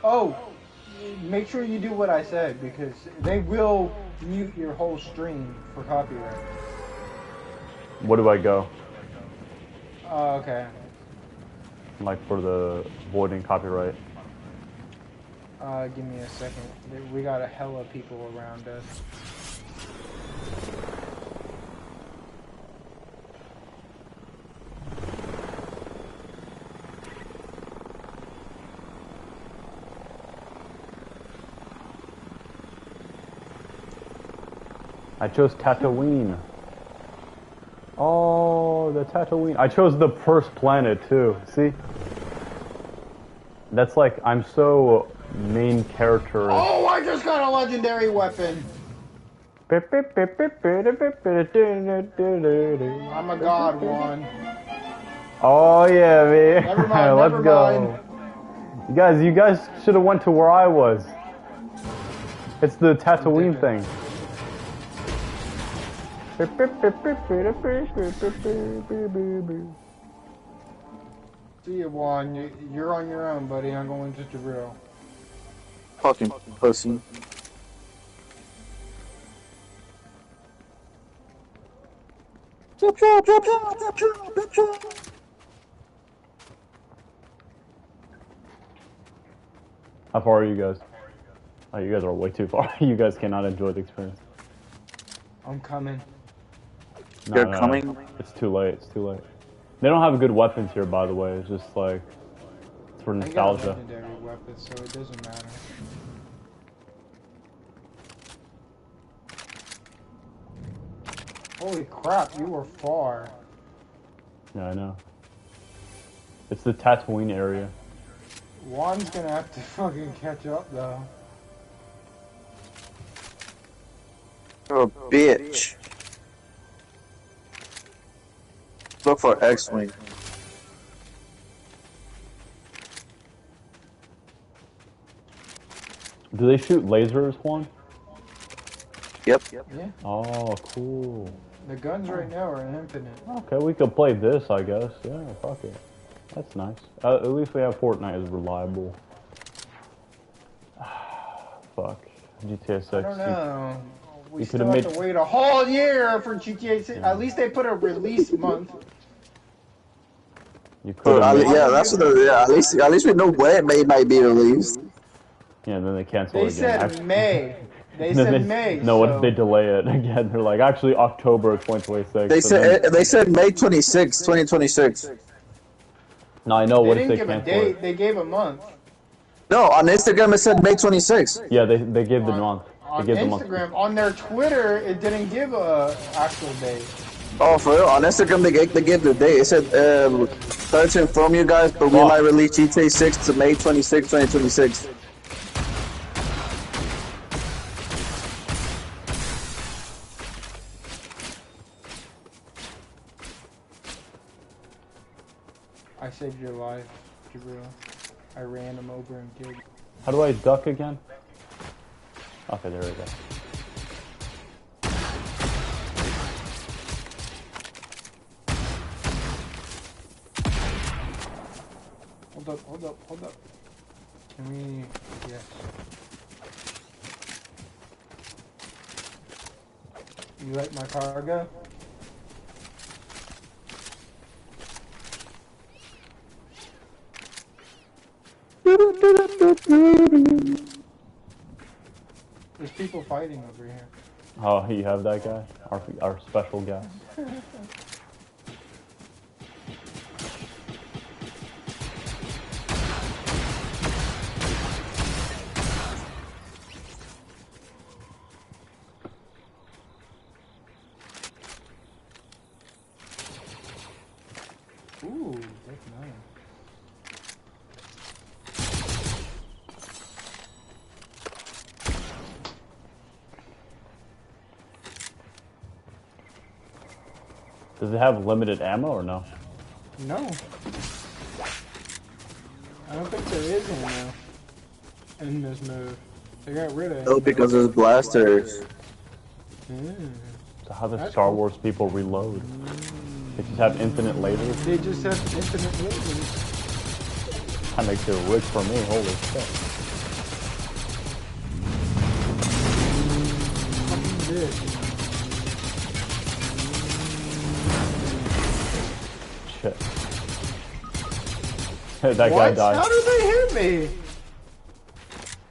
Oh, make sure you do what I said because they will mute your whole stream for copyright. Where do I go? Oh, okay. Like for the avoiding copyright. Give me a second. We got a hella people around us. I chose Tatooine. Oh, the Tatooine. I chose the first planet too. See? That's like, I'm so main character. Oh, I just got a legendary weapon. I'm a god one. Oh yeah, man. Never mind, Let's never go. mind. You guys should have went to where I was. It's the Tatooine thing. See you, Juan. You're on your own, buddy. I'm going to Jabril. Fucking pussy. How far are you guys? Oh, you guys are way too far. You guys cannot enjoy the experience. I'm coming. No, You're coming? No. It's too late. It's too late. They don't have good weapons here, by the way. It's just like, it's for nostalgia. I got a legendary weapon, so it doesn't matter. Holy crap, you were far. Yeah, I know. It's the Tatooine area. Juan's gonna have to fucking catch up, though. You're a bitch. Look for X-Wing. Do they shoot lasers, Juan? Yep. Yeah. Oh, cool. The guns right now are infinite. Okay, we could play this, I guess. Yeah, fuck it. That's nice. At least we have Fortnite is reliable. Fuck. GTA 6. I don't know. We could still have to wait a whole year for GTA 6. At least they put a release month. You could. Yeah, that's what. Yeah, at least we know when it might be released. Yeah, and then they cancel They it again. said May. They said May. No, what if they delay it again? They're like, actually, October 2026. They said May 26, 2026. No, I know. They What if didn't they give a cancel date. it? They gave a month. No, on Instagram it said May 26. Yeah, they gave the month. On They gave the month. Instagram, on their Twitter, it didn't give a actual date. Oh, for real? On Instagram they gave the date. It said, sorry to inform you guys, but we might release GTA 6 to May 26, 2026. I saved your life, Jabril. I ran him over and killed. How do I duck again? Okay, there we go. Hold up. Can we... Yes. You like my cargo? There's people fighting over here. Oh, you have that guy? Our special guy. Ooh, that's nice. Does it have limited ammo or no? No. I don't think there is ammo in this move. They got rid of it. No, because there's blasters. So how does Star Wars people reload? They just have infinite lasers? They just have infinite lasers. That makes it rich for me, holy shit. this. Shit. That guy What? died. How did they hit me?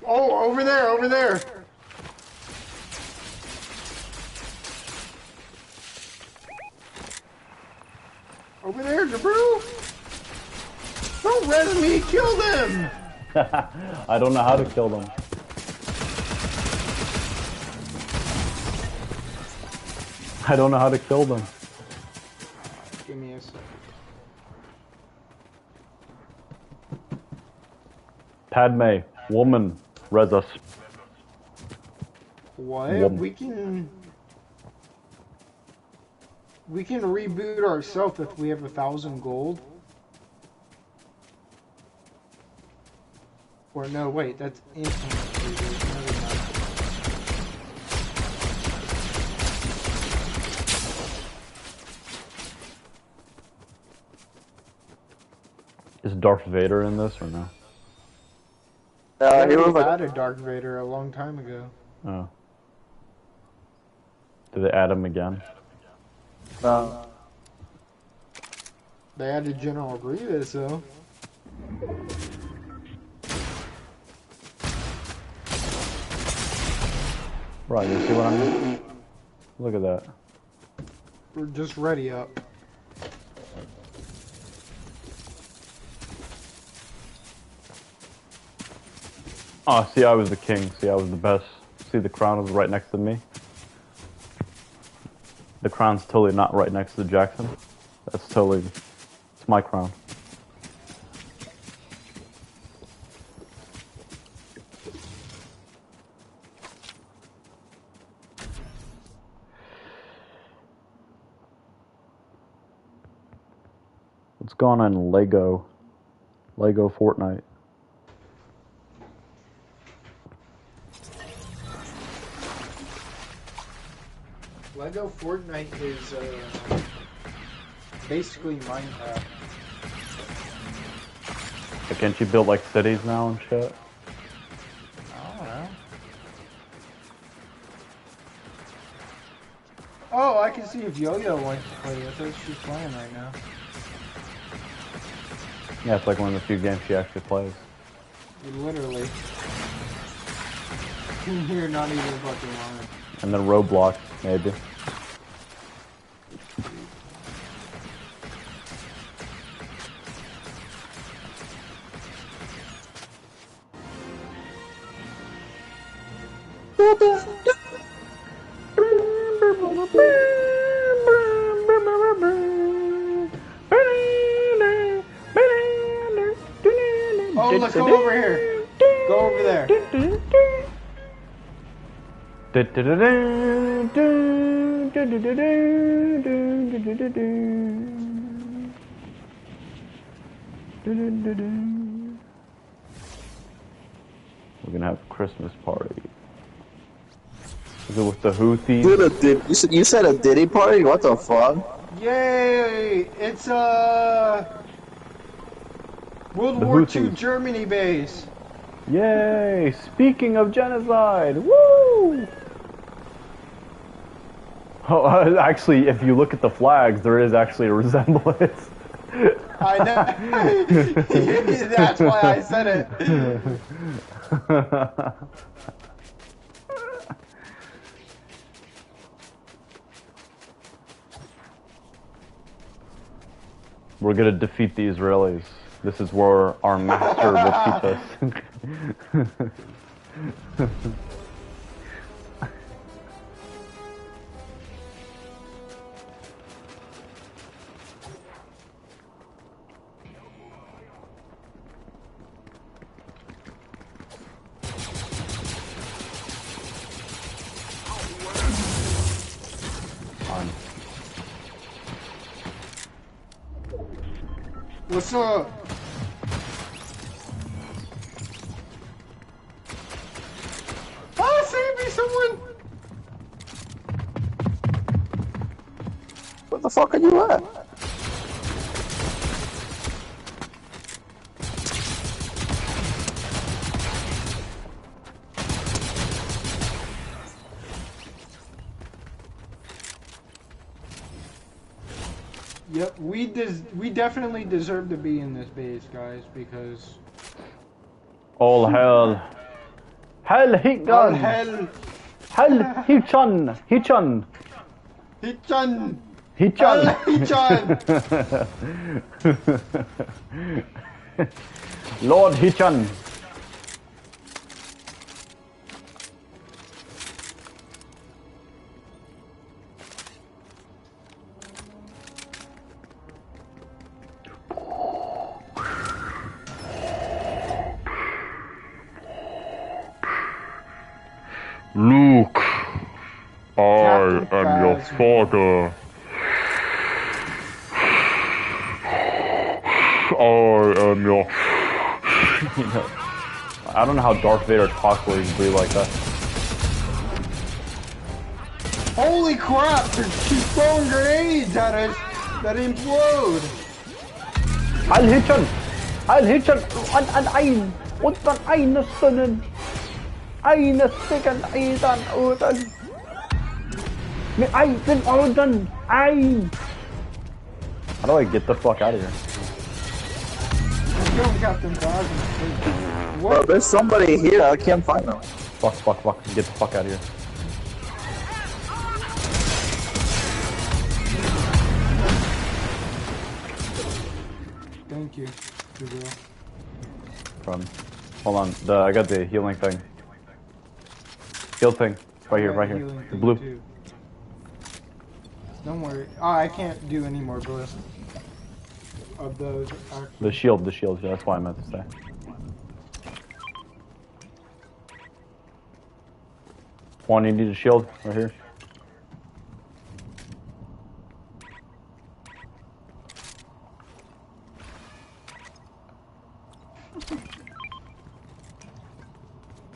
Oh, over there, over there. Over there, Jabru. Don't res me, kill them. I don't know how to kill them. I don't know how to kill them. Give me a second. Padme, woman, res us. What? Woman. We can reboot ourselves if we have 1,000 gold. Or no, wait, that's infinite reboot. Never mind. Is Darth Vader in this or no? They He was like, had a Darth Vader a long time ago. Oh. Did they add him again? They had a General Grievous, though. Right, you see what I mean? Look at that. We're just ready up. Oh, see, I was the king. See, I was the best. See, the crown was right next to me. The crown's totally not right next to Jackson. That's totally... It's my crown. What's going on in Lego Fortnite? Lego Fortnite is basically Minecraft. Like, can't you build like cities now and shit? I don't know. Oh, I can see if Yo-Yo wants to play with us. She's playing right now. Yeah, it's like one of the few games she actually plays. Literally. You're not even fucking lying. And then Roblox, maybe. Oh, let's go over here. Go over there. We're gonna have a Christmas party. Is it with the Houthis? Dude, you said a Diddy party? What the fuck? Yay! It's World The War II Houthis. Germany base. Yay! Speaking of genocide, woo! Oh, actually, if you look at the flags, there is actually a resemblance. I know. That's why I said it. We're gonna defeat the Israelis. This is where our master will teach us. What's up? Ah, save me, someone! Where the fuck are you at? Yep, we definitely deserve to be in this base, guys, because all hell. Hell heat all gun. hell, Hell Hichan. Hichan. Hichan, Hichan. hell Hichan. Lord Hichan. Luke, I am your father. I am your... I don't know how Darth Vader talks where he breathe like that. Holy crap! She's throwing grenades at us that implode. Heil Hitchen! Heil Hitchen! An ein! Und dann eine Stunde! Eine Second Eisen Uden! Mit Eisen Uden! Ein! How do I get the fuck out of here? Kill Captain Bosman. Bro, there's somebody here. I can't find them. Fuck, fuck, fuck. Get the fuck out of here. Thank you, Gabriel. Hold on. I got the healing thing. Heal thing. Right here, right here. The blue. Too. Don't worry. Oh, I can't do any more bliss of those. Actually. The shield, yeah, that's why I meant to say. Juan, you need a shield right here.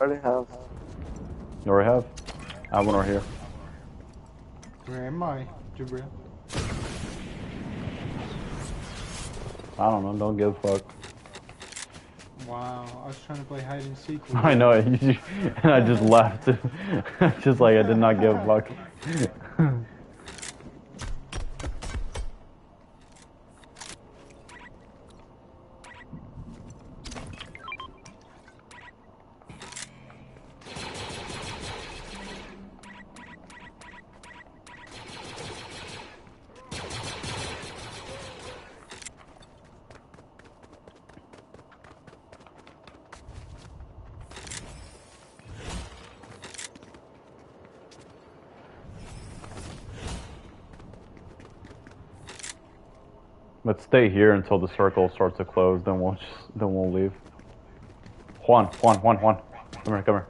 I already have. You already have? I have one right here. Where am I, Jabril? I don't know, don't give a fuck. Wow, I was trying to play hide and seek. I know it, and I just left. Just like I did not give a fuck. Let's stay here until the circle starts to close, then we'll leave. Juan. Come here.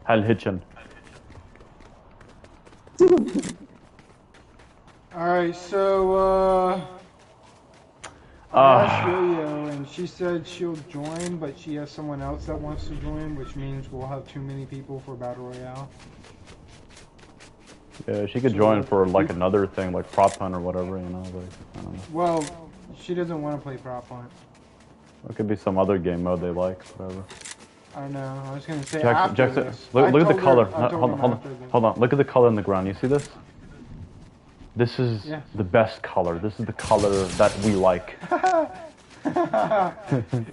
Heil Hitchen. Alright, so, I asked Yo-Yo, and she said she'll join, but she has someone else that wants to join, which means we'll have too many people for Battle Royale. Yeah, she could join for like another thing, like prop hunt or whatever, you know. Like, I don't know. Well, she doesn't want to play prop hunt. It could be some other game mode they like, whatever. I don't know. I was gonna say Jackson, after this. look at the told color. her- I told him after this. Hold on. Look at the color in the ground. You see this? This is Yeah. the best color. This is the color that we like.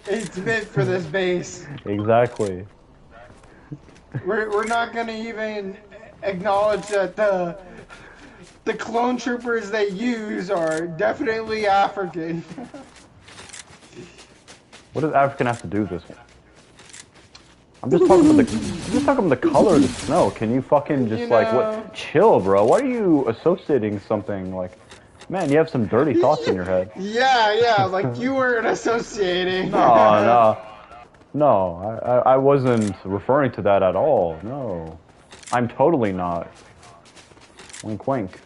It's meant for this base. Exactly. We're not gonna even acknowledge that the clone troopers they use are definitely African. What does African have to do with this one? I'm just talking about the color of the snow. Can you fucking just like what? Chill, bro. Why are you associating something like? Man, you have some dirty thoughts in your head. Yeah, like you weren't associating. No. I wasn't referring to that at all. No, I'm totally not. Wink, wink.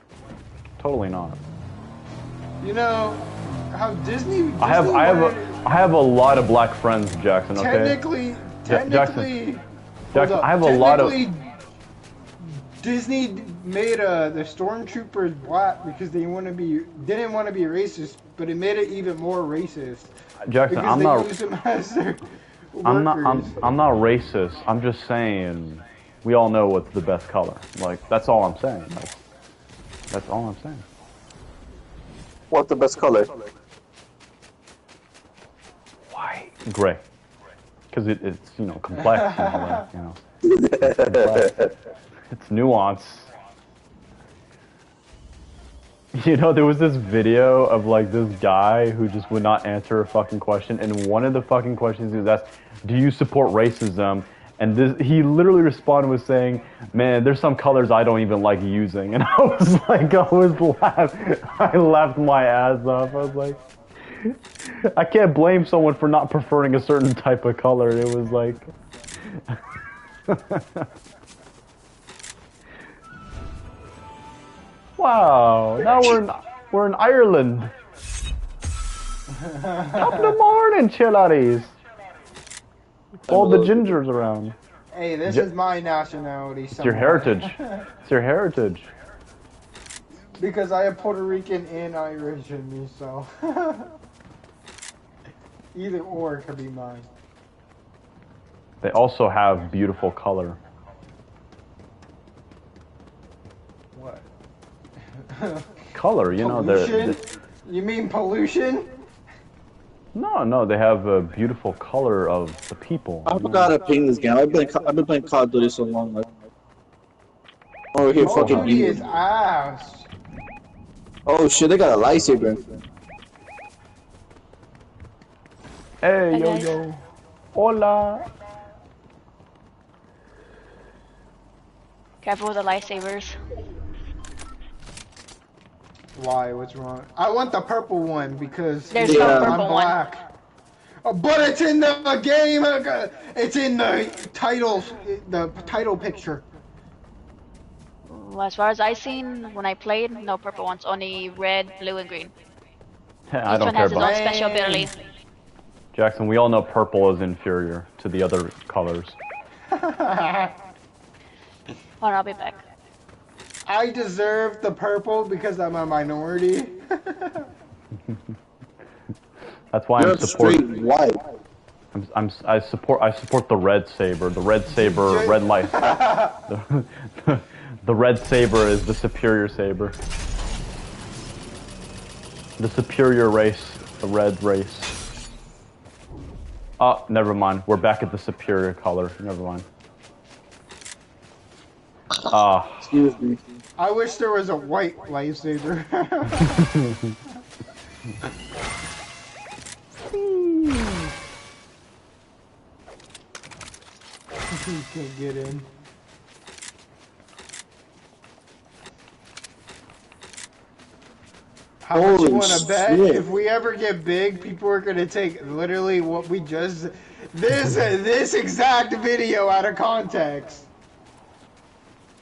Totally not. You know how Disney I have a lot of black friends, Jackson. Okay. Technically, Jackson, I have a lot of. Disney made the stormtroopers black because they didn't want to be racist, but it made it even more racist. Jackson, I'm not. Use them as their I'm not racist. I'm just saying, we all know what's the best color. Like that's all I'm saying. That's all I'm saying. What's the best color? White. Gray. Because it's, you know, complex and all that, you know. It's complex. It's nuance. You know, there was this video of like this guy who just would not answer a fucking question, and one of the fucking questions he was asked, do you support racism? And he literally responded with saying, man, there's some colors I don't even like using. And I laughed my ass off. I was like, I can't blame someone for not preferring a certain type of color. It was like... Wow, now we're in Ireland. Top of the morning, chilladdies. All the gingers around. Hey, this is my nationality. It's your heritage. It's your heritage. Because I have Puerto Rican and Irish in me, so either or could be mine. They also have beautiful color. What? Color, you know, they're... You mean pollution? No, they have a beautiful color of the people. I forgot to ping this game. I've been playing Call of Duty so long. Like, over here, fucking Duty is ass. Oh shit, they got a lightsaber. Hey, yo. Hola. Careful with the lightsabers. Why? What's wrong? I want the purple one because There's no I'm purple one. black. But it's in the game. It's in the title picture. Well, as far as I seen when I played, no purple ones, only red, blue, and green. I Each don't one care has its about own special ability. Jackson, we all know purple is inferior to the other colors. Hold on, I'll be back. I deserve the purple because I'm a minority. That's why You're I'm supporting. straight white. I support the red saber. The red saber, red light. The red saber is the superior saber. The superior race, the red race. Oh, never mind. We're back at the superior color. Never mind. Excuse me. I wish there was a white lightsaber. You can't get in. How much you want to bet? Shit. If we ever get big, people are gonna take literally what we just this exact video out of context.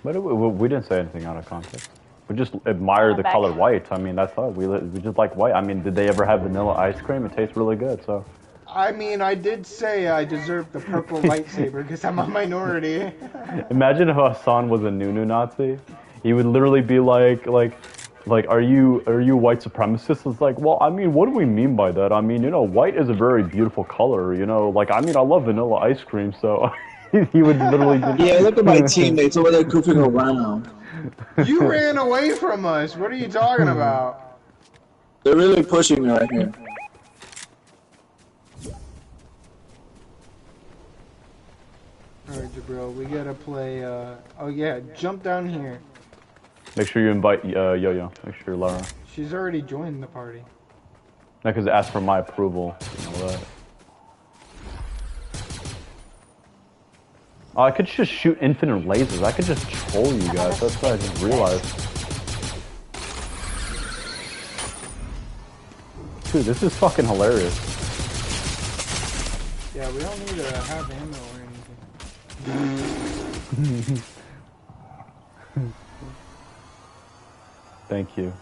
But we didn't say anything out of context. We just admire the color white. I mean, that's all. We just like white. I mean, did they ever have vanilla ice cream? It tastes really good, so. I mean, I did say I deserve the purple lightsaber because I'm a minority. Imagine if Hassan was a Nunu Nazi. He would literally be like, are you white supremacist? It's like, well, I mean, what do we mean by that? I mean, you know, white is a very beautiful color, you know, like, I mean, I love vanilla ice cream, so he would literally just... Yeah, look at my teammates over there goofing around. You ran away from us. What are you talking about? They're really pushing me right here. Alright, Jabril, we gotta play, oh yeah, jump down here. Make sure you invite Yo-Yo. Make sure Lara. She's already joined the party. Not because it asks for my approval. You know that. Oh, I could just shoot infinite lasers. I could just troll you guys. That's what I just realized. Dude, this is fucking hilarious. Yeah, we don't need to have ammo or anything. Thank you.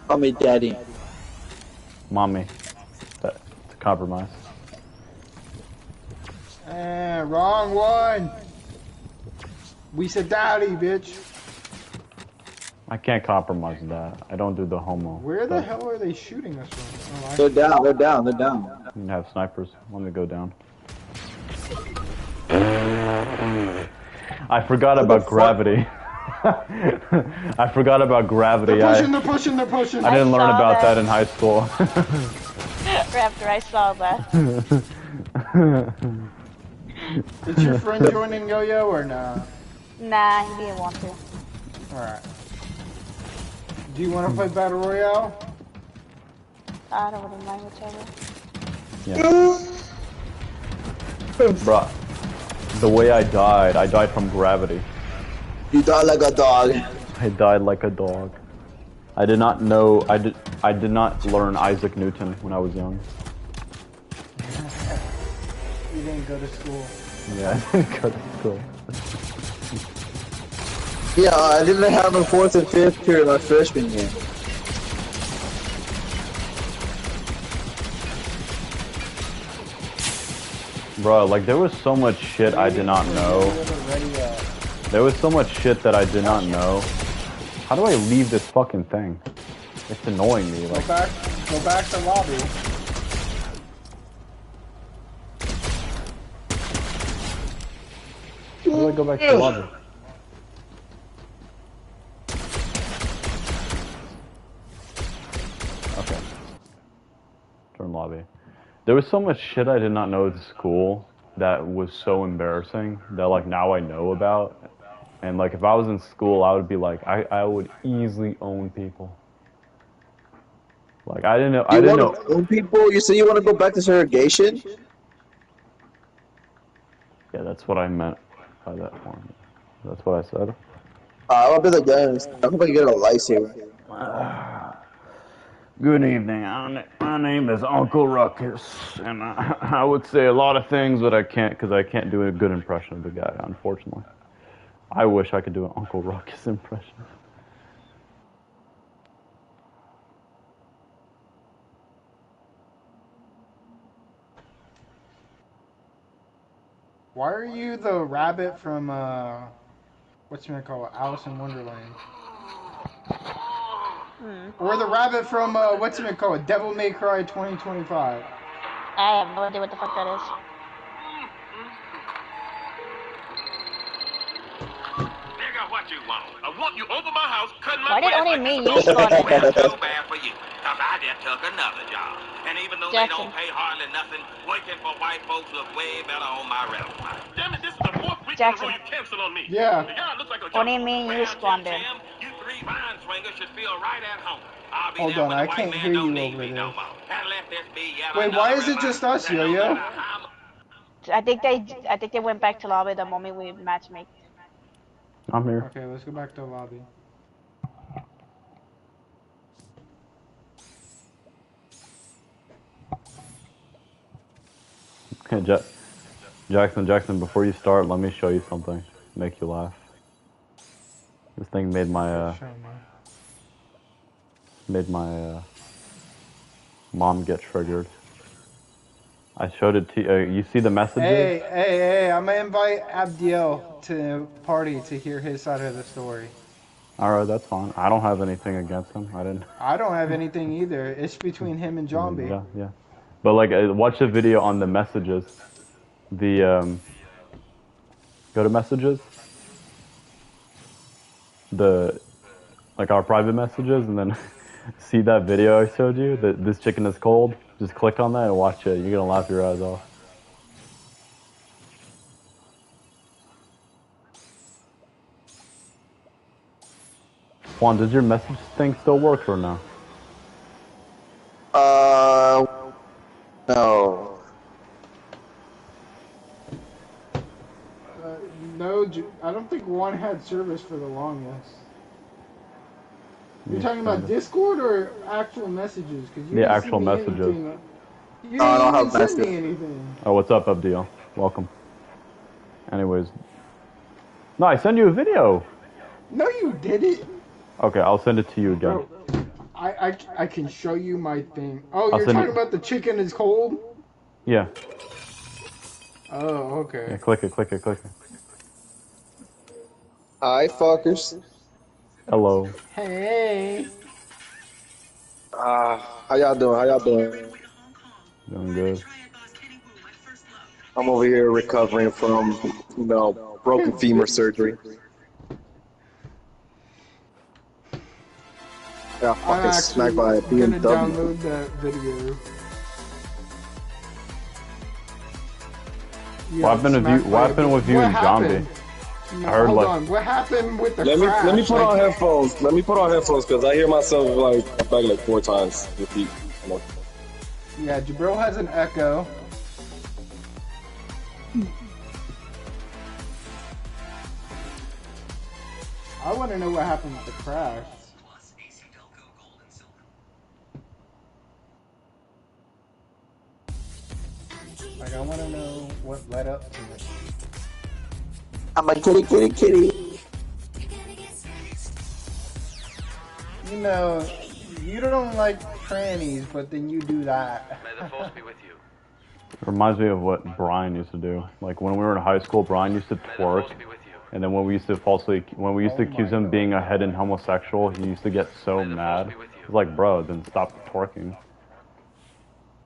Call me daddy. Mommy. That's a compromise. Wrong one. We said daddy, bitch. I can't compromise that. I don't do the homo. Where the hell are they shooting us from? Oh, They're down, they're down, they're down. You can have snipers. Let me go down. I forgot about gravity. I forgot about gravity. They're pushing, they're pushing, they're pushing. I didn't learn saw about that that. in high school. Raptor, I saw that. Is your friend joining Yo-Yo or nah? Nah, he didn't want to. Alright. Do you want to play Battle Royale? I don't really mind whichever. Yeah. Bruh, the way I died from gravity. You died like a dog. I died like a dog. I did not know, I did not learn Isaac Newton when I was young. You didn't go to school. Yeah, I didn't go to school. Yeah, I didn't have a 4th and 5th period my freshman year. Bro, like there was so much shit I did not know. There was so much shit that I did not know. How do I leave this fucking thing? It's annoying me. Like, Go back to lobby. how do I go back to the lobby? Okay. Turn lobby. There was so much shit I did not know at school that was so embarrassing that like now I know about. And like if I was in school, I would be like, I would easily own people. Like I didn't know. You want to own people? You say you want to go back to segregation? Yeah, that's what I meant by that one. That's what I said. I'll be the guns. I hope I can get a lightsaber. Good evening. My name is Uncle Ruckus, and I would say a lot of things, but I can't because I can't do a good impression of the guy, unfortunately. I wish I could do an Uncle Ruckus impression. Why are you the rabbit from, what's it called, Alice in Wonderland? Or the rabbit from, what's it called, Devil May Cry 2025? I have no idea what the fuck that is. Nigga, what you want? I want you over my house, cutting my Why did grass only like me this. use Fortnite? Well, too bad for you, cause I just took another job. And even though they Jackson. don't pay hardly nothing, working for white folks look way better on my resume. Damn it, this is the 4th week in a row you cancel on me. Yeah. The guy looks like a Only me use Squander. You 3 vine swingers should feel right at home. I'll be Hold there on, when the I white can't man hear don't you need over me this. no more. And let this be yet Wait, why is it another just reminder us, that no Yo-Yo? matter how I think they went back to lobby the moment we matchmake. I'm here. Okay, let's go back to the lobby. Hey, Jackson, before you start, let me show you something. Make you laugh. This thing made my, mom get triggered. I showed it to you. You see the messages? Hey, I'm gonna invite Abdiel to the party to hear his side of the story. Alright, that's fine. I don't have anything against him. I don't have anything either. It's between him and Zombie. Yeah. But like, watch the video on the messages. Go to messages. Like our private messages, and then see that video I showed you, that this chicken is cold. Just click on that and watch it. You're gonna laugh your eyes off. Juan, does your message thing still work or no? No. No, I don't think one had service for the longest. You're talking about Discord or actual messages? Cause you Yeah, actual messages. You I don't didn't have even send me messages. anything. Oh, what's up, Abdiel? Welcome. Anyways. No, I sent you a video. No, you didn't. Okay, I'll send it to you again. Bro, I can show you my thing. Oh, I'll you're send talking you- about the chicken is cold? Yeah. Oh, okay. Yeah, click it. Hi, fuckers. Hello. Hey. How y'all doing? Doing good. I'm over here recovering from, broken femur surgery. Got I'm fucking smacked by a actually gonna BMW. download that video. Yeah, What happened with you what and Zombie? happened? I heard Hold like on, what happened with the Let me crash? put on headphones. Let me put on headphones because I hear myself like 4 times. Repeat. Come on. Yeah, Jabril has an echo. I want to know what happened with the crash. Like, I want to know what led up to it. I'm a kitty. You know, you don't like trannies, but then you do that. May the force be with you. it reminds me of what Brian used to do. Like when we were in high school, Brian used to May the force twerk, be with you. and then when we used to accuse him of being a hidden homosexual, he used to get so May the mad. force be with you. He was like, bro, then stop twerking.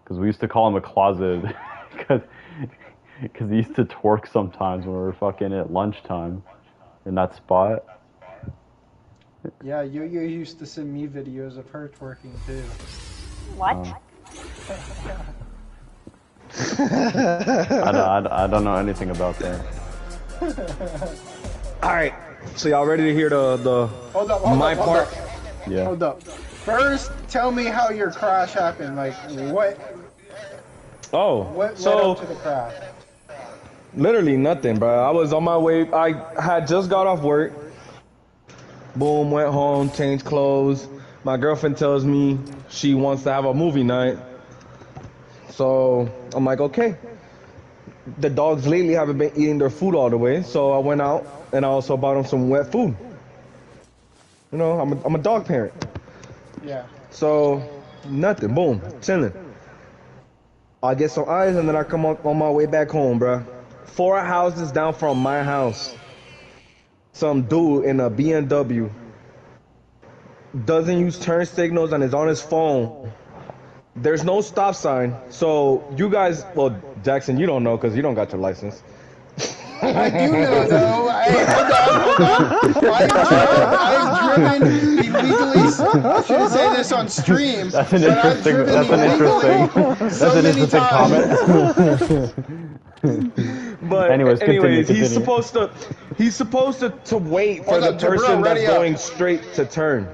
Because we used to call him a closet, because he used to twerk sometimes when we were fucking at lunchtime in that spot. Yeah, you used to send me videos of her twerking too. What? I don't know anything about that. All right, so y'all ready to hear the Hold up, my part? Yeah. Hold up. First, tell me how your crash happened. Like, what Oh, led so up to the crash? literally nothing, bro. I was on my way. I had just got off work. Boom, went home, changed clothes. My girlfriend tells me she wants to have a movie night. So I'm like, okay. The dogs lately haven't been eating their food all the way, so I went out and I also bought them some wet food. You know, I'm a dog parent. Yeah. So nothing, boom, chilling. I get some ice and then I come on my way back home, bruh. 4 houses down from my house. Some dude in a BMW doesn't use turn signals and is on his phone. There's no stop sign. So you guys, well, Jackson, you don't know because you don't got your license. I do know though. Hold on. I've driven illegally. I shouldn't say this on stream. That's an but I've interesting. driven That's an illegally interesting. so That's an many interesting times. comment. But Anyways, continue. he's supposed to wait for Hold the up, Jabril, person that's ready up. going straight to turn.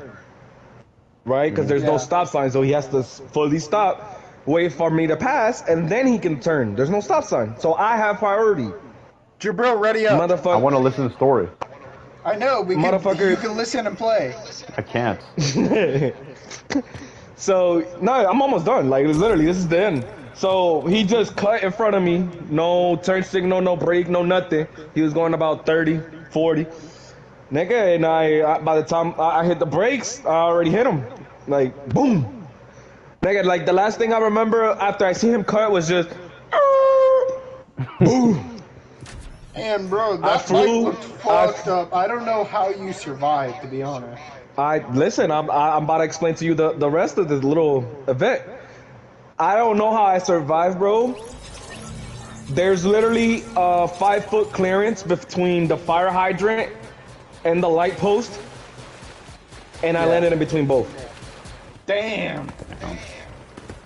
Right? Because there's no Yeah. stop sign, so he has to fully stop, wait for me to pass, and then he can turn. There's no stop sign. So I have priority. Jabril, ready up. I Motherfucker. want to listen to the story. I know. Motherfucker. You can listen and play. I can't. So, no, I'm almost done. Like, literally, this is the end. So, he just cut in front of me. No turn signal, no brake, no nothing. He was going about 30, 40. Nigga, and I by the time I hit the brakes, I already hit him. Like, boom. Nigga, like, the last thing I remember after I see him cut was just, boom. And bro, that bike looked fucked up. I don't know how you survived, to be honest. Listen, I'm about to explain to you the rest of this little event. I don't know how I survived, bro. There's literally a 5-foot clearance between the fire hydrant and the light post, and I landed in between both. Damn.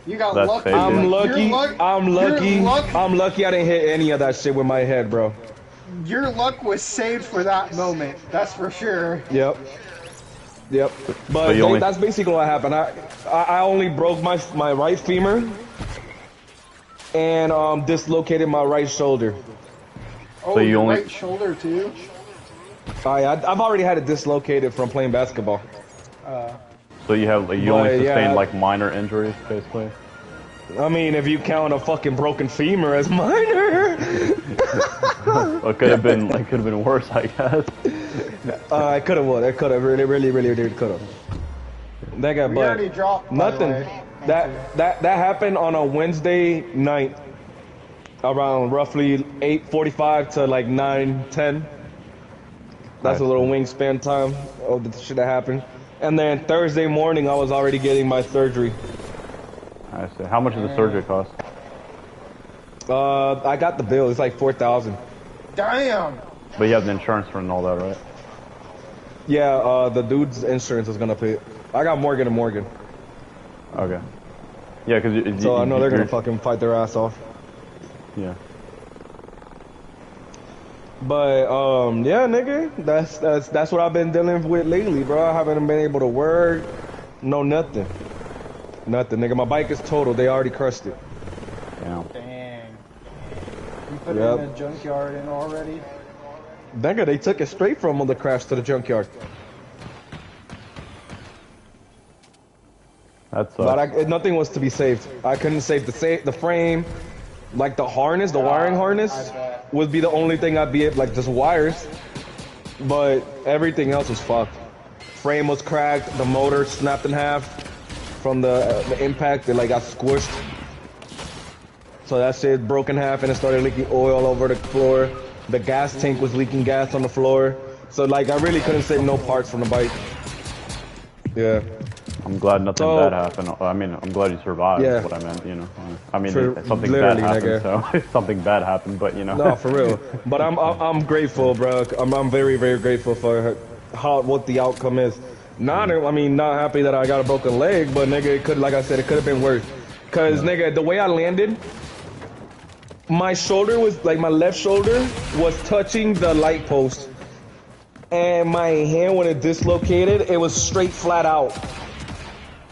You got That's lucky. fake. I'm lucky. Your luck, I'm lucky I didn't hit any of that shit with my head, bro. your luck was saved for that moment. That's for sure. Yep. But you only- that's basically what happened. I only broke my right femur and dislocated my right shoulder. Oh, So you your only- right shoulder too. I've already had it dislocated from playing basketball. So you only But, yeah. sustained like minor injuries, basically. I mean, if you count a fucking broken femur as minor, Well, it could have been worse, I guess. I could have won. It could have really could have. That got We already dropped. by the nothing. way. That happened on a Wednesday night, around roughly 8:45 to like 9:10. That's a little wingspan time of the shit that happened. And then Thursday morning, I was already getting my surgery. I see. How much does the surgery cost? I got the bill. It's like 4,000. Damn. But you have the insurance for it and all that, right? Yeah, the dude's insurance is gonna pay it. I got Morgan and Morgan. Okay. Yeah, because So I know they're gonna fucking fight their ass off. Yeah. But yeah, nigga, that's what I've been dealing with lately, bro. I haven't been able to work, no nothing, nigga. My bike is total. They already crushed it. Damn. Dang. You put it in the junkyard in already? Nigga, they took it straight from the crash to the junkyard. That's. But nothing was to be saved. I couldn't save the frame, like the harness, the wiring harness would be the only thing I'd be able, like just wires. But everything else was fucked. Frame was cracked. The motor snapped in half from the impact. It like got squished. So that shit broke in half and it started leaking oil all over the floor. The gas tank was leaking gas on the floor. So like I really couldn't save no parts from the bike. Yeah. I'm glad nothing bad happened. I mean, I'm glad you survived. Yeah. What I meant, you know. I mean, For, something bad happened, nigga. so something bad happened, but you know. No, for real. But I'm grateful, bro. I'm very grateful for what the outcome is. Not happy that I got a broken leg, but nigga, it could, like I said, it could have been worse. Cause nigga, the way I landed, my shoulder was like my left shoulder was touching the light post, and my hand when it dislocated, it was straight flat out.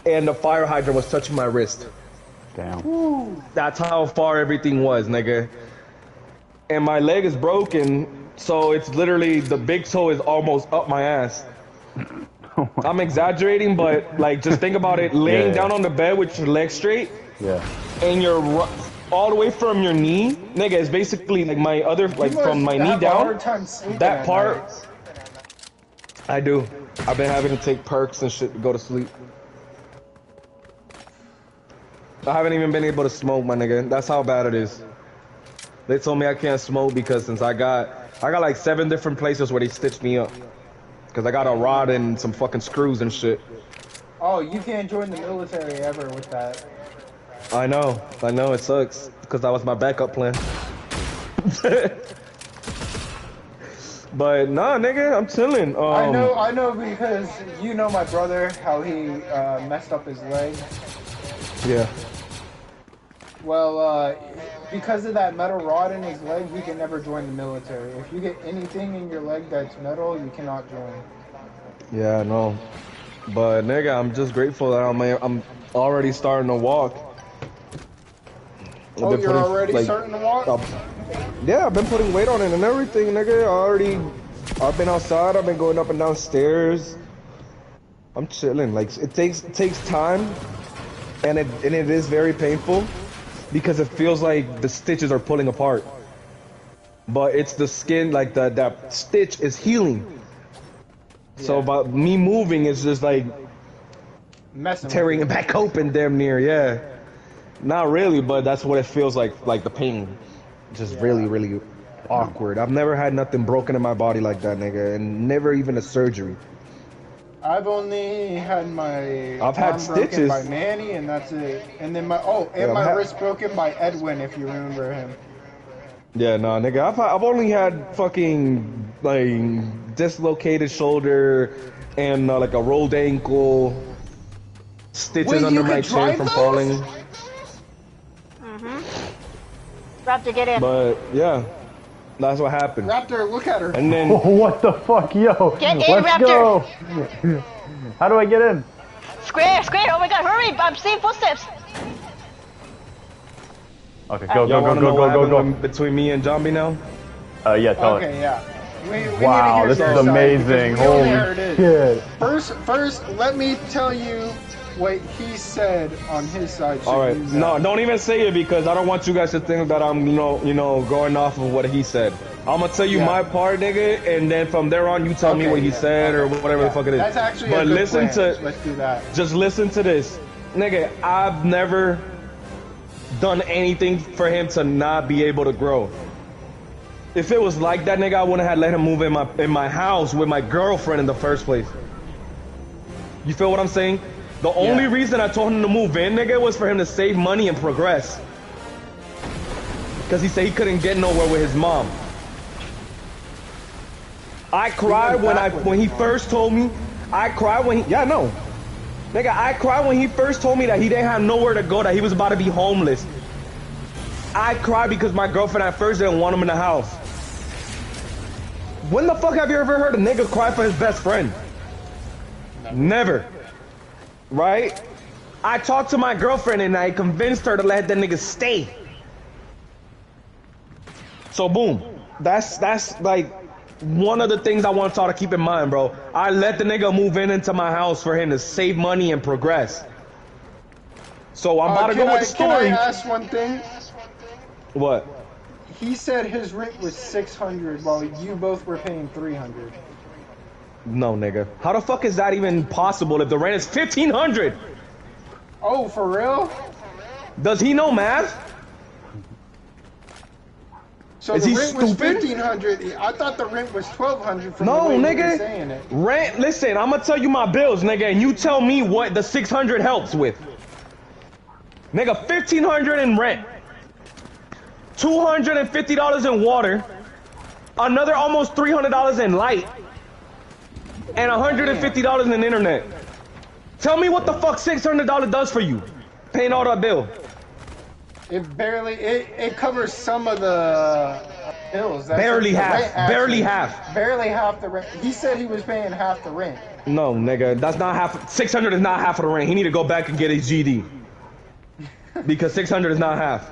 And the fire hydrant was touching my wrist. Damn. Ooh. That's how far everything was, nigga. And my leg is broken, so it's literally, the big toe is almost up my ass. I'm exaggerating, but like, just think about it. Laying down on the bed with your legs straight. Yeah. And you're all the way from your knee, nigga, it's basically like my other, like from my knee down. That part, I do. I've been having to take perks and shit to go to sleep. I haven't even been able to smoke, my nigga. That's how bad it is. They told me I can't smoke because since I got like 7 different places where they stitched me up. Cause I got a rod and some fucking screws and shit. Oh, you can't join the military ever with that. I know, it sucks. Cause that was my backup plan. But nah, nigga, I'm chilling. I know because you know my brother, how he messed up his leg. Yeah. Well, because of that metal rod in his leg, we can never join the military. If you get anything in your leg that's metal, you cannot join. Yeah, I know. But nigga, I'm just grateful that I'm already starting to walk. Oh, you're already starting to walk? Yeah, I've been putting weight on it and everything, nigga. I've been outside. I've been going up and down stairs. I'm chilling. Like it takes time, and it is very painful because it feels like the stitches are pulling apart. But it's the skin, like that stitch is healing. Yeah. So by me moving, it's just like tearing it back open, damn near. Yeah. Not really, but that's what it feels like the pain. Just really awkward. I've never had nothing broken in my body like that, nigga, and never even a surgery. I've only had my arm stitches broken by Manny, and that's it. And then my wrist broken by Edwin, if you remember him. Yeah, nah, nigga. I've only had fucking like dislocated shoulder and like a rolled ankle, stitches under my chin from falling. Raptor, get in. But yeah, that's what happened. Raptor, look at her. And then what the fuck, yo? Get in, Let's Raptor. Go. How do I get in? Square. Oh my God, hurry! I'm seeing footsteps. Okay, go. Between me and Zombie now. Yeah, tell it. Okay, yeah. We wow, need to this is amazing. Holy shit. First, let me tell you what he said on his side. All right, no, don't even say it because I don't want you guys to think that I'm, you know, going off of what he said. I'm gonna tell you my part, nigga, and then from there on, you tell me what he said or whatever the fuck it is. That's actually but a good listen plan. to, let's do that. Just listen to this, nigga. I've never done anything for him to not be able to grow. If it was like that, nigga, I wouldn't have let him move in my house with my girlfriend in the first place. You feel what I'm saying? The only reason I told him to move in, nigga, was for him to save money and progress. Because he said he couldn't get nowhere with his mom. I cried when he first told me. I cried when he, Nigga, I cried when he first told me that he didn't have nowhere to go, that he was about to be homeless. I cried because my girlfriend at first didn't want him in the house. When the fuck have you ever heard a nigga cry for his best friend? Never. Right? I talked to my girlfriend and I convinced her to let that nigga stay. So boom. That's like one of the things I want y'all to keep in mind, bro. I let the nigga move into my house for him to save money and progress. So I'm about to go with the story. Can I ask one thing? What? He said his rent was $600 while you both were paying $300. No, nigga. How the fuck is that even possible if the rent is $1,500? Oh, for real? Does he know math? So is the he rent was stupid? $1,500. I thought the rent was $1,200 from No, the way you nigga. were saying it. Rent. Listen, I'm gonna tell you my bills, nigga, and you tell me what the $600 helps with. Nigga, $1,500 in rent, $250 in water, another almost $300 in light, and $150 in internet. Tell me what the fuck $600 does for you, paying all that bill. It barely, it covers some of the bills. That's Barely the half. rent, actually. Barely half. Barely half the rent. He said he was paying half the rent. No, nigga, that's not half. $600 is not half of the rent. He need to go back and get his GD. Because $600 is not half.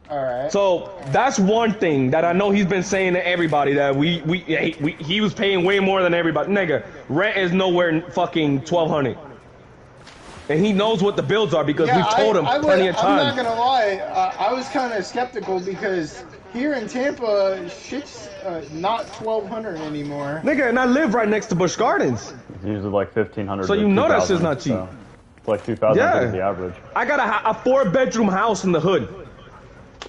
Alright. So that's one thing that I know he's been saying to everybody, that he was paying way more than everybody. Nigga, rent is nowhere fucking $1,200. And he knows what the bills are because we've told him plenty of times. I'm not gonna lie, I was kind of skeptical because here in Tampa, shit's not $1,200 anymore. Nigga, and I live right next to Busch Gardens. It's usually like $1,500. So you know that shit's not cheap. So it's like $2,000 is the average. I got a 4-bedroom house in the hood.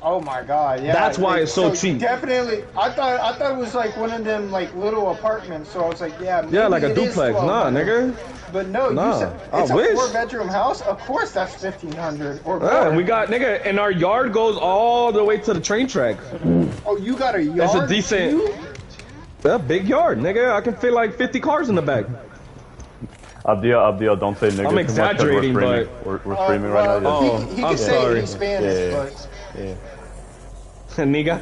Oh my god, yeah. That's why it's so cheap. Definitely, I thought it was like one of them like little apartments. So I was like, yeah, maybe Yeah, like a it duplex. is Nah, nigga. But no, Nah, you said I it's a wish. 4-bedroom house. Of course, that's $1,500 or more. Yeah, we got, nigga, and our yard goes all the way to the train tracks. Oh, you got a yard? It's a decent, big yard, nigga. I can fit like 50 cars in the back. Abdiel, don't say nigga. I'm exaggerating, but we're streaming right now. Oh, he I'm can say it sorry. in Spanish, but Nigga.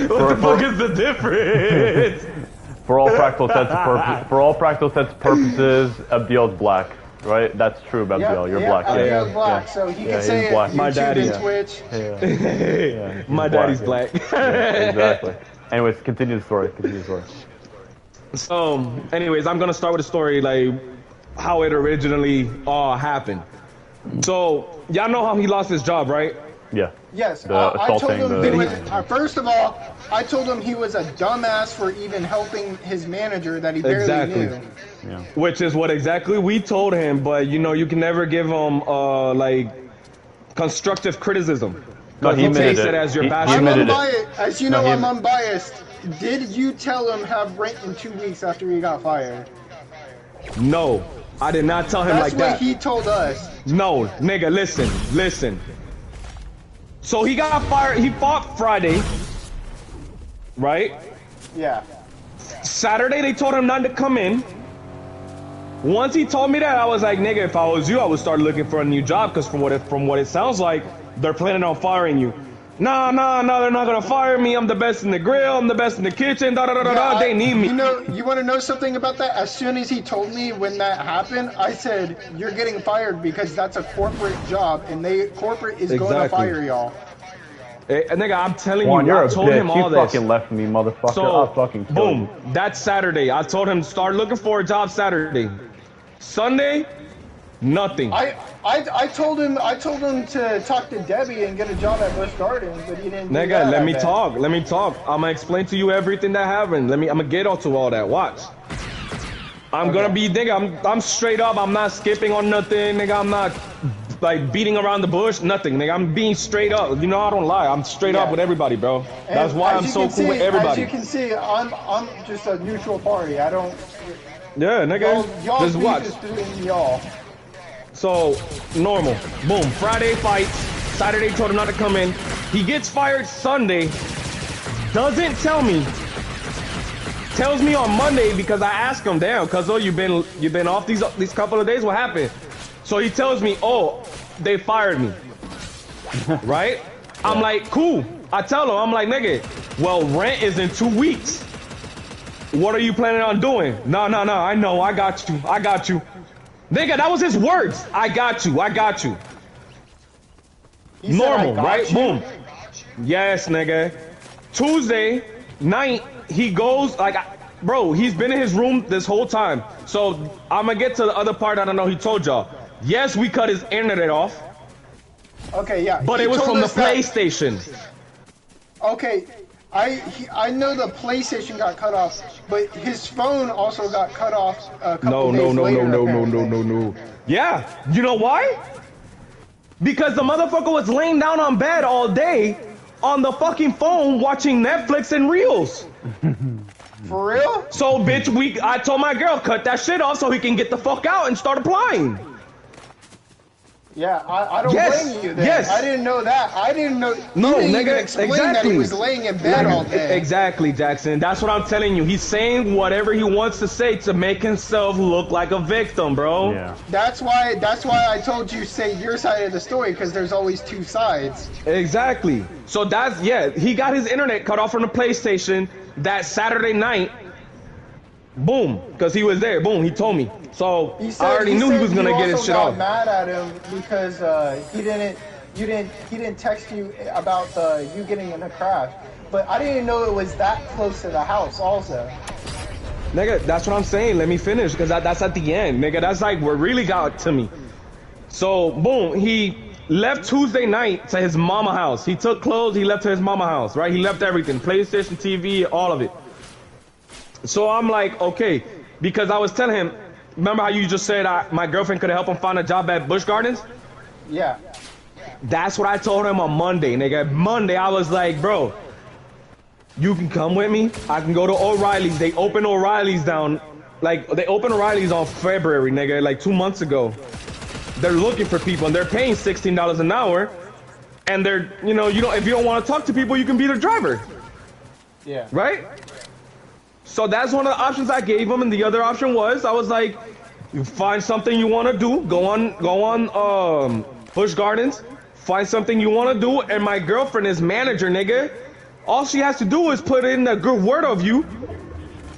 What the fuck is the difference? For all practical sense purposes, Abdiel's black, right? That's true about Abdiel. You're black. Abdiel's black, so he can say it. Black. My daddy. Twitch. My daddy's black. Exactly. Anyways, continue the story. So, anyways, I'm gonna start with the story, like how it originally all happened. So, y'all know how he lost his job, right? Yeah. Yes. I told him first of all, I told him he was a dumbass for even helping his manager that he barely knew. Yeah. Which is what exactly we told him, but you know, you can never give him like constructive criticism. No, he takes admitted it as your bashing. I'm unbiased. As you know, I'm unbiased. Did you tell him have rent in 2 weeks after he got fired? No, I did not tell him like that. That's what he told us. No, nigga, listen. So he got fired. He fought Friday, right? Yeah. Saturday they told him not to come in. Once he told me that, I was like, nigga, if I was you, I would start looking for a new job, because from what it sounds like, they're planning on firing you. No, they're not gonna fire me. I'm the best in the grill. I'm the best in the kitchen. They need me. You know, you want to know something about that? As soon as he told me when that happened, I said, "You're getting fired because that's a corporate job, and corporate is going to fire y'all." Hey, nigga, I'm telling Juan, you, you're I told him all you this. fucking left me, motherfucker. So, I'll fucking kill boom, you. that's Saturday. I told him start looking for a job Saturday. Sunday, nothing. I told him to talk to Debbie and get a job at Busch Gardens, but he didn't. Nigga, let me talk. I'm gonna explain to you everything that happened. I'm gonna get onto all that. Watch. I'm gonna be, nigga, I'm straight up. I'm not skipping on nothing, nigga. I'm not like beating around the bush, nothing, nigga. I'm being straight up. You know, I don't lie. I'm straight up with everybody, bro. That's why I'm so cool with everybody. As you can see, I'm just a neutral party. I don't. Yeah, nigga. Y'all's Just watch. beef is between y'all. So, normal. Boom. Friday fights. Saturday told him not to come in. He gets fired Sunday. Doesn't tell me. tells me on Monday because I asked him, damn, cuz you've been off these couple of days. What happened? So he tells me, oh, they fired me. Right? I'm like, cool. I tell him, I'm like, nigga, well, rent is in 2 weeks. What are you planning on doing? No, I know, I got you. Nigga, that was his words. I got you. He Normal, said, I got right? you. Boom. Yes, nigga. Tuesday night, he goes, like, bro, he's been in his room this whole time. So I'm gonna get to the other part that I know he told y'all. Yes, we cut his internet off. Okay, yeah. But he it was told from the us that- PlayStation. Okay, I know the PlayStation got cut off, but his phone also got cut off a couple days later. No. Yeah, you know why? Because the motherfucker was laying down on bed all day on the fucking phone watching Netflix and Reels. For real? So, bitch, I told my girl, cut that shit off so he can get the fuck out and start applying. Yeah, I don't Yes, blame you then. yes. I didn't know that. I didn't know. No, you didn't nigga, even explain exactly. that he was laying in bed all day. Exactly, Jackson. That's what I'm telling you. He's saying whatever he wants to say to make himself look like a victim, bro. Yeah. That's why I told you say your side of the story, because there's always two sides. Exactly. So that's, yeah, he got his internet cut off from the PlayStation that Saturday night. Boom, because he was there. Boom, he told me. So I already knew he was gonna get his shit off. You got mad at him because he didn't text you about you getting in a crash. But I didn't know it was that close to the house also. Nigga, that's what I'm saying. Let me finish, because that's at the end. Nigga, that's like what really got to me. So, boom, he left Tuesday night to his mama house. He took clothes, he left to his mama house, right? He left everything, PlayStation, TV, all of it. So I'm like, okay, because I was telling him, remember how you just said my girlfriend could help him find a job at Busch Gardens? Yeah. That's what I told him on Monday, nigga. Monday, I was like, bro, you can come with me. I can go to O'Reilly's. They open O'Reilly's down. Like, they opened O'Reilly's on February, nigga, like 2 months ago. They're looking for people, and they're paying $16 an hour. And they're, you know, if you don't want to talk to people, you can be the driver. Yeah. Right? So that's one of the options I gave him, and the other option was, I was like, you find something you want to do, go on Busch Gardens, find something you want to do, and my girlfriend is manager, nigga. All she has to do is put in a good word of you,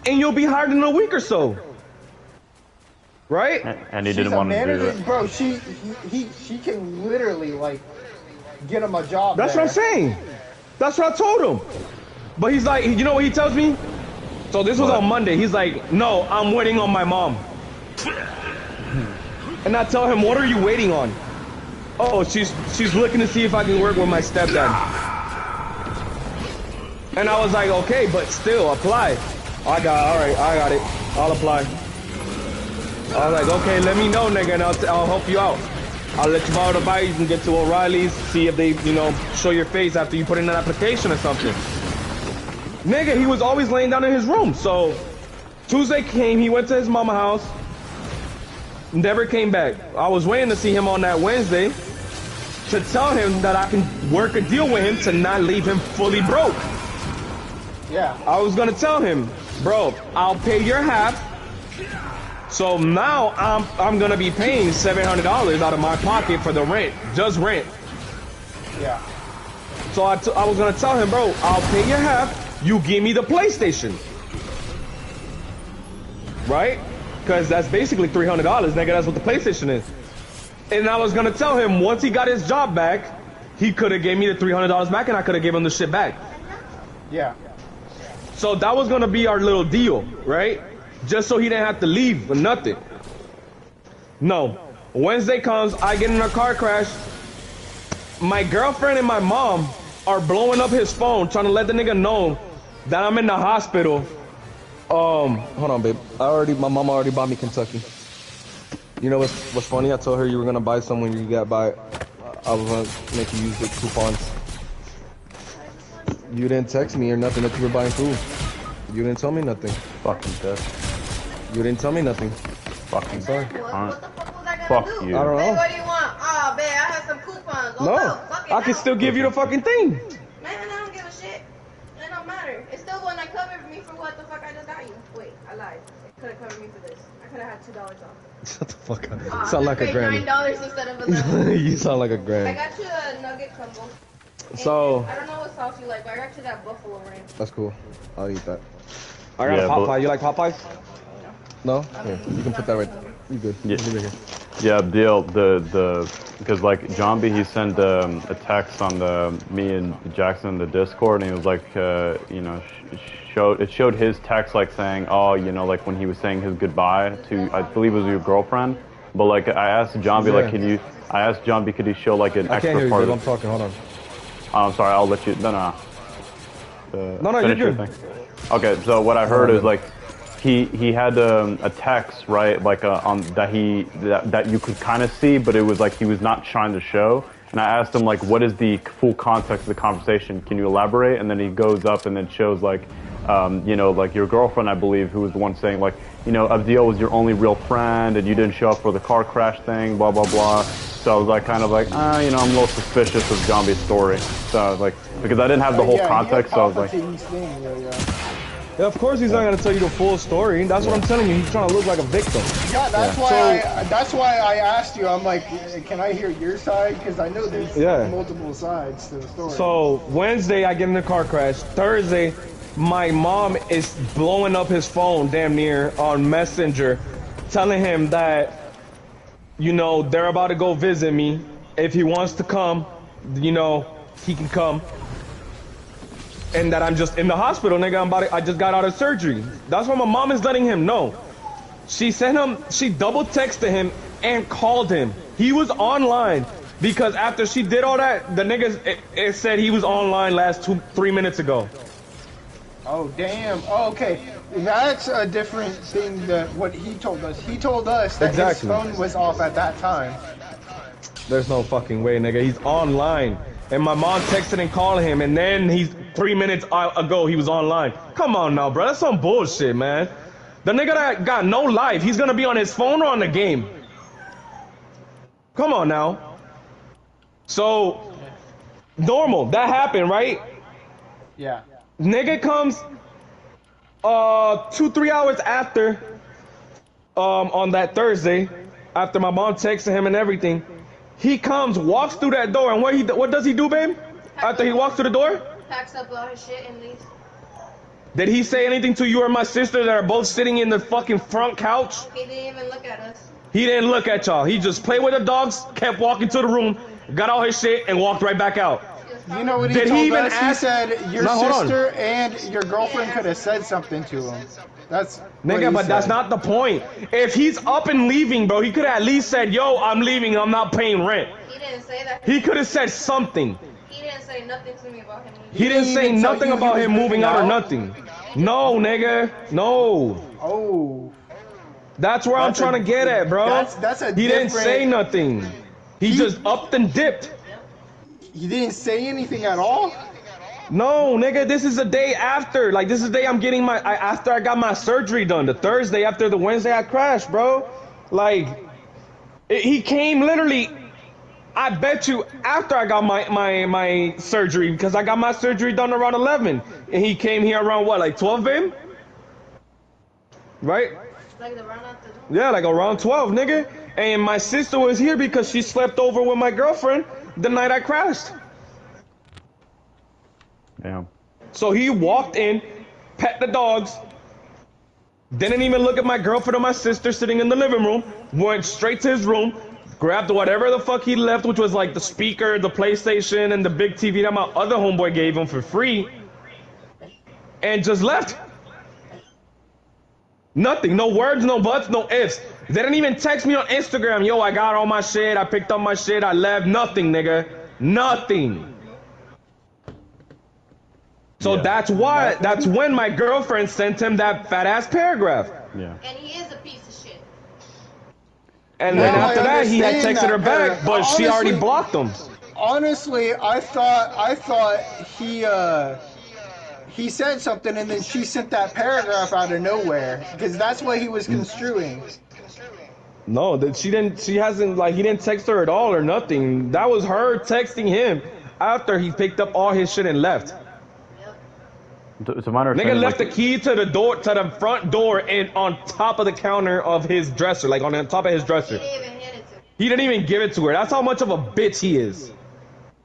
and you'll be hired in a week or so. Right? And he didn't want to do it. Bro, she can literally, like, get him a job. That's what I'm saying. That's what I told him. But he's like, you know what he tells me? So this was on Monday. He's like, no, I'm waiting on my mom. And I tell him, what are you waiting on? Oh, she's looking to see if I can work with my stepdad. And I was like, okay, but still, apply. All right, I got it. I'll apply. I was like, okay, let me know, nigga, and I'll help you out. I'll let you borrow the bike. You can get to O'Reilly's, see if they, show your face after you put in an application or something. Nigga, he was always laying down in his room. So Tuesday came, he went to his mama house, never came back. I was waiting to see him on that Wednesday to tell him that I can work a deal with him to not leave him fully broke. Yeah. I was gonna tell him, bro, I'll pay your half. So now I'm gonna be paying $700 out of my pocket for the rent, just rent. Yeah. So I was gonna tell him, bro, I'll pay your half. You give me the PlayStation, right? Because that's basically $300, nigga. That's what the PlayStation is. And I was gonna tell him once he got his job back, he could have gave me the $300 back, and I could have given him the shit back. Yeah. So that was gonna be our little deal, right? Just so he didn't have to leave or nothing. No. Wednesday comes, I get in a car crash. My girlfriend and my mom are blowing up his phone, trying to let the nigga know that I'm in the hospital. Hold on, babe. My mama already bought me Kentucky. You know what's funny? I told her you were gonna buy some when you got by. I was gonna make you use the coupons. You didn't text me or nothing that you were buying food. You didn't tell me nothing. Fucking death. You didn't tell me nothing. Fucking sorry. What the fuck was I gonna Fuck do? you. I don't know. Hey, what do you want? Oh, man, I have some coupons. Go No, go. Fuck it, I can now. still give you the fucking thing. Man, I don't give a shit. It don't matter. It still wouldn't have covered me for what the fuck I just got you. Wait, I lied. It could have covered me for this. I could have had $2 off. Shut the fuck up. I Sound like a paid granny. $9 instead of $11. You sound like a I granny. got you a nugget combo. So I don't know what sauce you like, but I got you that buffalo ranch. that's cool. I'll eat that. I got Yeah, a but- Popeye. You like Popeyes? No? Here, you can put that right there. You good. Yeah. Leave it here. Yeah, deal. Because like John B, he sent a text on me and Jackson in the Discord, and he was like, you know, it showed his text like saying, oh, you know, like when he was saying his goodbye to, I believe it was your girlfriend, but like I asked John B, like, I asked John B, could he show like an I extra can't hear you, part? babe. I'm talking. Hold on. Oh, I'm sorry. I'll let you. No. No, finish you're your good. thing. Okay, so what I heard is like. He had a text, right, like on that you could kind of see, but it was like he was not trying to show. And I asked him like, what is the full context of the conversation? Can you elaborate? And then he goes up and then shows like, you know, like your girlfriend, I believe, who was the one saying like, you know, Abdil was your only real friend, and you didn't show up for the car crash thing, blah blah blah. So I was like, kind of like, you know, I'm a little suspicious of John B's story. So I was like, because I didn't have the whole context, so I was like. Yeah, of course he's not gonna tell you the full story. That's what I'm telling you. He's trying to look like a victim. Yeah, that's why I asked you. I'm like, can I hear your side? Because I know there's multiple sides to the story. So Wednesday I get in a car crash. Thursday, my mom is blowing up his phone damn near on Messenger, telling him that, you know, they're about to go visit me. If he wants to come, you know, he can come. And that I'm just in the hospital, nigga. I just got out of surgery. That's what my mom is letting him know. She double texted him and called him. He was online because after she did all that, the niggas, it said he was online last 2-3 minutes ago. Oh, damn. Oh, okay. That's a different thing than what he told us. He told us that his phone was off at that time. There's no fucking way, nigga. He's online. And my mom texted and called him, and then 3 minutes ago he was online. Come on now, bro. That's some bullshit, man. The nigga that got no life, he's gonna be on his phone or on the game. Come on now. So, normal. That happened, right? Yeah. Nigga comes 2-3 hours after, on that Thursday, after my mom texted him and everything. He comes, walks through that door, and what does he do, babe? After he walks through the door? Packs up all his shit and leaves. Did he say anything to you or my sister that are both sitting in the fucking front couch? He didn't even look at us. He didn't look at y'all. He just played with the dogs, kept walking to the room, got all his shit, and walked right back out. You know what he Did told he even us? ask? He said your sister and your girlfriend could have said something to him. That's nigga, but that's not the point. If he's up and leaving, bro, he could have at least said, yo, I'm leaving, I'm not paying rent. He didn't say that. He could have said something. He didn't say nothing to me about him leaving. He didn't say nothing about him moving out or nothing. No, nigga, no. Oh. That's where I'm trying to get at, bro. That's a He didn't say nothing. He just upped and dipped. He didn't say anything at all? No, nigga, this is a day after. Like, this is the day I'm getting after I got my surgery done. The Thursday after the Wednesday I crashed, bro. Like, he came literally, I bet you, after I got my surgery, because I got my surgery done around 11. And he came here around, what, like 12, babe? Right? Like around after. Yeah, like around 12, nigga. And my sister was here because she slept over with my girlfriend the night I crashed. Damn. So he walked in, pet the dogs, didn't even look at my girlfriend or my sister sitting in the living room, went straight to his room, grabbed whatever the fuck he left, which was like the speaker, the PlayStation, and the big TV that my other homeboy gave him for free, and just left. Nothing, no words, no buts, no ifs. They didn't even text me on Instagram, yo, I got all my shit, I picked up my shit, I left. Nothing, nigga. Nothing. So that's why, that's when my girlfriend sent him that fat ass paragraph. Yeah. And he is a piece of shit. And then after that, he had texted her back, but she already blocked him. Honestly, I thought he said something and then she sent that paragraph out of nowhere because that's what he was construing. No, that she hasn't, like, he didn't text her at all or nothing. That was her texting him after he picked up all his shit and left. To my Nigga understanding, left like, the key to the door, to the front door, and on top of the counter of his dresser, like on the top of his dresser. He didn't even give it to her. That's how much of a bitch he is.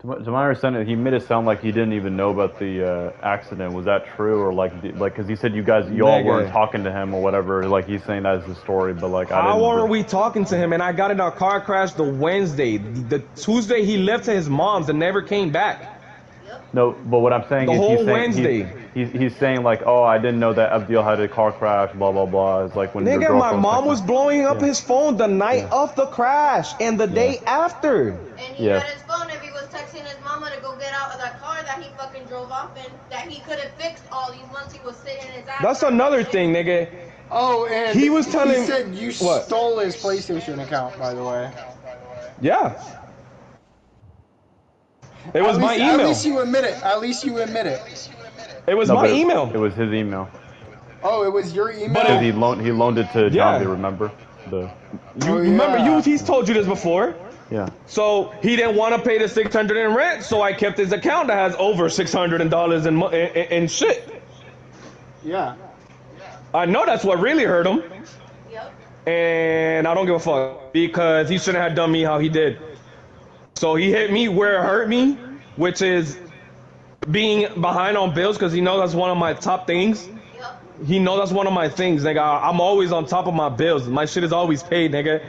to my understanding, he made it sound like he didn't even know about the accident. Was that true, or like, because he said y'all weren't talking to him or whatever? Like he's saying that is the story, but like, how are we talking to him? And I got in a car crash the Wednesday. The Tuesday he left to his mom's and never came back. No, but what I'm saying the is whole Wednesday. He's saying like, oh, I didn't know that Abdiel had a car crash, blah blah blah. It's like when your Nigga, girlfriend my mom was blowing up his phone the night of the crash and the day after. And he had his phone if he was texting his mama to go get out of that car that he fucking drove off in, that he could have fixed all these months he was sitting in his ass. That's another thing, nigga. Oh, and he was telling. He said you stole his PlayStation account, by the way. Yeah. It was my email. At least you admit it. At least you admit it. It was my email. It was his email. Oh, it was your email? Because he loaned it to John, remember? He's told you this before. Yeah. So he didn't want to pay the $600 in rent, so I kept his account that has over $600 in shit. Yeah. I know that's what really hurt him. Yep. And I don't give a fuck because he shouldn't have done me how he did. So he hit me where it hurt me, which is being behind on bills, because he knows that's one of my top things. Yep. He knows that's one of my things, nigga. I'm always on top of my bills. My shit is always paid, nigga.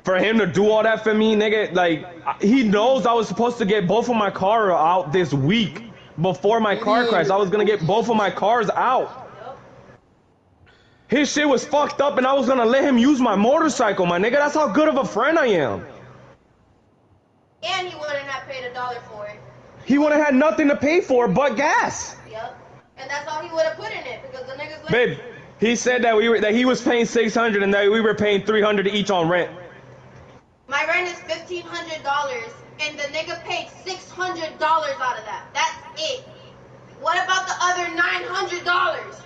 For him to do all that for me, nigga, like, he knows I was supposed to get both of my cars out this week before my car crash. I was gonna get both of my cars out. His shit was fucked up, and I was gonna let him use my motorcycle, my nigga. That's how good of a friend I am. And he wouldn't have paid $1 for it. He would have had nothing to pay for but gas. Yep. And that's all he would have put in it, because the niggas like... Babe, he said that he was paying $600 and that we were paying $300 each on rent. My rent is $1,500, and the nigga paid $600 out of that. That's it. What about the other $900?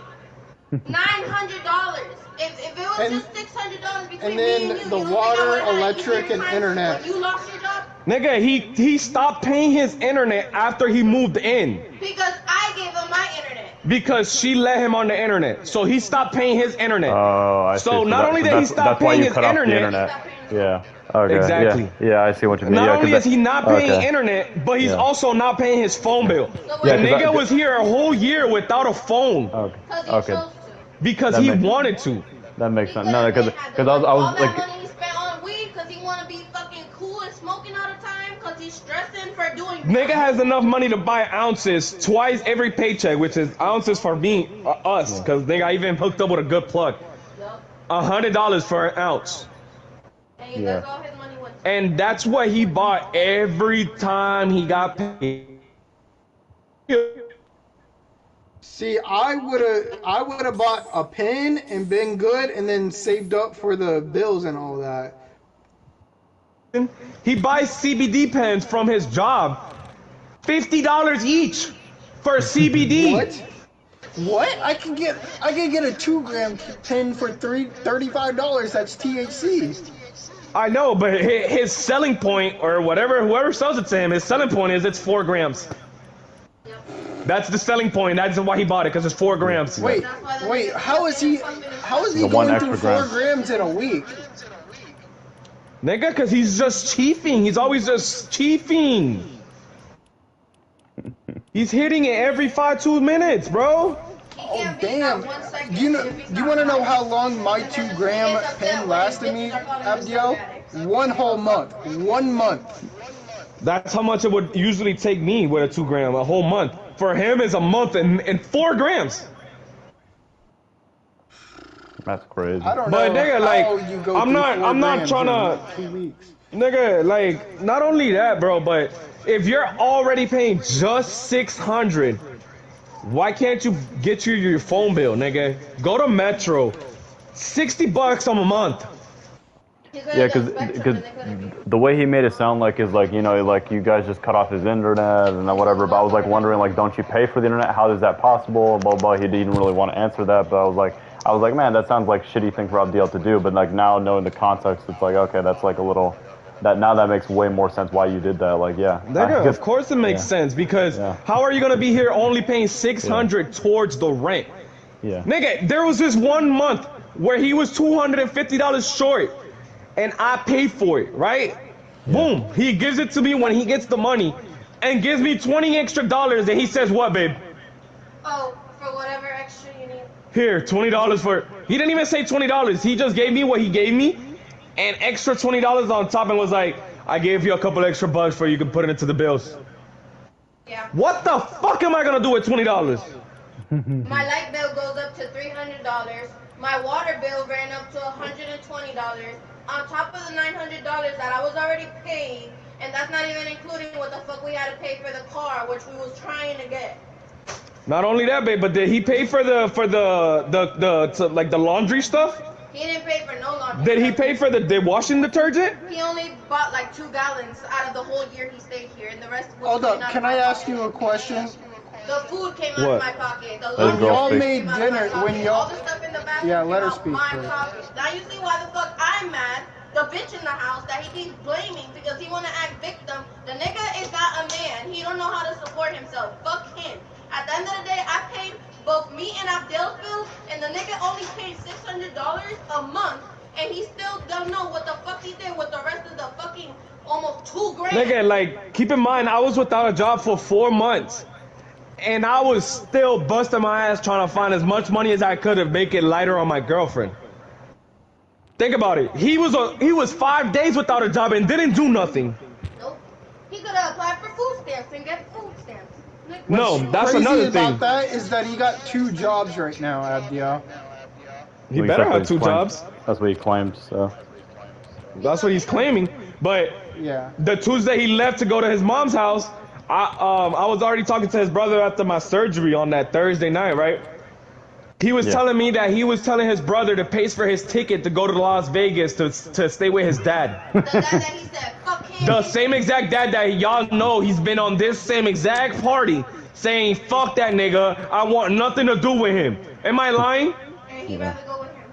$900. If it was just $600 between me and you, the water, electric, and internet. When you lost your job? Nigga, he stopped paying his internet after he moved in. Because I gave him my internet. Because she let him on the internet. So he stopped paying his internet. Oh, I see. So not only did he stop paying his internet. Yeah. Okay. Exactly. Yeah, I see what you mean. Not only is he not paying internet, but he's also not paying his phone bill. The nigga was here a whole year without a phone. Okay. Because he wanted to. That makes sense. No, because I was like. Money he spent on weed because he want to be fucking cool and smoking all the time because he's stressing for doing. Nigga has enough money to buy ounces twice every paycheck, which is ounces for me, us, because nigga I even hooked up with a good plug. $100 for an ounce. And that's all his money went to. And that's what he bought every time he got paid. See, I would have bought a pen and been good, and then saved up for the bills and all that. He buys CBD pens from his job, $50 each for CBD. What? I can get a 2-gram pen for $35. That's THC. I know, but his selling point, or whoever sells it to him, his selling point is it's 4 grams. That's the selling point. That's why he bought it, because it's 4 grams. Wait. How is he going through 4 grams in a week? Nigga, because he's just chiefing. He's always just chiefing. He's hitting it every 2 minutes, bro. Oh, damn. You want to know how long my 2-gram pen lasted me, Abdiel? 1 whole month. 1 month. That's how much it would usually take me with a 2-gram, a whole month. For him, it's a month and 4 grams. That's crazy. I don't but know nigga, like, I'm not trying to, 2 weeks. nigga, like, not only that, bro, but if you're already paying just 600, why can't you get your phone bill, nigga? Go to Metro, $60 a month. Yeah, because the way he made it sound like is like, you know, like you guys just cut off his internet and whatever. But I was like wondering, like, don't you pay for the internet? How is that possible? Blah blah. He didn't really want to answer that, but I was like, man, that sounds like a shitty thing for Abdiel to do. But like now knowing the context, it's like, okay, that's like a little that makes way more sense why you did that. Like, yeah. Nigga, of course it makes sense because how are you gonna be here only paying $600 towards the rent? Yeah. Nigga, there was this 1 month where he was $250 short, and I paid for it, right? Yeah. Boom. He gives it to me when he gets the money, and gives me $20 extra, and he says, "What, babe?" Oh, for whatever extra you need. Here, $20 for. He didn't even say $20. He just gave me what he gave me, and extra $20 on top, and was like, "I gave you a couple extra bucks for you can put it into the bills." Yeah. What the fuck am I gonna do with $20? My light bill goes up to $300. My water bill ran up to $120. On top of the $900 that I was already paying, and that's not even including what the fuck we had to pay for the car, which we was trying to get. Not only that, babe, but did he pay for the like the laundry stuff? He didn't pay for no laundry. Did he pay for the washing detergent? He only bought like 2 gallons out of the whole year he stayed here, and the rest was Hold up, can I ask you a question? The food came out of my pocket. The When y'all made dinner, all the stuff in the bathroom let her came speak out my first. pocket. Now you see why the fuck I'm mad. The bitch in the house that he keeps blaming because he wanna act victim. The nigga is not a man. He don't know how to support himself. Fuck him. At the end of the day, I paid both me and Abdel's bills, and the nigga only paid $600 a month, and he still don't know what the fuck he did with the rest of the fucking almost $2 grand. Nigga, like, keep in mind, I was without a job for 4 months. And I was still busting my ass trying to find as much money as I could to make it lighter on my girlfriend. Think about it. He was 5 days without a job and didn't do nothing. Nope. He could have applied for food stamps and get food stamps. No, that's crazy another thing. about that is that he got 2 jobs right now, Abdiel. He better have 2 jobs. That's what he claims. So. That's what he's claiming. But yeah, the Tuesday he left to go to his mom's house, I was already talking to his brother after my surgery on that Thursday night, right? He was telling me that he was telling his brother to pay for his ticket to go to Las Vegas to stay with his dad. The dad that he said, fuck him. The same exact dad that y'all know he's been on this same exact party saying, fuck that nigga, I want nothing to do with him. Am I lying? And he'd rather go with him.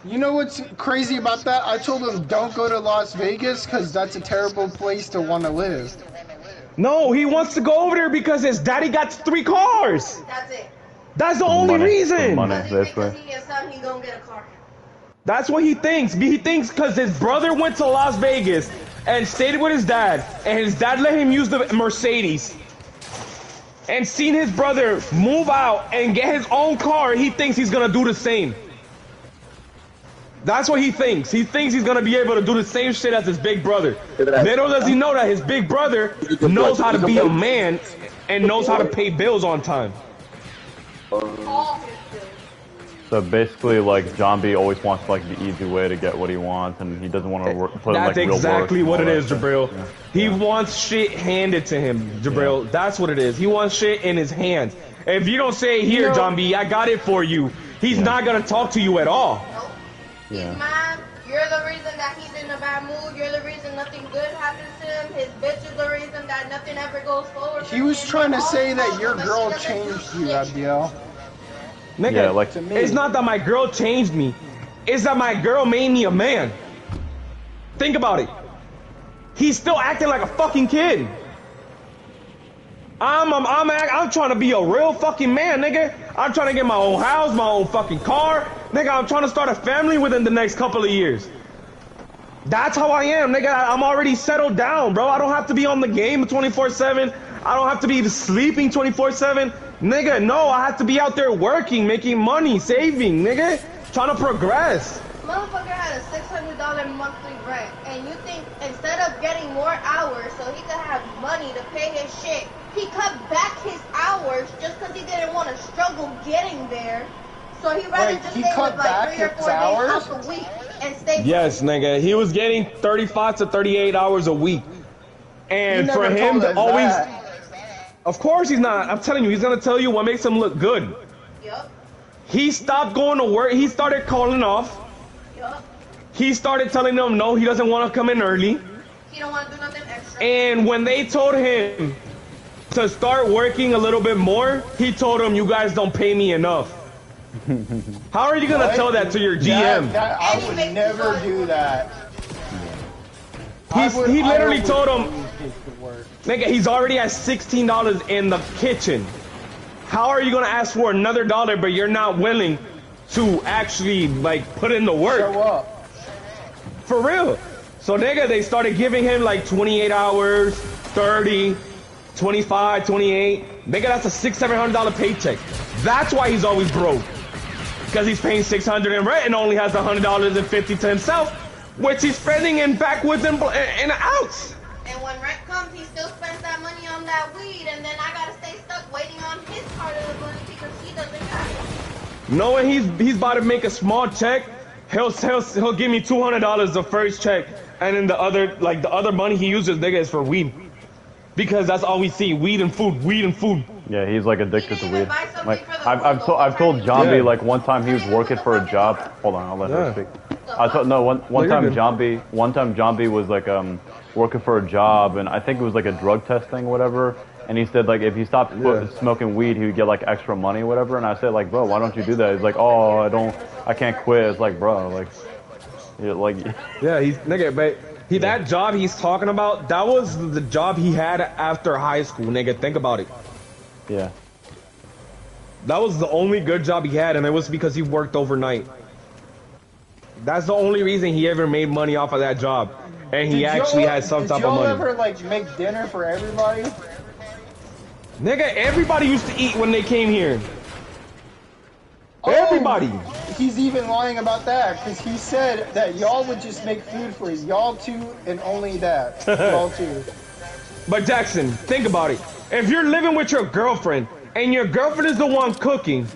You know what's crazy about that? I told him don't go to Las Vegas because that's a terrible place to want to live. No, he wants to go over there because his daddy got 3 cars. That's it. That's the only reason. Because he is son, he gonna get a car. That's what he thinks. He thinks because his brother went to Las Vegas and stayed with his dad, and his dad let him use the Mercedes, and seen his brother move out and get his own car, he thinks he's gonna do the same. That's what he thinks. He thinks he's gonna be able to do the same shit as his big brother. Little does he know that his big brother knows how to be a man and knows how to pay bills on time. So basically, like, John B always wants like the easy way to get what he wants, and he doesn't want to put in like real work. That's exactly what it is, Jabril. Yeah. He wants shit handed to him, Jabril. Yeah. That's what it is. He wants shit in his hands. If you don't say, here, John B, I got it for you, he's not gonna talk to you at all. Nope. He's mad. You're the reason that he's in a bad mood. You're the reason nothing good happens to him. His bitch is the reason that nothing ever goes forward. He was trying to say that your girl changed you, Abdiel. Nigga, yeah, like, it's not that my girl changed me. It's that my girl made me a man. Think about it. He's still acting like a fucking kid. I'm trying to be a real fucking man, nigga. I'm trying to get my own house, my own fucking car. Nigga, I'm trying to start a family within the next couple of years. That's how I am, nigga. I'm already settled down, bro. I don't have to be on the game 24/7. I don't have to be sleeping 24/7. Nigga, no, I have to be out there working, making money, saving, nigga. Trying to progress. Motherfucker had a $600 monthly rent, and you think instead of getting more hours so he could have money to pay his shit, he cut back his hours just because he didn't want to struggle getting there. So he rather just stay with like 3 or 4 days off a week and stay. Yes, nigga. He was getting 35 to 38 hours a week. And for him to always... Of course he's not. I'm telling you, he's going to tell you what makes him look good. Yup. He stopped going to work. He started calling off. Yup. He started telling them no, he doesn't want to come in early. He don't want to do nothing extra. And when they told him to start working a little bit more, he told them, you guys don't pay me enough. How are you going to tell that to your GM? I would never do that. He literally told him, Take the work. nigga, he's already at $16 in the kitchen. How are you gonna ask for another dollar, but you're not willing to actually like put in the work? Show up. For real. So nigga, they started giving him like 28 hours, 30, 25, 28. Nigga, that's a $600-700 paycheck. That's why he's always broke. Because he's paying $600 in rent and only has $100.50 to himself, which he's spending in backwoods and outs. And when rent comes, he still spends that money on that weed, and then I gotta stay stuck waiting on his part of the money because he doesn't got it. Knowing he's about to make a small check, he'll give me $200 the first check, and then the other money he uses, nigga, is for weed. Because that's all we see, weed and food, weed and food. Yeah, he's like addicted to weed. Like I've told Zombie like one time he was working for a job. Hold on, I'll let her speak. I told one time Zombie was like working for a job, and I think it was like a drug test thing, whatever. And he said like if he stopped smoking weed, he would get like extra money, whatever. And I said like, bro, why don't you do that? He's like, oh, I can't quit. It's like, bro, like, yeah, he's nigga, but. That job he's talking about, that was the job he had after high school, nigga. Think about it. Yeah. That was the only good job he had, and it was because he worked overnight. That's the only reason he ever made money off of that job. And he actually had some type of money. Did y'all ever, like, make dinner for everybody? Nigga, everybody used to eat when they came here. Everybody. He's even lying about that, because he said that y'all would just make food for y'all two and only that. Y'all two. But Jackson, think about it. If you're living with your girlfriend, and your girlfriend is the one cooking,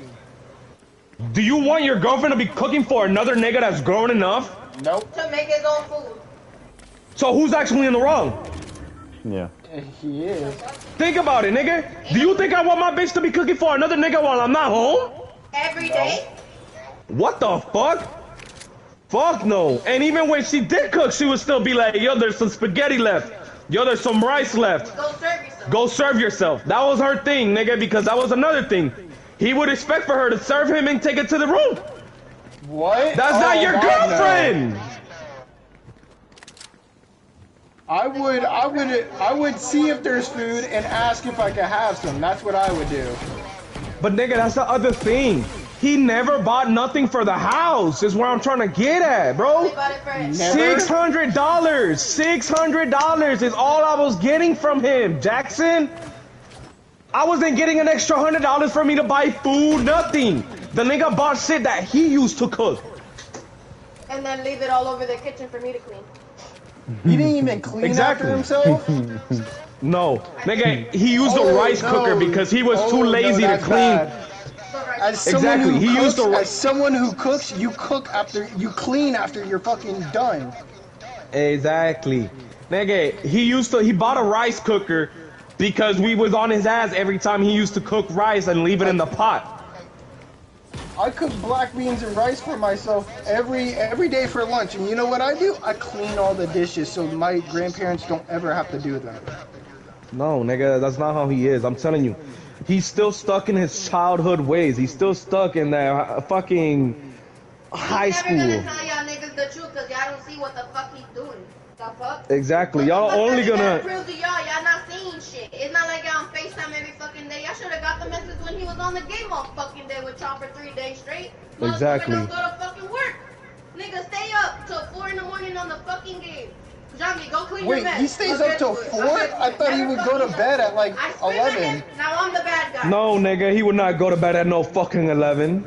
do you want your girlfriend to be cooking for another nigga that's grown enough? Nope. To make his own food. So who's actually in the wrong? Yeah. He is. Think about it, nigga. Do you think I want my bitch to be cooking for another nigga while I'm not home? Every day? What the fuck? Fuck no. And even when she did cook, she would still be like, yo, there's some spaghetti left. Yo, there's some rice left. Go serve yourself. Go serve yourself. That was her thing, nigga, because that was another thing. He would expect for her to serve him and take it to the room. What? That's not your girlfriend. No. I would see if there's food and ask if I could have some. That's what I would do. But nigga, that's the other thing. He never bought nothing for the house, is where I'm trying to get at, bro. $600. $600 is all I was getting from him, Jackson. I wasn't getting an extra $100 for me to buy food, nothing. The nigga bought shit that he used to cook. And then leave it all over the kitchen for me to clean. He didn't even clean after himself? No. Nigga, he used a rice cooker because he was too lazy to clean. Bad. As someone as someone who cooks, you clean after you're fucking done. Exactly. Nigga, he bought a rice cooker because we was on his ass every time he used to cook rice and leave it in the pot. I cook black beans and rice for myself every day for lunch, and you know what I do? I clean all the dishes so my grandparents don't ever have to do them. No, nigga, that's not how he is. I'm telling you. He's still stuck in his childhood ways. He's still stuck in that fucking high school. He's never gonna tell y'all niggas the truth because y'all don't see what the fuck he's doing. The fuck? Exactly. Y'all only gonna... prove to y'all not seeing shit. It's not like y'all on FaceTime every fucking day. Y'all should have got the message when he was on the game all fucking day with Chopper 3 days straight. Exactly. Don't go to fucking work. Nigga, stay up till 4 in the morning on the fucking game. Johnny, go clean your mess. Wait, he stays up till 4? I thought he would go to bed at like 11. Now I'm the bad guy. No, nigga, he would not go to bed at no fucking 11.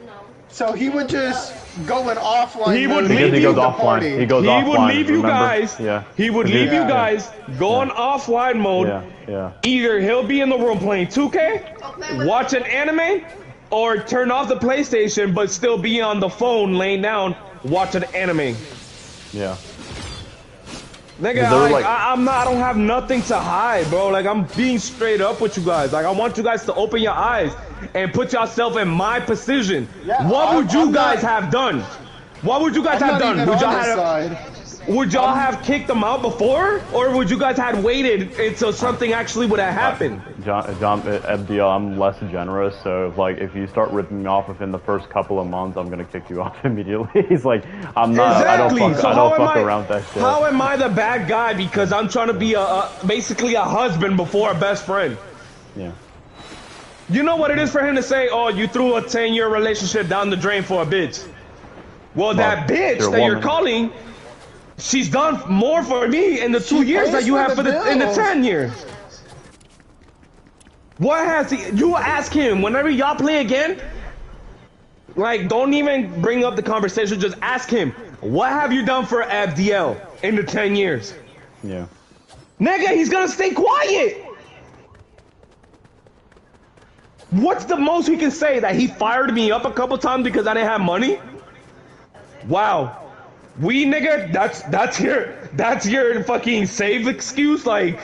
No. So he would just go in offline. He would leave he goes offline. He goes offline. He would leave you guys. Yeah. He would leave you guys, go on offline mode. Yeah. Either he'll be in the room playing 2K, watch an anime, or turn off the PlayStation but still be on the phone laying down watching anime. Yeah. Nigga, I don't have nothing to hide, bro. Like, I'm being straight up with you guys. Like, I want you guys to open your eyes and put yourself in my position. Yeah, what would you guys have done? What would you guys have done? Would y'all have... would y'all have kicked them out before, or would you guys had waited until something actually would have happened? John, FDL, I'm less generous, so if you start ripping me off within the first couple of months, I'm gonna kick you off immediately. He's like, I'm not. Exactly. I don't fuck around with that shit. How am I the bad guy because I'm trying to be basically a husband before a best friend? Yeah. You know what it is for him to say, oh, you threw a 10-year relationship down the drain for a bitch. Well, that bitch that you're calling, she's done more for me in the 2 years that you have in the 10 years. What has he? You ask him whenever y'all play again. Like, don't even bring up the conversation. Just ask him, what have you done for FDL in the 10 years? Yeah. Nigga, he's gonna stay quiet. What's the most he can say? That he fired me up a couple times because I didn't have money? Wow. Nigga, that's your fucking save excuse? Like,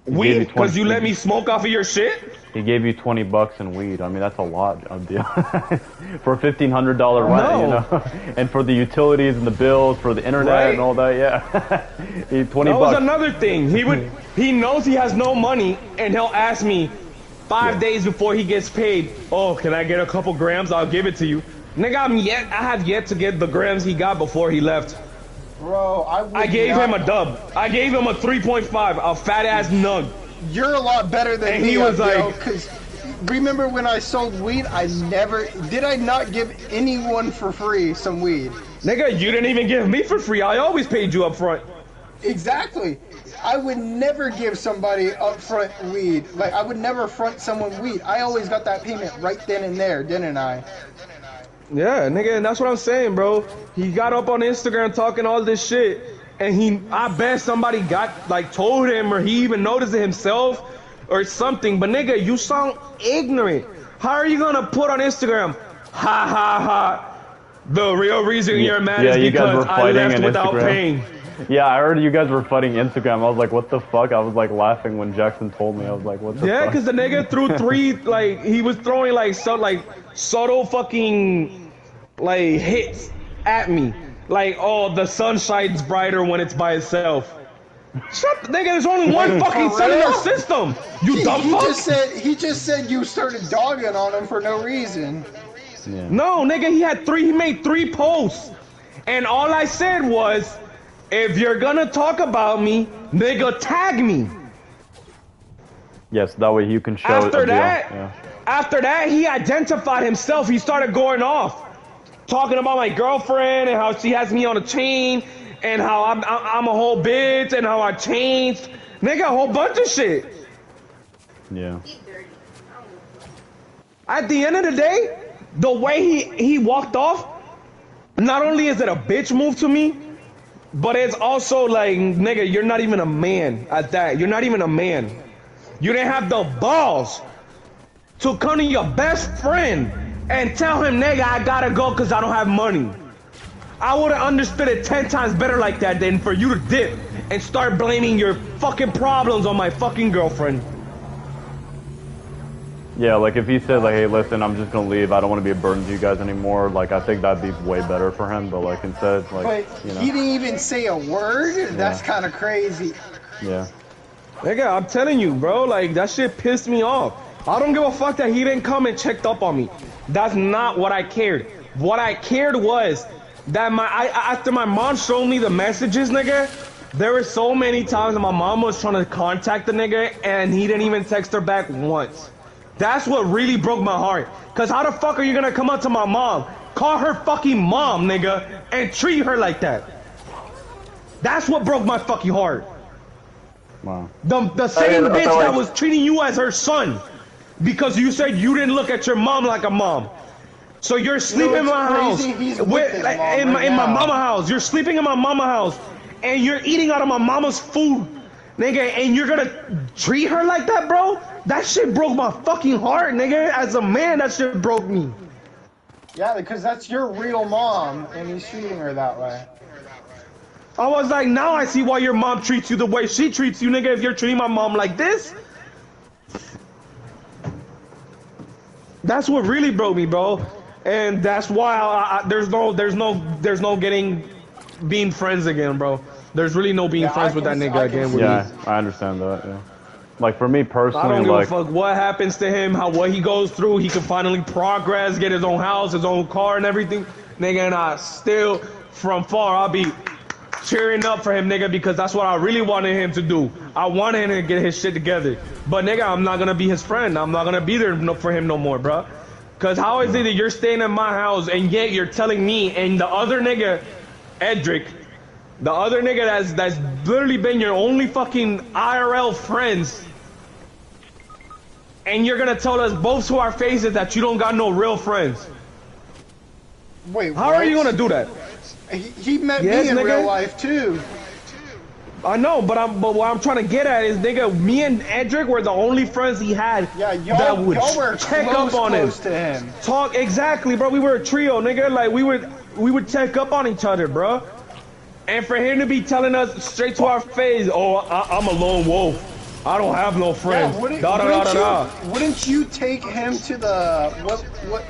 because you let me smoke off of your shit? He gave you $20 in weed. I mean, that's a lot of deal. For a $1,500 rent, you know, and for the utilities and the bills, for the internet and all that, yeah. $20 bucks. That was another thing. He knows he has no money, and he'll ask me 5 days before he gets paid, oh, can I get a couple grams? I'll give it to you. Nigga, I have yet to get the grams he got before he left. Bro, I gave him a dub. I gave him a 3.5, a fat ass nug. You're a lot better than me. And he was like, because remember when I sold weed, did I not give anyone for free some weed? Nigga, you didn't even give me for free. I always paid you up front. Exactly. I would never give somebody upfront weed. Like, I would never front someone weed. I always got that payment right then and there, didn't I? Yeah, nigga, and that's what I'm saying, bro. He got up on Instagram talking all this shit, and I bet somebody told him, or he even noticed it himself, or something. But nigga, you sound ignorant. How are you gonna put on Instagram, ha ha ha, the real reason you're mad is because I left without paying? Yeah, I heard you guys were fighting Instagram. I was like, what the fuck? I was like laughing when Jackson told me. I was like, what the fuck? Yeah, because the nigga threw he was throwing subtle fucking hits at me. Like, oh, the sun shines brighter when it's by itself. Shut the nigga, there's only one fucking sun in our system. You dumb fuck. He just said you started dogging on him for no reason. Yeah. No, nigga, he made 3 posts. And all I said was, if you're gonna talk about me, nigga, tag me. Yes, that way you can show After that, he identified himself. He started going off. Talking about my girlfriend and how she has me on a chain and how I'm a whole bitch and how I changed. Nigga, a whole bunch of shit. Yeah. At the end of the day, the way he walked off, not only is it a bitch move to me, but it's also like, nigga, you're not even a man at that. You're not even a man. You didn't have the balls to come to your best friend and tell him, nigga, I gotta go because I don't have money. I would have understood it 10 times better like that than for you to dip and start blaming your fucking problems on my fucking girlfriend. Yeah, like if he said like, hey, listen, I'm just gonna leave. I don't want to be a burden to you guys anymore. Like, I think that'd be way better for him. But like instead, like, but he didn't even say a word. Yeah. That's kind of crazy. Yeah. Nigga, I'm telling you, bro. Like, that shit pissed me off. I don't give a fuck that he didn't come and checked up on me. That's not what I cared. What I cared was that after my mom showed me the messages, nigga, there were so many times that my mom was trying to contact the nigga and he didn't even text her back once. That's what really broke my heart. Cause how the fuck are you gonna come up to my mom, call her fucking mom, nigga, and treat her like that? That's what broke my fucking heart. Wow. The same bitch that was treating you as her son. Because you said you didn't look at your mom like a mom. So you're sleeping in my house. In my mama house. You're sleeping in my mama house. And you're eating out of my mama's food. Nigga, and you're gonna treat her like that, bro? That shit broke my fucking heart, nigga. As a man, that shit broke me. Yeah, because that's your real mom, and he's treating her that way. I was like, now I see why your mom treats you the way she treats you, nigga. If you're treating my mom like this. That's what really broke me, bro, and that's why there's no getting being friends again, bro. There's really no being friends with that nigga again. With Yeah, me. I understand that. Yeah. Like for me personally, I don't give like a fuck what happens to him, what he goes through. He can finally progress, get his own house, his own car, and everything. Nigga, and I still, from far, I'll be cheering up for him, nigga, because that's what I really wanted him to do. I wanted him to get his shit together. But nigga, I'm not gonna be his friend. I'm not gonna be there for him no more, bro. Cause how is it that you're staying in my house and yet you're telling me and the other nigga, Edric, the other nigga that's literally been your only fucking IRL friends, and you're gonna tell us both to our faces that you don't got no real friends? Wait, how are you gonna do that? He met me in real life too. I know, but what I'm trying to get at is, nigga, me and Edric were the only friends he had that would check up on him. To him. Talk exactly, bro. We were a trio, nigga. Like we would check up on each other, bro. And for him to be telling us straight to our face, "Oh, I'm a lone wolf. I don't have no friends." Yeah, wouldn't you take him to the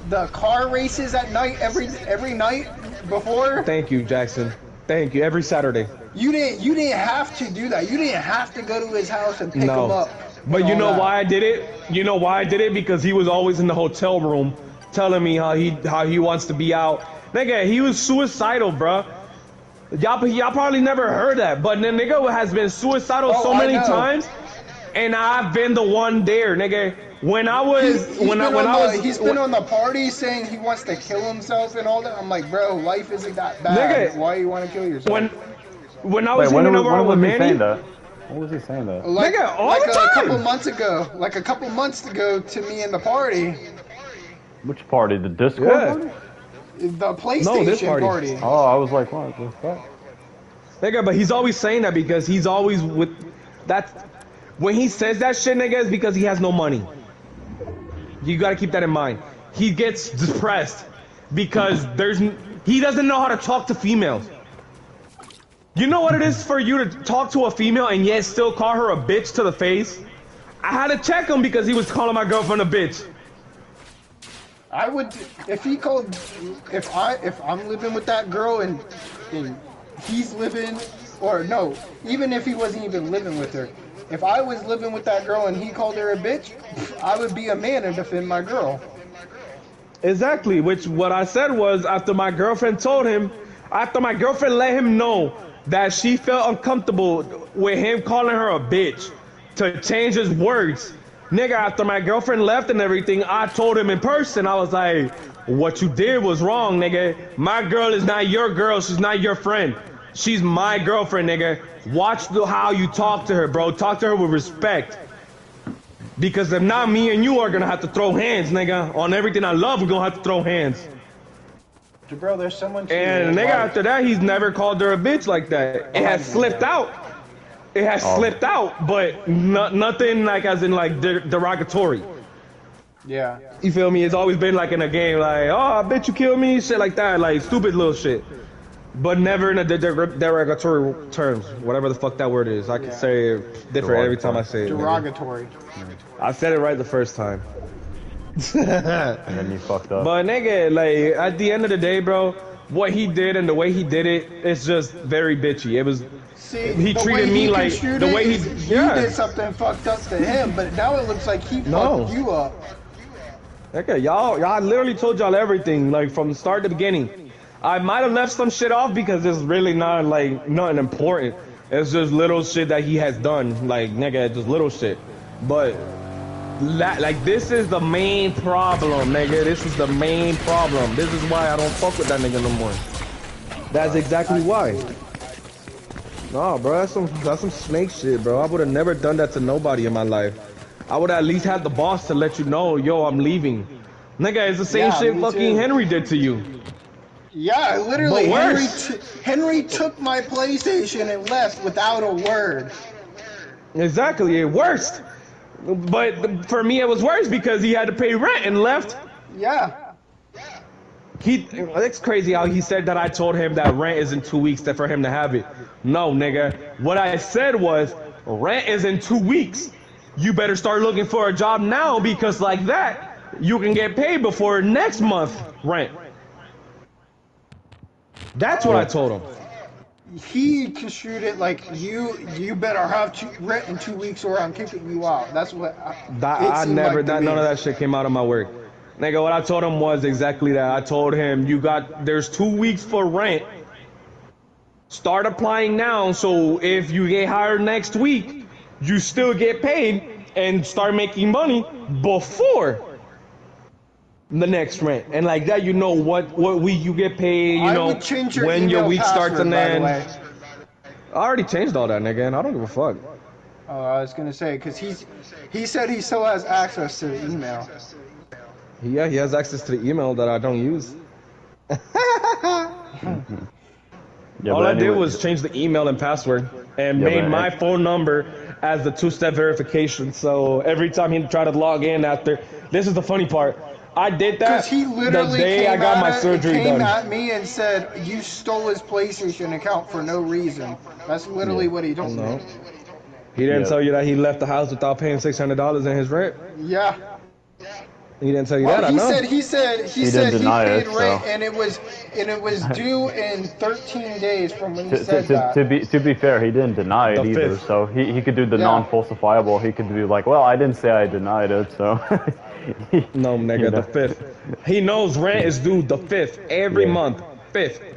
the car races at night every night before? Thank you, Jackson. Thank you. Every Saturday. You didn't have to do that. You didn't have to go to his house and pick him up. But you know why I did it? You know why I did it? Because he was always in the hotel room telling me how he wants to be out. Nigga, he was suicidal, bruh. Y'all probably never heard that, but the nigga has been suicidal so many times, and I've been the one there, nigga. When I was he's been on the party saying he wants to kill himself and all that. I'm like, bro, life isn't that bad. Nigga, why you want to kill yourself? When I was hanging over with Manny, what was he saying that? Like, nigga, all the time. a couple months ago, to me in the party. Which party? The Discord party? The PlayStation party. Oh, I was like, what the fuck? Nigga, but he's always saying that because he's always with that. When he says that shit, nigga, it's because he has no money. You gotta keep that in mind. He gets depressed because he doesn't know how to talk to females. You know what it is for you to talk to a female and yet still call her a bitch to the face? I had to check him because he was calling my girlfriend a bitch. I would, if I'm living with that girl and he's living, or no, even if he wasn't even living with her, if I was living with that girl and he called her a bitch, I would be a man and defend my girl. Exactly, which what I said was after my girlfriend let him know that she felt uncomfortable with him calling her a bitch, to change his words. Nigga, after my girlfriend left and everything, I told him in person, I was like, what you did was wrong, nigga. My girl is not your girl, she's not your friend. She's my girlfriend, nigga. Watch how you talk to her, bro. Talk to her with respect. Because if not, me and you are gonna have to throw hands, nigga. On everything I love, we're gonna have to throw hands. Bro, there's someone. And nigga, after that, he's never called her a bitch like that. It has slipped out. It has slipped out, but nothing like as in like derogatory. Yeah. You feel me? It's always been like in a game, like, oh, I bet you kill me, shit like that, like stupid little shit. But never in a derogatory terms, whatever the fuck that word is. I can say it different every time I say it. Derogatory. I said it right the first time. And then you fucked up. But nigga, like at the end of the day, bro, what he did and the way he did it, it's just very bitchy. It was. He treated me like the way he. You did something fucked up to him, but now it looks like he fucked you up. Okay, y'all literally told y'all everything, like from the start to the beginning. I might have left some shit off because it's really not like nothing important. It's just little shit that he has done, like nigga, just little shit. But like this is the main problem, nigga. This is the main problem. This is why I don't fuck with that nigga no more. That's exactly why. No, bro, that's some snake shit, bro. I would have never done that to nobody in my life. I would at least have the boss to let you know, yo, I'm leaving. Nigga, it's the same shit fucking Henry did to you. Yeah, literally, Henry took my PlayStation and left without a word. Exactly, it worst. But for me, it was worse because he had to pay rent and left. Yeah. It's crazy how he said that I told him that rent is in 2 weeks for him to have it. No, nigga. What I said was, rent is in 2 weeks. You better start looking for a job now because like that, you can get paid before next month rent. That's what I told him. He construed it like you better have rent in 2 weeks or I'm kicking you out. That's what None of that shit came out of my work. Nigga, what I told him was exactly that. I told him there's 2 weeks for rent. Start applying now, so if you get hired next week, you still get paid and start making money before the next rent. And like that, you know what week you get paid, you know when your week starts and end. I already changed all that, nigga, and I don't give a fuck. I was gonna say, because he said he still has access to the email. Yeah, he has access to the email that I don't use. Yeah, all I did was change the email and password and made my phone number as the two-step verification. So every time he tried to log in after, this is the funny part. I did that because he literally the day I got my surgery done. Came at me and said you stole his PlayStation account for no reason. That's literally what he told me. He didn't tell you that he left the house without paying $600 in his rent? Yeah. He didn't tell you that. I know. He said he paid rent and it was due in 13 days from when he said that. To be fair, he didn't deny it either. So he could do the non-falsifiable. He could be like, well, I didn't say I denied it, so. No, nigga, the 5th. He knows rent is due the 5th every month. 5th.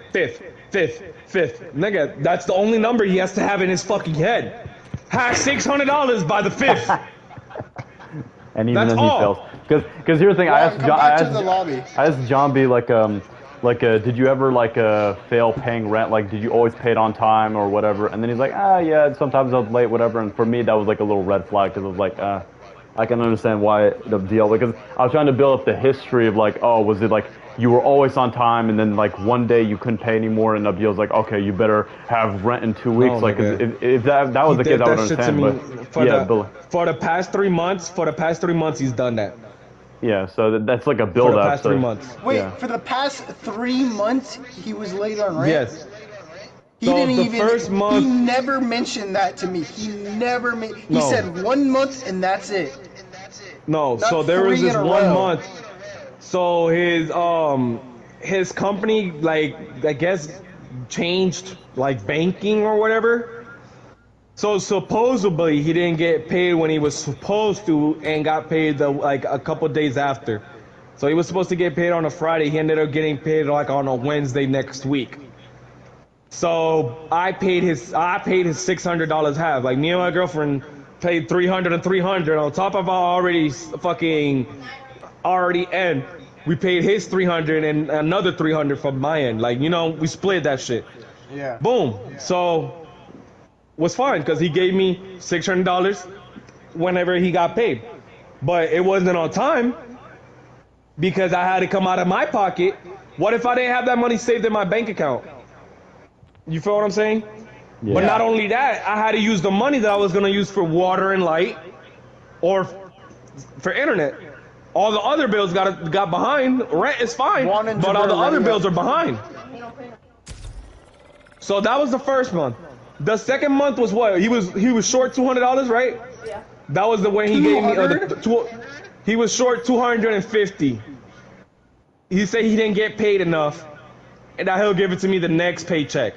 Nigga, that's the only number he has to have in his fucking head. Have $600 by the 5th. And even then he fails. Because here's the thing, I asked John B did you ever fail paying rent? Like, did you always pay it on time or whatever? And then he's like, yeah, sometimes I was late, whatever. And for me, that was like a little red flag because I was like, I can understand why the deal, because I was trying to build up the history of like, oh, was it like you were always on time and then like one day you couldn't pay anymore and Abdil's like, okay, you better have rent in 2 weeks. If that was the case, I would understand. But for the past 3 months, he's done that. Yeah, so that's like a build up. For the past 3 months. Wait, for the past 3 months, he was late on rent? Yes. He never mentioned that to me. He said 1 month and that's it. No, so there was this 1 month. So his company, like, I guess changed like banking or whatever. So supposedly he didn't get paid when he was supposed to and got paid like a couple days after. So he was supposed to get paid on a Friday. He ended up getting paid like on a Wednesday next week. So I paid his $600 half. Like me and my girlfriend paid $300 and $300 on top of our already end. We paid his $300 and another $300 from my end. Like, you know, we split that shit. Yeah. Boom. So was fine because he gave me $600 whenever he got paid, but it wasn't on time because I had to come out of my pocket. What if I didn't have that money saved in my bank account? You feel what I'm saying? Yeah. But not only that, I had to use the money that I was gonna use for water and light, or for internet. All the other bills got behind. Rent is fine, but all the other bills are behind. So that was the first month. The second month was what? He was short $200, right? Yeah. That was the way he gave me. He was short $250. He said he didn't get paid enough, and that he'll give it to me the next paycheck.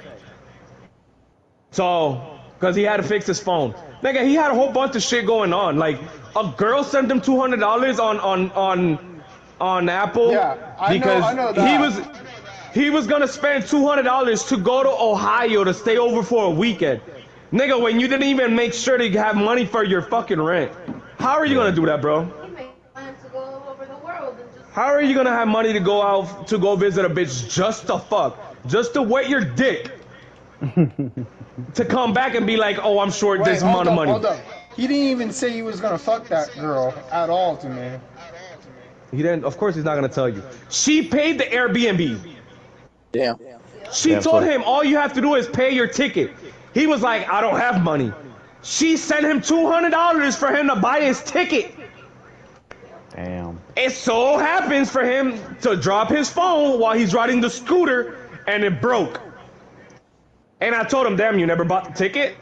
So, cause he had to fix his phone. Nigga, he had a whole bunch of shit going on. Like a girl sent him $200 on Apple. Yeah, I know that. He was gonna spend $200 to go to Ohio to stay over for a weekend. Nigga, when you didn't even make sure to have money for your fucking rent. How are you gonna do that, bro? He made plans to go over the world and just... How are you gonna have money to go out to go visit a bitch just to fuck? Just to wet your dick? To come back and be like, oh, I'm short this amount of money. Hold up. He didn't even say he was gonna fuck that girl at all to me. He didn't. Of course he's not gonna tell you. She paid the Airbnb. Damn. She told him all you have to do is pay your ticket. He was like, I don't have money. She sent him $200 for him to buy his ticket. Damn. It so happens for him to drop his phone while he's riding the scooter and it broke. And I told him, damn, you never bought the ticket?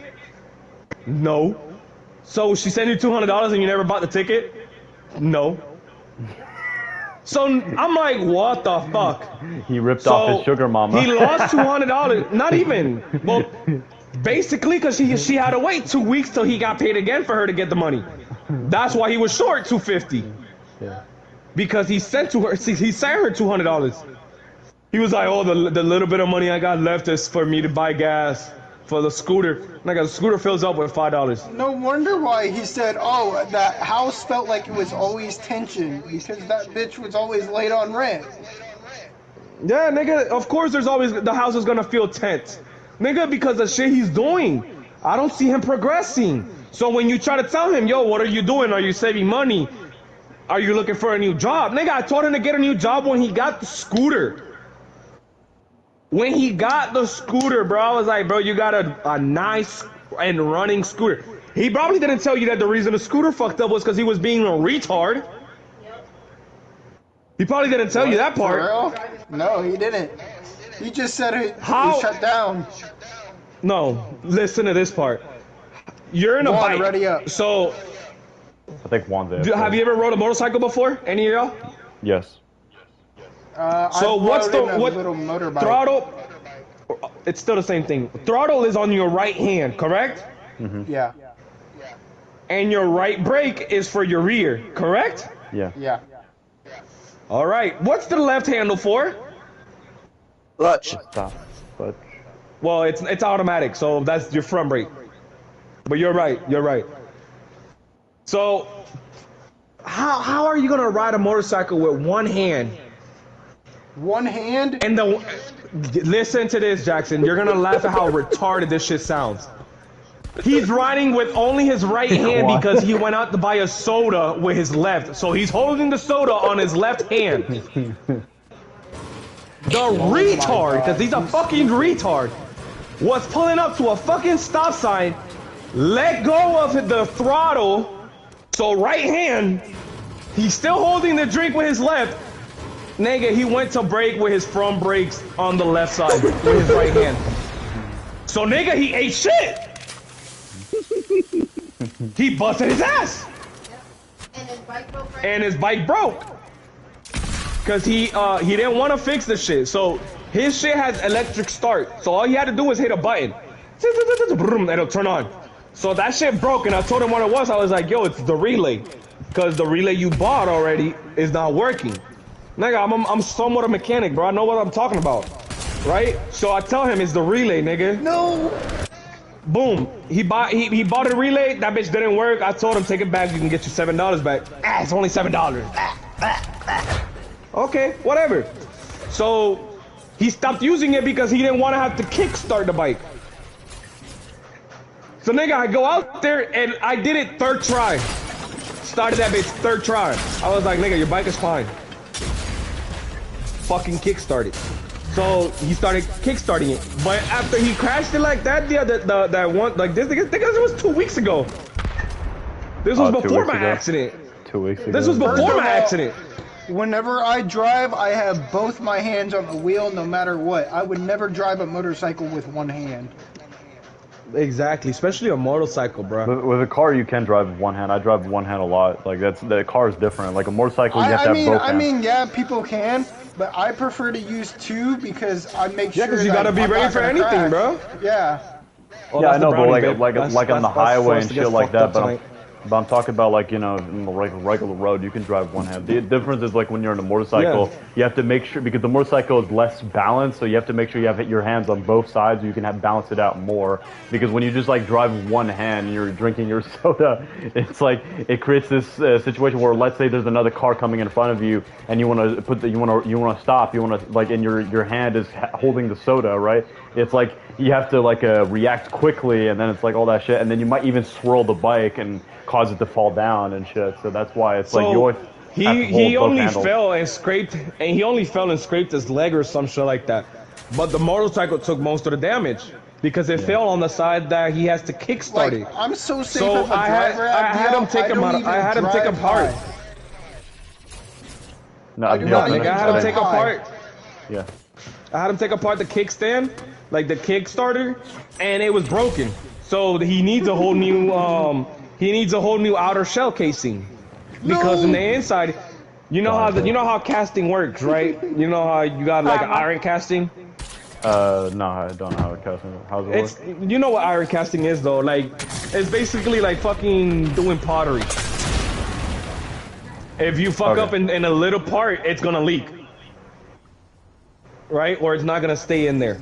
No. So she sent you $200 and you never bought the ticket? No. So I'm like, what the fuck? He ripped off his sugar mama. He lost $200. Not even. Well, basically, because she had to wait 2 weeks till he got paid again for her to get the money. That's why he was short $250. Yeah. Because he sent her $200. He was like, oh, the little bit of money I got left is for me to buy gas for the scooter. Like, the scooter fills up with $5. No wonder why he said, oh, that house felt like it was always tension because that bitch was always late on rent. Yeah, nigga, of course there's always, the house is gonna feel tense. Nigga, because the shit he's doing. I don't see him progressing. So when you try to tell him, yo, what are you doing? Are you saving money? Are you looking for a new job? Nigga, I told him to get a new job when he got the scooter. When he got the scooter, bro, I was like, bro, you got a nice and running scooter. He probably didn't tell you that the reason the scooter fucked up was because he was being a retard. He probably didn't tell you that part. For real? No, he didn't. He just said it shut down. No, listen to this part. You're in a bike. Ready up. So, I think Juan's there. have you ever rode a motorcycle before? Any of y'all? Yes. So what's the little motorbike. Throttle? It's still the same thing. Throttle is on your right hand, correct? Mm-hmm. Yeah. And your right brake is for your rear, correct? Yeah. Yeah. All right. What's the left handle for? Clutch. Stop. Clutch. Well, it's automatic, so that's your front brake. But you're right. You're right. So, how are you gonna ride a motorcycle with one hand? One hand? And listen to this, Jackson. You're gonna laugh at how retarded this shit sounds. He's riding with only his right hand because he went out to buy a soda with his left. So he's holding the soda on his left hand. The retard, because he's a fucking retard, was pulling up to a fucking stop sign, let go of the throttle, so right hand, he's still holding the drink with his left. Nigga, he went to brake with his front brakes on the left side with his right hand. So nigga, he ate shit. He busted his ass. And his bike broke. Cause he didn't want to fix the shit. So his shit has electric start. So all he had to do was hit a button. And it'll turn on. So that shit broke and I told him what it was. I was like, yo, it's the relay. Cause the relay you bought already is not working. Nigga, I'm somewhat a mechanic, bro. I know what I'm talking about. Right? So I tell him it's the relay, nigga. No. Boom. He bought a relay. That bitch didn't work. I told him take it back. You can get your $7 back. It's only $7. Okay, whatever. So he stopped using it because he didn't want to have to kickstart the bike. So nigga, I go out there and I did it third try. Started that bitch third try. I was like, nigga, your bike is fine. Fucking kickstart it. So he started kickstarting it, but after he crashed it like that, that one, like this was 2 weeks ago. This was before my accident. 2 weeks ago. This was before my accident. Whenever I drive, I have both my hands on the wheel, no matter what. I would never drive a motorcycle with one hand. Exactly, especially a motorcycle, bro. With a car, you can drive with one hand. I drive with one hand a lot. Like the car is different. Like a motorcycle, you have to have both hands. I mean, yeah, people can. But I prefer to use two because I make sure. Yeah, because you gotta be ready for anything, bro. Yeah. Well, yeah, I know, but like that's on the highway and shit like that. Tonight. But I'm talking about like, you know, in the regular road, you can drive one hand. The difference is like when you're on a motorcycle, you have to make sure, because the motorcycle is less balanced, so you have to make sure you have your hands on both sides so you can balance it out more. Because when you just like drive with one hand and you're drinking your soda, it's like it creates this situation where, let's say there's another car coming in front of you and you want to stop, you want to like, and your hand is holding the soda, right? It's like you have to like react quickly, and then it's like all that shit, and then you might even swirl the bike and cause it to fall down and shit. So that's why it's like you always he only fell and scraped his leg or some shit like that. But the motorcycle took most of the damage because it fell on the side that he has to kickstart it. I'm so safe So of a driver. I had him take him out. I had him take apart. Nigga, I had him take apart. Yeah. I had him take apart the kickstand, like the Kickstarter, and it was broken. So he needs a whole new outer shell casing because in the inside, You know how casting works, right? You know how you got like iron casting? No, I don't know how it casting. How's it work? You know what iron casting is though? Like, it's basically like fucking doing pottery. If you fuck up in a little part, it's gonna leak. Right? Or it's not gonna stay in there.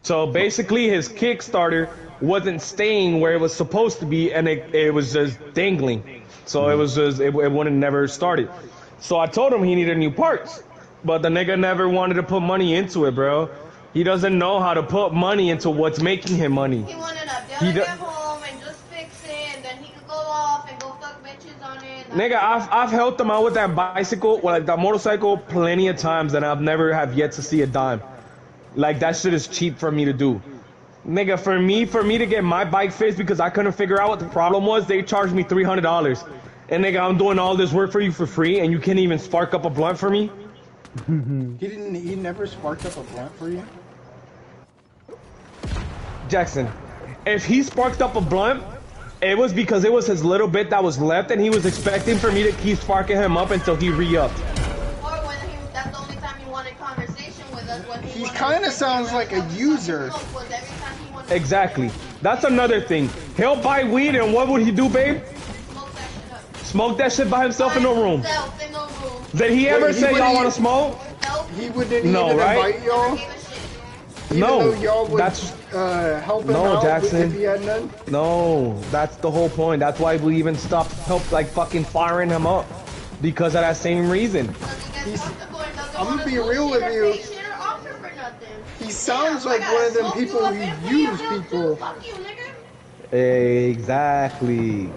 So basically his Kickstarter wasn't staying where it was supposed to be, and it was just dangling. So it was just, it wouldn't never started. So I told him he needed new parts. But the nigga never wanted to put money into it, bro. He doesn't know how to put money into what's making him money. He wanted a build at home and just fix it, and then he could go off and go fuck bitches on it. Nigga, I've helped him out with that bicycle, like that motorcycle, plenty of times, and I've never have yet to see a dime. Like, that shit is cheap for me to do. Nigga, for me to get my bike fixed because I couldn't figure out what the problem was, they charged me $300. And nigga, I'm doing all this work for you for free, and you can't even spark up a blunt for me? He never sparked up a blunt for you? Jackson, if he sparked up a blunt, it was because it was his little bit that was left, and he was expecting for me to keep sparking him up until he re-upped. Or when that's the only time he wanted conversation with us. When he kind of sounds like a user. Exactly. That's another thing. He'll buy weed, and what would he do, babe? Smoke that shit by himself in the room. Did he ever say y'all want to smoke? He wouldn't even invite y'all? No, that's help him out Jackson. if he had none? No, that's the whole point. That's why we even stopped fucking firing him up. Because of that same reason. I'm gonna be real with you. He sounds like one of them people who use people. Exactly.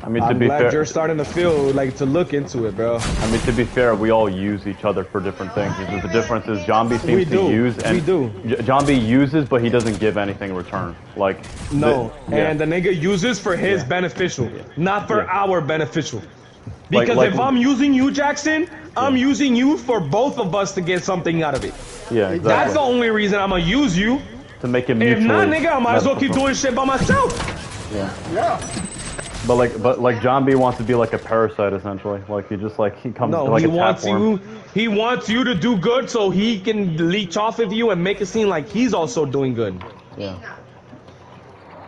I mean, I'm to be glad fair, you're starting to feel like to look into it, bro. I mean, to be fair, we all use each other for different things. The difference is Jambi seems to use, and Jambi uses, but he doesn't give anything in return. Like and the nigga uses for his beneficial, not for our beneficial. Because if I'm using you, Jackson, I'm using you for both of us to get something out of it. Yeah, exactly. That's the only reason I'm gonna use you. To make it mutually. If not, nigga, I might as well keep doing shit by myself. Yeah. Yeah. But like John B wants to be like a parasite essentially. Like he comes to like he a wants tapeworm. he wants you to do good so he can leech off of you and make it seem like he's also doing good. Yeah.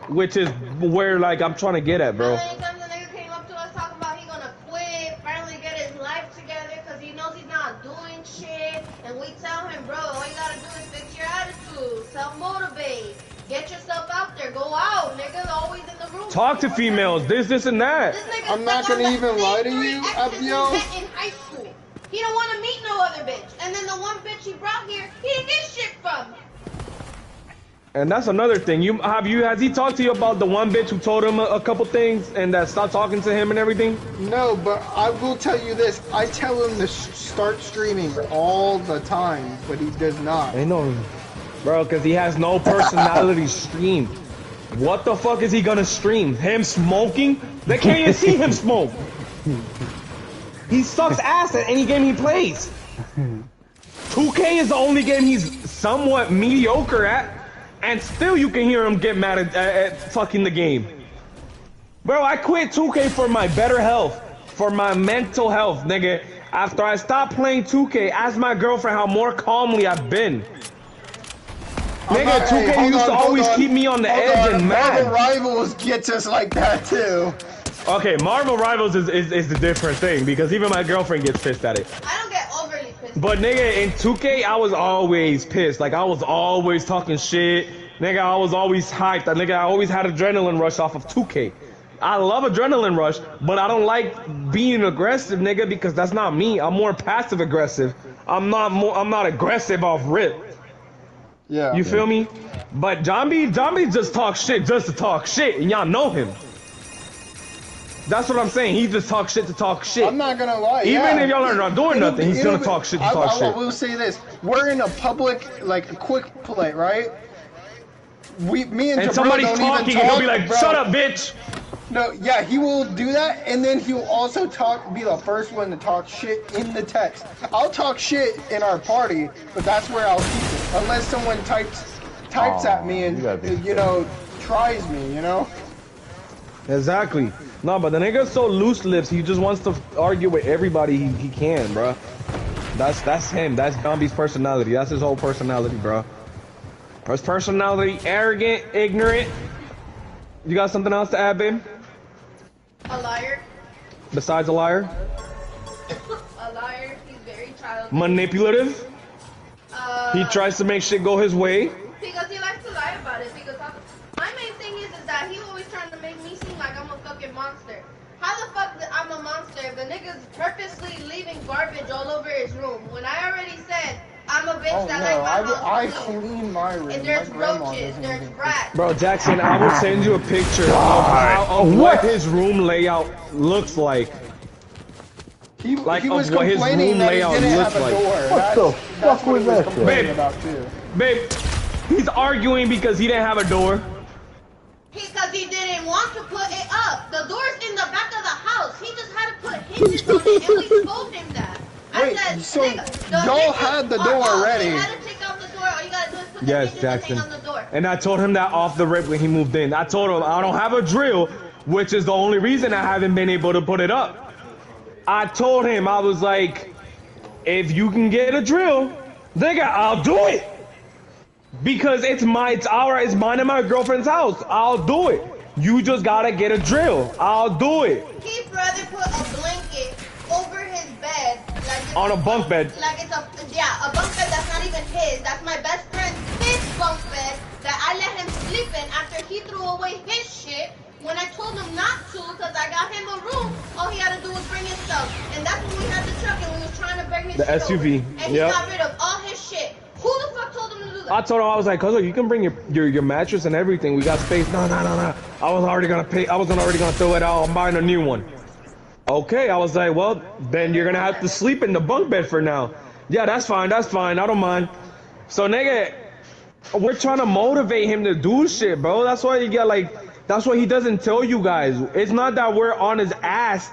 Which is where like I'm trying to get at, bro. Anytime the nigga came up to us talking about he gonna quit, finally get his life together because he knows he's not doing shit, and we tell him, bro, all you gotta do is fix your attitude, self-motivate. Get yourself out there. Go out. Niggas always in the room. Talk to females. This and that. I'm not gonna even lie to you, Abdiel. In high school, he don't want to meet no other bitch. And then the one bitch he brought here, he didn't get shit from. And that's another thing. Has he talked to you about the one bitch who told him a couple things and that stopped talking to him and everything? No, but I will tell you this. I tell him to start streaming all the time, but he does not. I know. Bro, because he has no personality to stream. What the fuck is he gonna stream? Him smoking? They can't even see him smoke. He sucks ass at any game he plays. 2K is the only game he's somewhat mediocre at, and still you can hear him get mad at fucking the game. Bro, I quit 2K for my better health, for my mental health, nigga. After I stopped playing 2K, ask my girlfriend how more calmly I've been. Nigga, 2K used to always keep me on the edge and mad. Marvel Rivals gets us like that too. Okay, Marvel Rivals is the different thing because even my girlfriend gets pissed at it. I don't get overly pissed. But nigga, in 2K, I was always pissed. Like I was always talking shit. Nigga, I was always hyped. Nigga, I always had adrenaline rush off of 2K. I love adrenaline rush, but I don't like being aggressive, nigga, because that's not me. I'm more passive aggressive. I'm not aggressive off rip. Yeah. You feel me? But Jambi just talks shit just to talk shit, and y'all know him. That's what I'm saying. He just talks shit to talk shit. I'm not gonna lie. Even if y'all are not doing nothing, he's gonna talk shit to talk shit. I will say this: we're in a public, like a quick play, right? Me and somebody don't talking, even talk, and he'll be like, bro. "Shut up, bitch." No, yeah, he will do that, and then he'll also be the first one to talk shit in the text. I'll talk shit in our party, but that's where I'll keep it, unless someone types at me and tries me, you know. Exactly. No, but the nigga's so loose lips. He just wants to argue with everybody he can, bro. That's him. That's Gumby's personality. That's his whole personality, bro. His personality, arrogant, ignorant. You got something else to add, babe? A liar. Besides a liar? A liar. He's very childish. Manipulative. He tries to make shit go his way. Because he likes to lie about it. Because my main thing is that he's always trying to make me seem like I'm a fucking monster. How the fuck I'm a monster if the nigga's purposely leaving garbage all over his room? When I already said I'm a bitch that like my house I clean. clean my room. And there's My grandma roaches, doesn't there's even rats. Bro, Jackson, I will send you a picture of what his room layout looks like. He was of what his complaining room that he layout didn't looks have a like. door. What the That's fuck what was he was that? complaining Babe. about too. Babe, he's arguing because he didn't have a door. Because he didn't want to put it up. The door's in the back of the house. He just had to put hinges on it, and we told him that. Wait, so y'all had the door already? You had to take out the door. All you gotta do is put the Yes, hinges Jackson. on the door. And I told him that off the rip when he moved in. I told him I don't have a drill, which is the only reason I haven't been able to put it up. I told him, I was like, if you can get a drill, nigga, I'll do it. Because it's mine and my girlfriend's house. I'll do it. You just gotta get a drill. I'll do it. He'd rather put a blanket over his bed. Like On a bunk bed. Like it's a bunk bed that's not even his. That's my best friend's his bunk bed that I let him sleep in after he threw away his shit. When I told him not to, because I got him a room, all he had to do was bring his stuff. And that's when we had the truck and we was trying to bring his The shit SUV, over. And he got rid of all his shit. Who the fuck told him to do that? I told him, I was like, cuz you can bring your mattress and everything. We got space. No. I wasn't already gonna throw it out. I'm buying a new one. Okay, I was like, well, then you're gonna have to sleep in the bunk bed for now. Yeah, that's fine. I don't mind. So nigga, we're trying to motivate him to do shit, bro. That's why you get that's what he doesn't tell you guys. It's not that we're on his ass.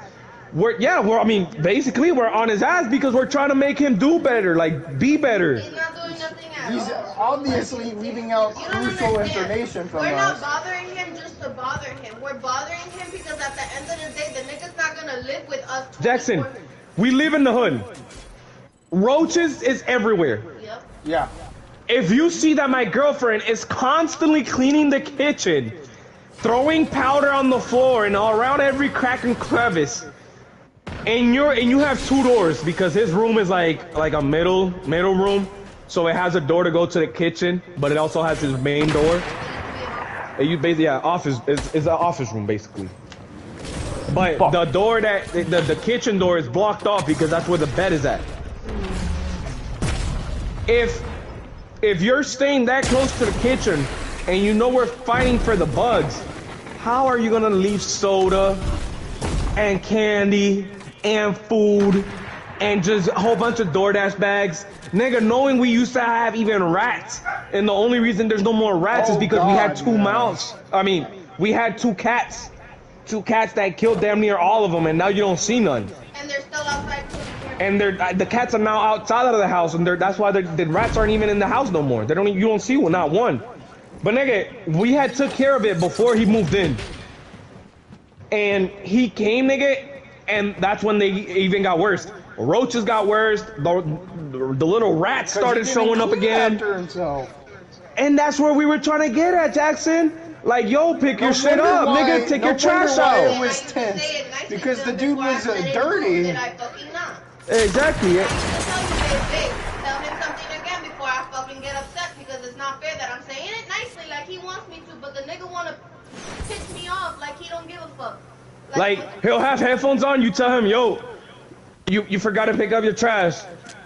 Basically we're on his ass because we're trying to make him do better, like be better. He's not doing nothing at He's all. obviously leaving out You don't crucial understand. information from We're not us. bothering him just to bother him. We're bothering him because at the end of the day, the nigga's not gonna live with us. Jackson, we live in the hood. Roaches is everywhere. Yep. Yeah. If you see that my girlfriend is constantly cleaning the kitchen, throwing powder on the floor and all around every crack and crevice, and you have two doors because his room is like a middle room, so it has a door to go to the kitchen, but it also has his main door. Office is an office room basically. But the door the kitchen door is blocked off because that's where the bed is at. If you're staying that close to the kitchen and you know we're fighting for the bugs, how are you gonna leave soda and candy and food and just a whole bunch of DoorDash bags? Nigga, knowing we used to have even rats, and the only reason there's no more rats is because we had two mouse. We had two cats. Two cats that killed damn near all of them, and now you don't see none. And they're still outside. And the cats are now outside of the house, and that's why the rats aren't even in the house no more. You don't see one, not one. But nigga, we had took care of it before he moved in. And he came, nigga, and that's when they even got worse. Roaches got worse. The little rats started showing up again. And that's where we were trying to get at, Jackson. Like, yo, pick your shit up, nigga. Take your trash out. It was tense because the dude was dirty. Exactly. Tell him something again before I fucking get upset because it's not fair that I'm saying it nicely like he wants me to, but the nigga wanna piss me off like he don't give a fuck. Like he'll have headphones on. You tell him, yo, you forgot to pick up your trash.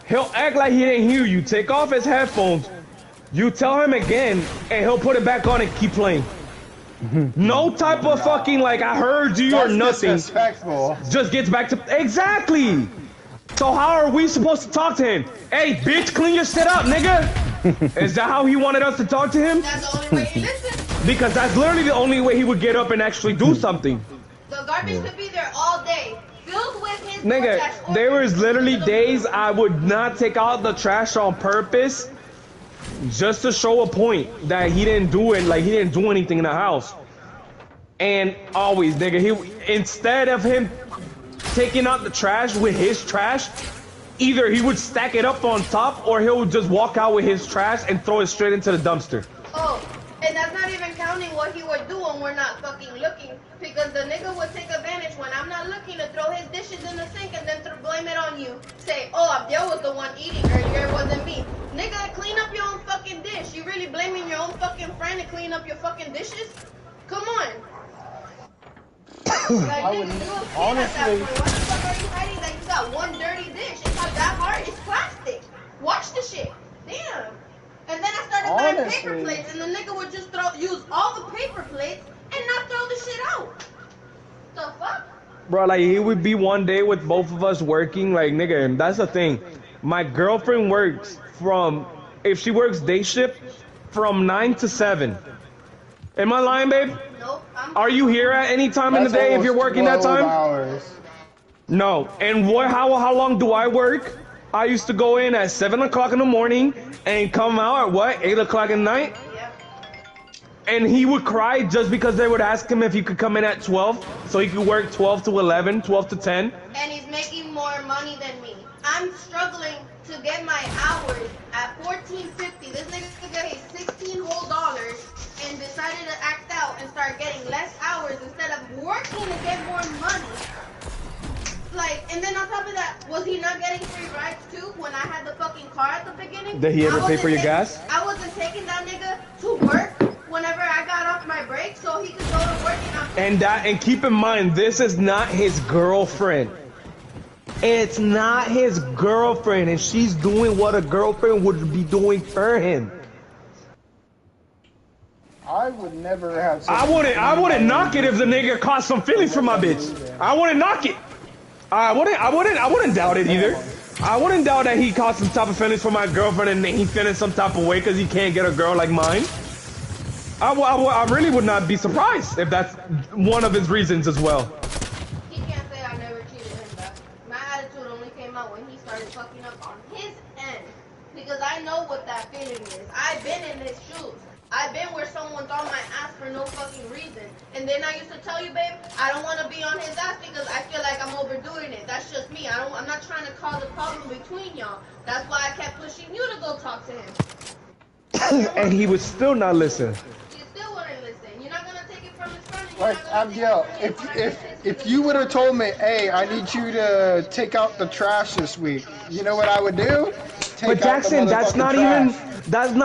He'll act like he didn't hear you. Take off his headphones. You tell him again, and he'll put it back on and keep playing. No type of fucking like I heard you or nothing. Disrespectful. Just gets back to exactly. So how are we supposed to talk to him? Hey, bitch, clean your shit up, nigga. Is that how he wanted us to talk to him? That's the only way he listens. Because that's literally the only way he would get up and actually do something. The garbage could be there all day, filled with his Nigga, trash. there was literally days I would not take out the trash on purpose just to show a point that he didn't do it, like he didn't do anything in the house. And always, nigga, he instead of him taking out the trash with his trash, either he would stack it up on top or he'll just walk out with his trash and throw it straight into the dumpster. Oh, and that's not even counting what he would do when we're not fucking looking. Because the nigga would take advantage when I'm not looking to throw his dishes in the sink and then blame it on you. Say, oh, Abdiel was the one eating earlier, it wasn't me. Nigga, clean up your own fucking dish. You really blaming your own fucking friend to clean up your fucking dishes? Come on. Like, I would honestly. Why the fuck are you hiding that you got one dirty dish? It's not that hard. It's plastic. Watch the shit. Damn. And then I started buying paper plates, and the nigga would just use all the paper plates and not throw the shit out. The fuck? Bro, like, he would be one day with both of us working, like, nigga, and that's the thing. My girlfriend works if she works day shift, from 9 to 7. Am I lying, babe? Nope. Are you here at any time in the day if you're working that time? Hours. No. And how long do I work? I used to go in at 7 o'clock in the morning and come out at what? 8 o'clock at night? Yep. And he would cry just because they would ask him if he could come in at 12, so he could work 12 to 11, 12 to 10. And he's making more money than me. I'm struggling to get my hours at $14.50. This nigga got his $16 whole and decided to act out and start getting less hours instead of working to get more money. Like, and then on top of that, was he not getting free rides too when I had the fucking car at the beginning? Did he ever pay for your gas? I wasn't taking that nigga to work whenever I got off my break so he could go to work and keep in mind, this is not his girlfriend. It's not his girlfriend, and she's doing what a girlfriend would be doing for him. I would never have. I wouldn't knock it if the nigga caught some feelings for my bitch. I wouldn't knock it. I wouldn't doubt it either. I wouldn't doubt that he caught some type of feelings for my girlfriend and he feeling some type of way because he can't get a girl like mine. I really would not be surprised if that's one of his reasons as well. He can't say I never cheated him back. My attitude only came out when he started fucking up on his end. Because I know what that feeling is. I've been in his shoes. I've been where someone's on my ass for no fucking reason. And then I used to tell you, babe, I don't want to be on his ass because I feel like I'm overdoing it. That's just me. I'm not trying to cause a problem between y'all. That's why I kept pushing you to go talk to him. And he would still not listen. He still wouldn't listen. You're not gonna take it from his friend. Like, Abdiel, if you would have told me, hey, I need you to take out the trash this week, you know what I would do? But Jackson, that's not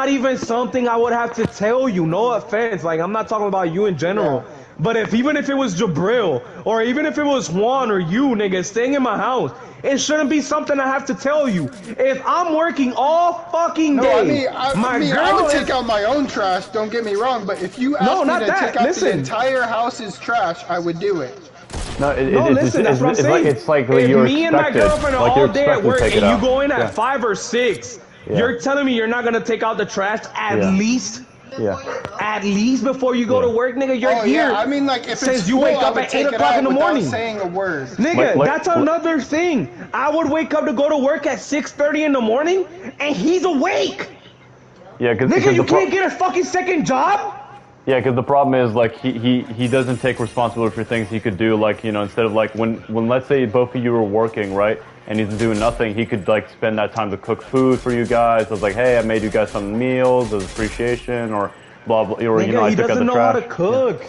even something I would have to tell you. No offense, like I'm not talking about you in general. Yeah. But even if it was Jabril, or even if it was Juan or you, nigga, staying in my house, it shouldn't be something I have to tell you. If I'm working all fucking day, I would take out my own trash. Don't get me wrong, but if you asked me to take out the entire house's trash, I would do it. No, listen, that's what I'm saying. It's like if you're me and my girlfriend are all day at work and you go in at 5 or 6, you're telling me you're not gonna take out the trash at least? Yeah. At least before you go to work, nigga, you're here. Yeah. I mean, like, if since it's you wake up at 8 o'clock in the morning, saying a word, nigga, that's another thing. I would wake up to go to work at 6:30 in the morning, and he's awake. Yeah, because nigga, you can't get a fucking second job. Yeah, because the problem is, like, he doesn't take responsibility for things he could do, like, you know, instead of, like, when let's say both of you were working, right, and he's doing nothing, he could, like, spend that time to cook food for you guys. I was like, hey, I made you guys some meals as appreciation, or blah, blah, or, nigga, you know, I took out the trash. He doesn't know how to cook.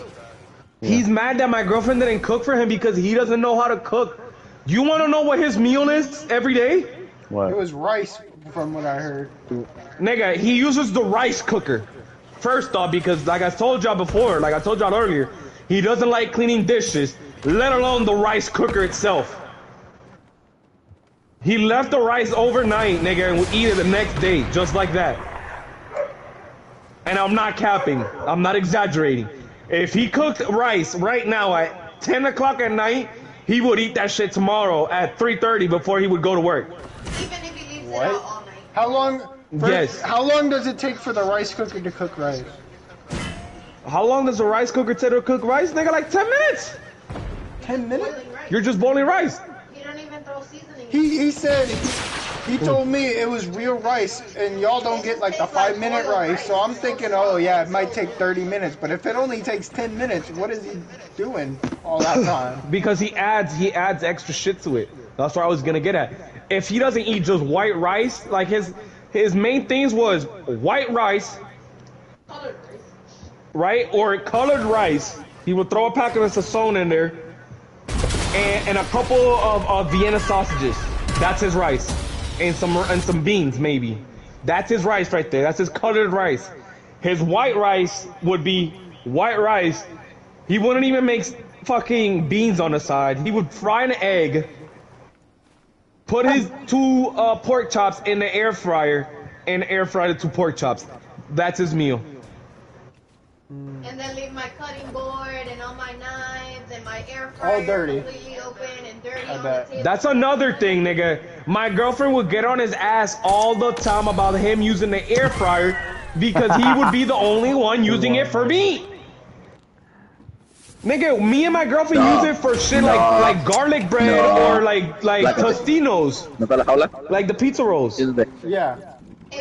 Yeah. He's mad that my girlfriend didn't cook for him because he doesn't know how to cook. You want to know what his meal is every day? What? It was rice, from what I heard. Nigga, he uses the rice cooker. First off, because like I told y'all before, like I told y'all earlier, he doesn't like cleaning dishes, let alone the rice cooker itself. He left the rice overnight, nigga, and would eat it the next day, just like that. And I'm not capping. I'm not exaggerating. If he cooked rice right now at 10 o'clock at night, he would eat that shit tomorrow at 3:30 before he would go to work. Even if he leaves it out all night. How long? Yes. How long does it take for the rice cooker to cook rice? How long does a rice cooker take to cook rice? Nigga, like 10 minutes. 10 minutes? You're just boiling rice. You don't even throw seasoning. He said He told me it was real rice, and y'all don't get like the 5-minute rice. So I'm thinking, oh yeah, it might take 30 minutes. But if it only takes 10 minutes, what is he doing all that time? Because he adds extra shit to it. That's what I was gonna get at. If he doesn't eat just white rice, like his main things was white rice, right, or colored rice. He would throw a packet of sazon in there, and a couple of Vienna sausages. That's his rice, and some beans maybe. That's his rice right there. That's his colored rice. His white rice would be white rice. He wouldn't even make fucking beans on the side. He would fry an egg, put his 2 pork chops in the air fryer, and air fry the 2 pork chops. That's his meal. And then leave my cutting board and all my knives and my air fryer all dirty. completely open and dirty I on bet. the table. That's another thing, nigga. My girlfriend would get on his ass all the time about him using the air fryer because he would be the only one using it for meat. Nigga, me and my girlfriend use it for shit like garlic bread or like Tostinos. Like the pizza rolls. Yeah.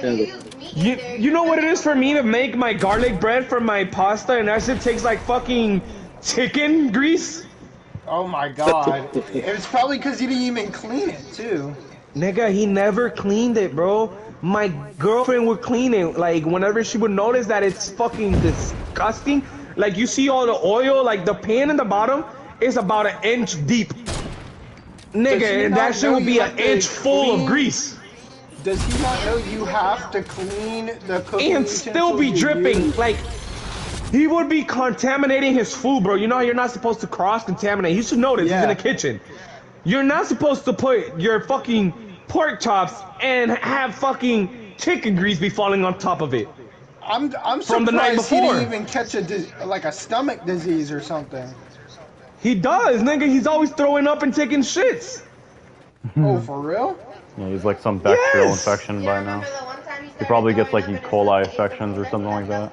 You know what it is for me to make my garlic bread for my pasta, and that shit takes like fucking chicken grease? Oh my god. It's probably because he didn't even clean it too. Nigga, he never cleaned it, bro. My girlfriend would clean it. Like, whenever she would notice that it's fucking disgusting, like, you see all the oil, like, the pan in the bottom is about 1 inch deep. Nigga, and that shit would be 1 inch full of grease. Does he not know you have to clean the cooking And still be dripping. Like, he would be contaminating his food, bro. You know how you're not supposed to cross-contaminate. You should know this. He's in the kitchen. You're not supposed to put your fucking pork chops and have fucking chicken grease be falling on top of it. I'm from the night surprised he before. didn't even catch like a stomach disease or something. He does, nigga. He's always throwing up and taking shits. Oh, for real? Yeah, he's like some bacterial infection by now. He probably gets like E. coli infections or something like that.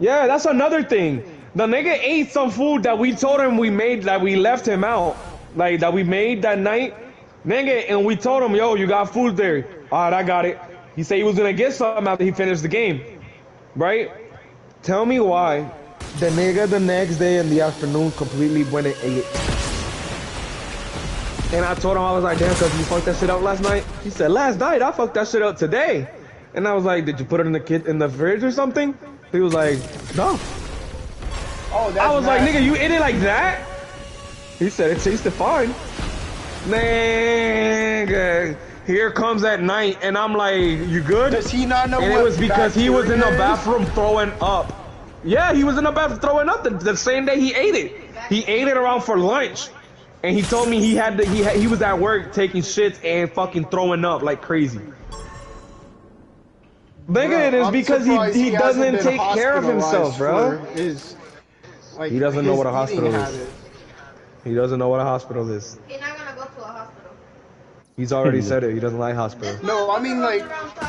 Yeah, that's another thing. The nigga ate some food that we told him we made, that we left him out. Like, that we made that night. Nigga, and we told him, yo, you got food there. Alright, I got it. He said he was gonna get something after he finished the game. Right? Tell me why the nigga the next day in the afternoon completely went and ate it. And I told him, I was like, damn, cuz you fucked that shit up last night? He said, last night? I fucked that shit up today. And I was like, did you put it in the fridge or something? He was like, no. Oh, that's I was like, nasty. nigga, you ate it like that? He said it tasted fine. Nigga, here comes at night, and I'm like, you good? Does he not know And what it was because he was in the bacteria is? bathroom throwing up. Yeah, he was in the bathroom throwing up the same day he ate it. He ate it around for lunch. And he told me he was at work taking shits and fucking throwing up like crazy. Nigga, it is I'm because surprised he hasn't doesn't been take care of himself, bro. hospitalized for his, like, He doesn't know his what a eating hospital is. habit. He doesn't know what a hospital is. He's not gonna go to a hospital. He's already said it. He doesn't like hospitals. No, I mean, like,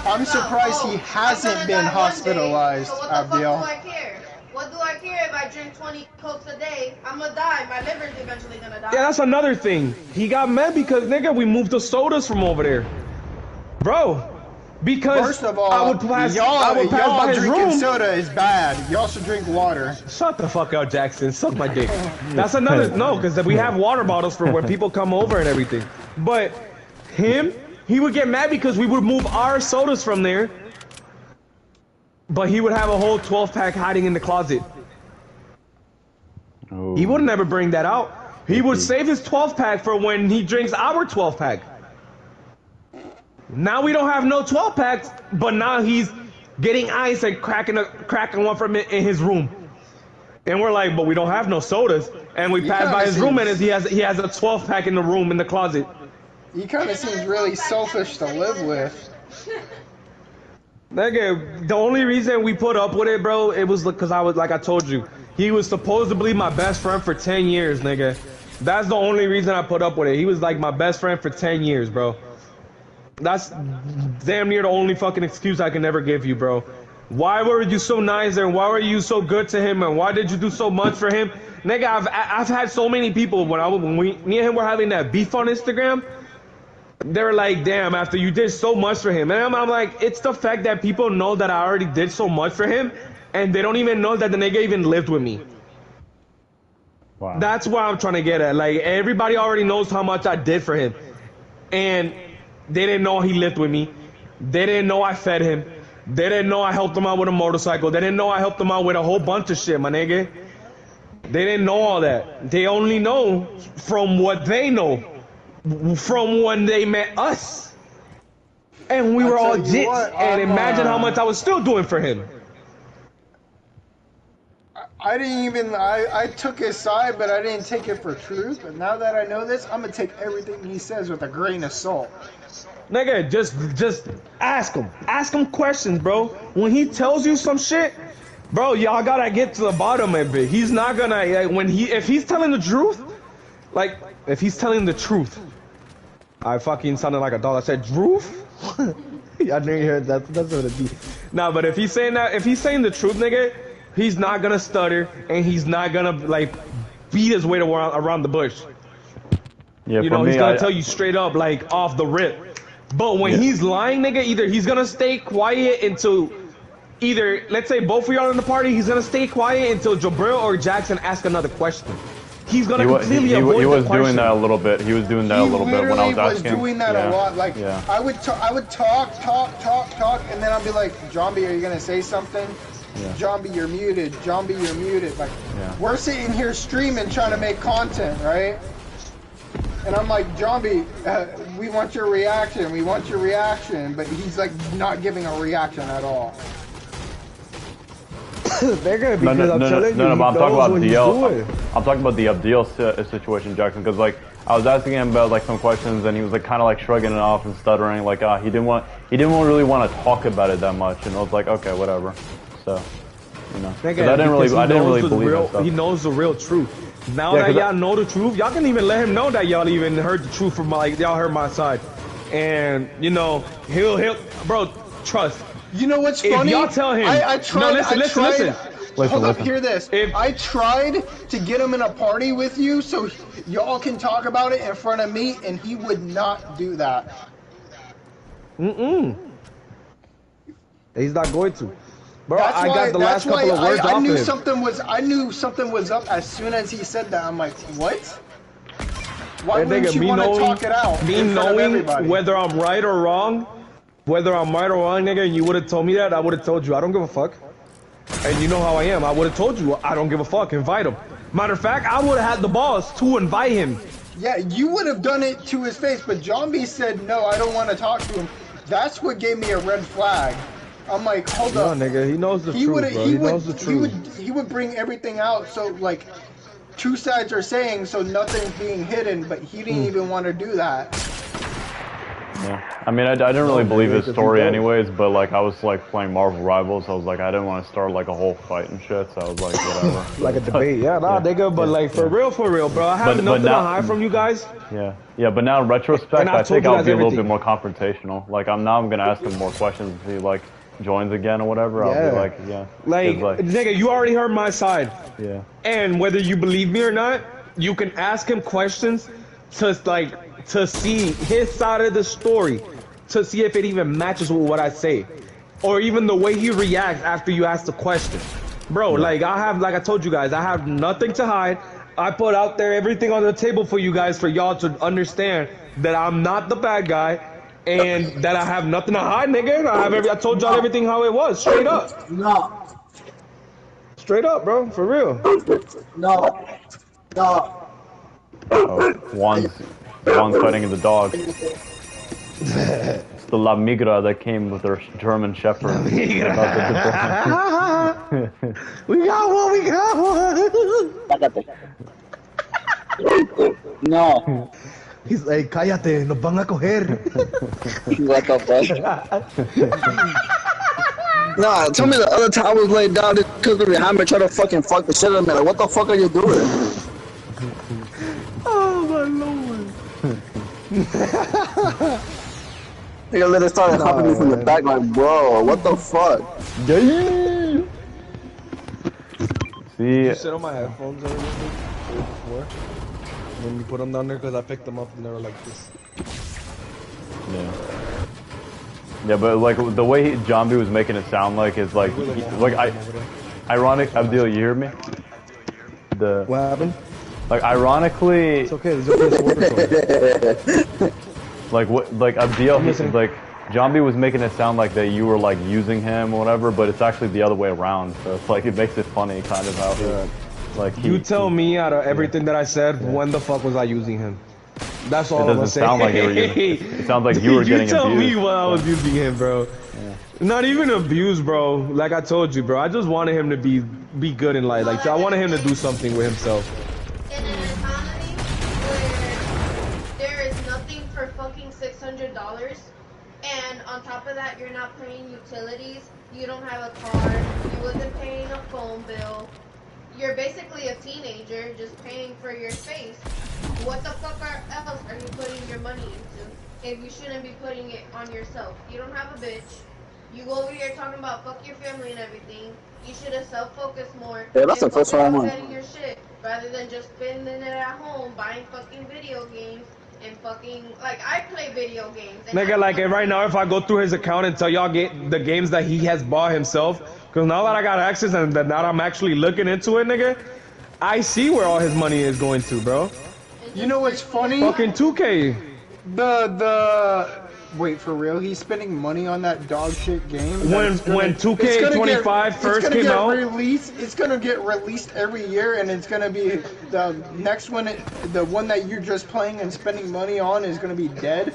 I'm surprised he hasn't been hospitalized, So what the fuck do Abdiel. I care? What do I care if I drink 20 Cokes a day? I'm gonna die. My liver's eventually gonna die. Yeah, that's another thing. He got mad because, nigga, we moved the sodas from over there. Bro, because First of all, I would pass y'all by his drinking room. soda is bad. Y'all should drink water. Shut the fuck up, Jackson. Suck my dick. That's another, no, because we have water bottles for when people come over and everything. But him, he would get mad because we would move our sodas from there. But he would have a whole 12-pack hiding in the closet. Oh. He would never bring that out. He would save his 12-pack for when he drinks our 12-pack. Now we don't have no 12-packs, but now he's getting ice and cracking one from it in his room. And we're like, but we don't have no sodas. And we pass by his room and he has a 12-pack in the room in the closet. He kind of seems really selfish to live with. Nigga, the only reason we put up with it, bro, it was because I was, like I told you, he was supposedly my best friend for 10 years, nigga. That's the only reason I put up with it. He was like my best friend for 10 years, bro. That's damn near the only fucking excuse I can ever give you, bro. Why were you so nice and why were you so good to him and why did you do so much for him? Nigga, I've had so many people when me and him were having that beef on Instagram. They're like, damn, after you did so much for him. And I'm like, it's the fact that people know that I already did so much for him, and they don't even know that the nigga even lived with me. Wow. That's what I'm trying to get at. Like, everybody already knows how much I did for him. And they didn't know he lived with me. They didn't know I fed him. They didn't know I helped him out with a motorcycle. They didn't know I helped him out with a whole bunch of shit, my nigga. They didn't know all that. They only know from what they know. From when they met us. And we were all jits. And imagine how much I was still doing for him. I didn't even, I took his side, but I didn't take it for truth. But now that I know this, I'm going to take everything he says with a grain of salt. Nigga, just ask him. Ask him questions, bro. When he tells you some shit, bro, y'all gotta get to the bottom of it. He's not gonna, if he's telling the truth, like, if he's telling the truth, I fucking sounded like a dog. I said, truth? I didn't hear that. That's what it be. Nah, but if he's saying that, if he's saying the truth, nigga, he's not gonna stutter, and he's not gonna, like, beat his way around the bush. Yeah, you for know, me, he's gonna tell you straight up, like, off the rip. But when he's lying, nigga, either he's gonna stay quiet until, either, let's say both of y'all in the party, he's gonna stay quiet until Jabril or Jackson ask another question. He's gonna completely avoid the question. He was doing that a little bit. He was doing that a little bit when I was asking. He was doing that a lot. Like, I would talk, and then I'd be like, Jambi, are you gonna say something? Yeah. Jambi, you're muted. Jambi, you're muted. Like, we're sitting here streaming, trying to make content, right? And I'm like, Jambi, we want your reaction. We want your reaction. But he's like not giving a reaction at all. They're gonna be no, but I'm talking about DL. I'm talking about the Abdil situation, Jackson, because like I was asking him about like some questions, and he was like kind of like shrugging it off and stuttering, like he didn't really want to talk about it that much, and I was like, okay, whatever. So, you know, I didn't really believe that stuff. He knows the real truth. Now that y'all know the truth, y'all can even let him know that y'all even heard the truth from y'all heard my side, and you know he'll bro, trust. You know what's funny? If y'all tell him, I tried. No, listen. Hold up, hear this. I tried to get him in a party with you so y'all can talk about it in front of me, and he would not do that. He's not going to. Bro, that's I got the last couple of words off I knew him. I knew something was up as soon as he said that. I'm like, what? Why wouldn't you want to talk it out? Me knowing whether I'm right or wrong, nigga, and you would have told me that, I would have told you, I don't give a fuck. And you know how I am. I would have told you, I don't give a fuck. Invite him. Matter of fact, I would have had the balls to invite him. Yeah, you would have done it to his face, but Jambi said, no, I don't want to talk to him. That's what gave me a red flag. I'm like, hold up. No, nigga, he knows the truth, bro. He knows the truth. He would bring everything out, so, like, two sides are saying, so nothing's being hidden, but he didn't even want to do that. Yeah, I mean, I didn't really believe his story anyways, but like I was like playing Marvel Rivals, so I was like, I didn't want to start like a whole fight and shit, so I was like, whatever. Like a debate, nigga, but like for real, bro, I have nothing to hide from you guys. Yeah, but now in retrospect, I think I'll be a little bit more confrontational. Like I'm gonna ask him more questions if he like joins again or whatever. I'll be like, like, nigga, you already heard my side. Yeah. And whether you believe me or not, you can ask him questions to see his side of the story, to see if it even matches with what I say, or even the way he reacts after you ask the question. Bro, like I told you guys, I have nothing to hide. I put out there everything on the table for you guys, for y'all to understand that I'm not the bad guy, and that I have nothing to hide, nigga. I told y'all everything how it was, straight up. No. Straight up, bro, for real. No. Oh, Juan's fighting the dog. It's the La Migra that came with her German Shepherd. We got one. No. He's like, cállate, nos van a coger. What the fuck? Nah, tell me the other time I was laid down because behind me trying to fucking fuck the shit out of me. Like, what the fuck are you doing? Oh my lord. Nigga literally started hopping me from the back like, bro, what the fuck? Yeah. See. Did you sit on my headphones already before? When you put them down there, because I picked them up and they were like this. Yeah. Yeah, but like the way John B was making it sound like is like, ironic. Abdul, you hear me? What happened? Like ironically. It's okay. It's okay. Like what? Like Abdul, like John B was making it sound like that you were like using him or whatever, but it's actually the other way around. So it's like it makes it funny, kind of how like you tell me out of everything that I said, when the fuck was I using him? That's all it doesn't sound like you were using. It sounds like you were getting abused. You tell me when I was using him, bro. Yeah. Not even abused, bro. Like I told you, bro. I just wanted him to be good in life. Like I wanted him to do something with himself. In an economy where there is nothing for fucking $600, and on top of that, you're not paying utilities. You don't have a car. You wasn't paying a phone bill. You're basically a teenager just paying for your space. What the fuck else are you putting your money into if you shouldn't be putting it on yourself? You don't have a bitch. You go over here talking about fuck your family and everything. You should have self-focused more. Yeah, that's the first one I want. Setting your shit rather than just spending it at home buying fucking video games and fucking like I play video games. Nigga, like right now, if I go through his account and tell y'all the games that he has bought himself. Cause now that I got access and that now I'm actually looking into it, nigga, I see where all his money is going to, bro. You know what's funny? Fucking 2K. Wait, for real? He's spending money on that dog shit game? When 2K25 first came out? It's gonna get released every year, and it's gonna be the next one, the one that you're just playing and spending money on is gonna be dead.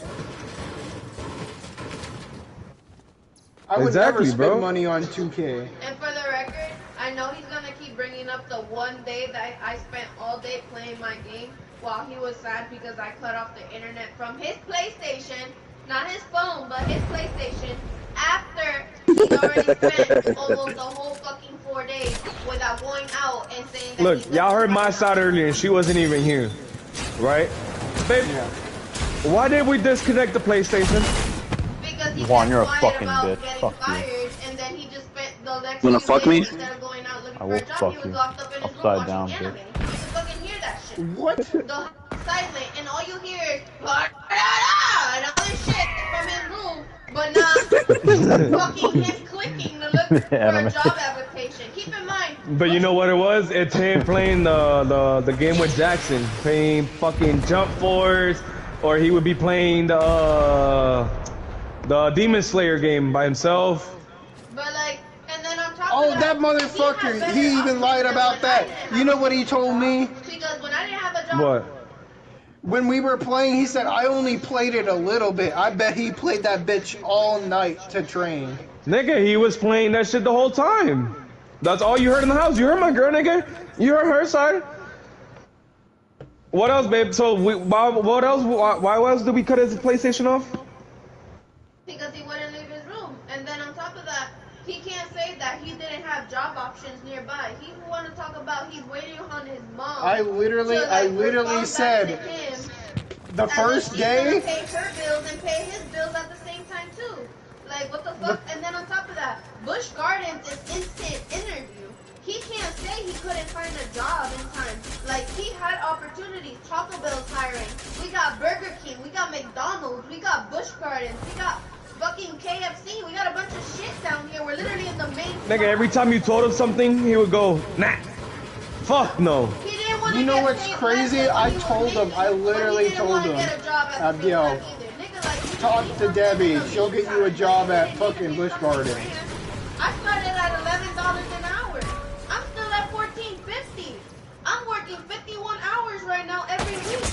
I would never spend money on 2K. And for the record, I know he's gonna keep bringing up the one day that I spent all day playing my game while he was sad because I cut off the internet from his PlayStation, not his phone, but his PlayStation, after he already spent almost the whole fucking 4 days without going out and saying that. Look, y'all heard my side earlier and she wasn't even here, right? Babe, why did we disconnect the PlayStation? Juan, you're a fucking bitch. Fuck you. And then he just spent the next wanna fuck me? I will fuck you. Upside down, bitch. You can fucking hear that shit. What? The silent, and all you hear is and other shit from his room, but not fucking him clicking to look for a job application. Keep in mind. But you know what it was? It's him playing the game with Jackson, playing fucking Jump Force, or he would be playing the Demon Slayer game by himself. But like, and then on top of that motherfucker, he even lied about that. You know what he told me? Because when I didn't have a job. What? When we were playing, he said, I only played it a little bit. I bet he played that bitch all night to train. Nigga, he was playing that shit the whole time. That's all you heard in the house. You heard my girl, nigga. You heard her side. What else, babe? So, what else? Why else did we cut his PlayStation off? Because he wouldn't leave his room. And then on top of that, he can't say that he didn't have job options nearby. He want to talk about he's waiting on his mom. I literally said the first day. Pay her bills and pay his bills at the same time too. Like what the fuck? And then on top of that, Busch Gardens is instant interview. He can't say he couldn't find a job in time. Like he had opportunities. Taco Bell's hiring. We got Burger King. We got McDonald's. We got Busch Gardens. We got fucking KFC. We got a bunch of shit down here. We're literally in the main. Nigga, every time you told him something, he would go, nah. Fuck no. He didn't want to You know what's crazy? I told him. I literally told him. Abdiel, talk to Debbie. She'll get you a job at fucking Busch Gardens. I started at $11 an hour. I'm still at $14.50. I'm working 51 hours right now every week.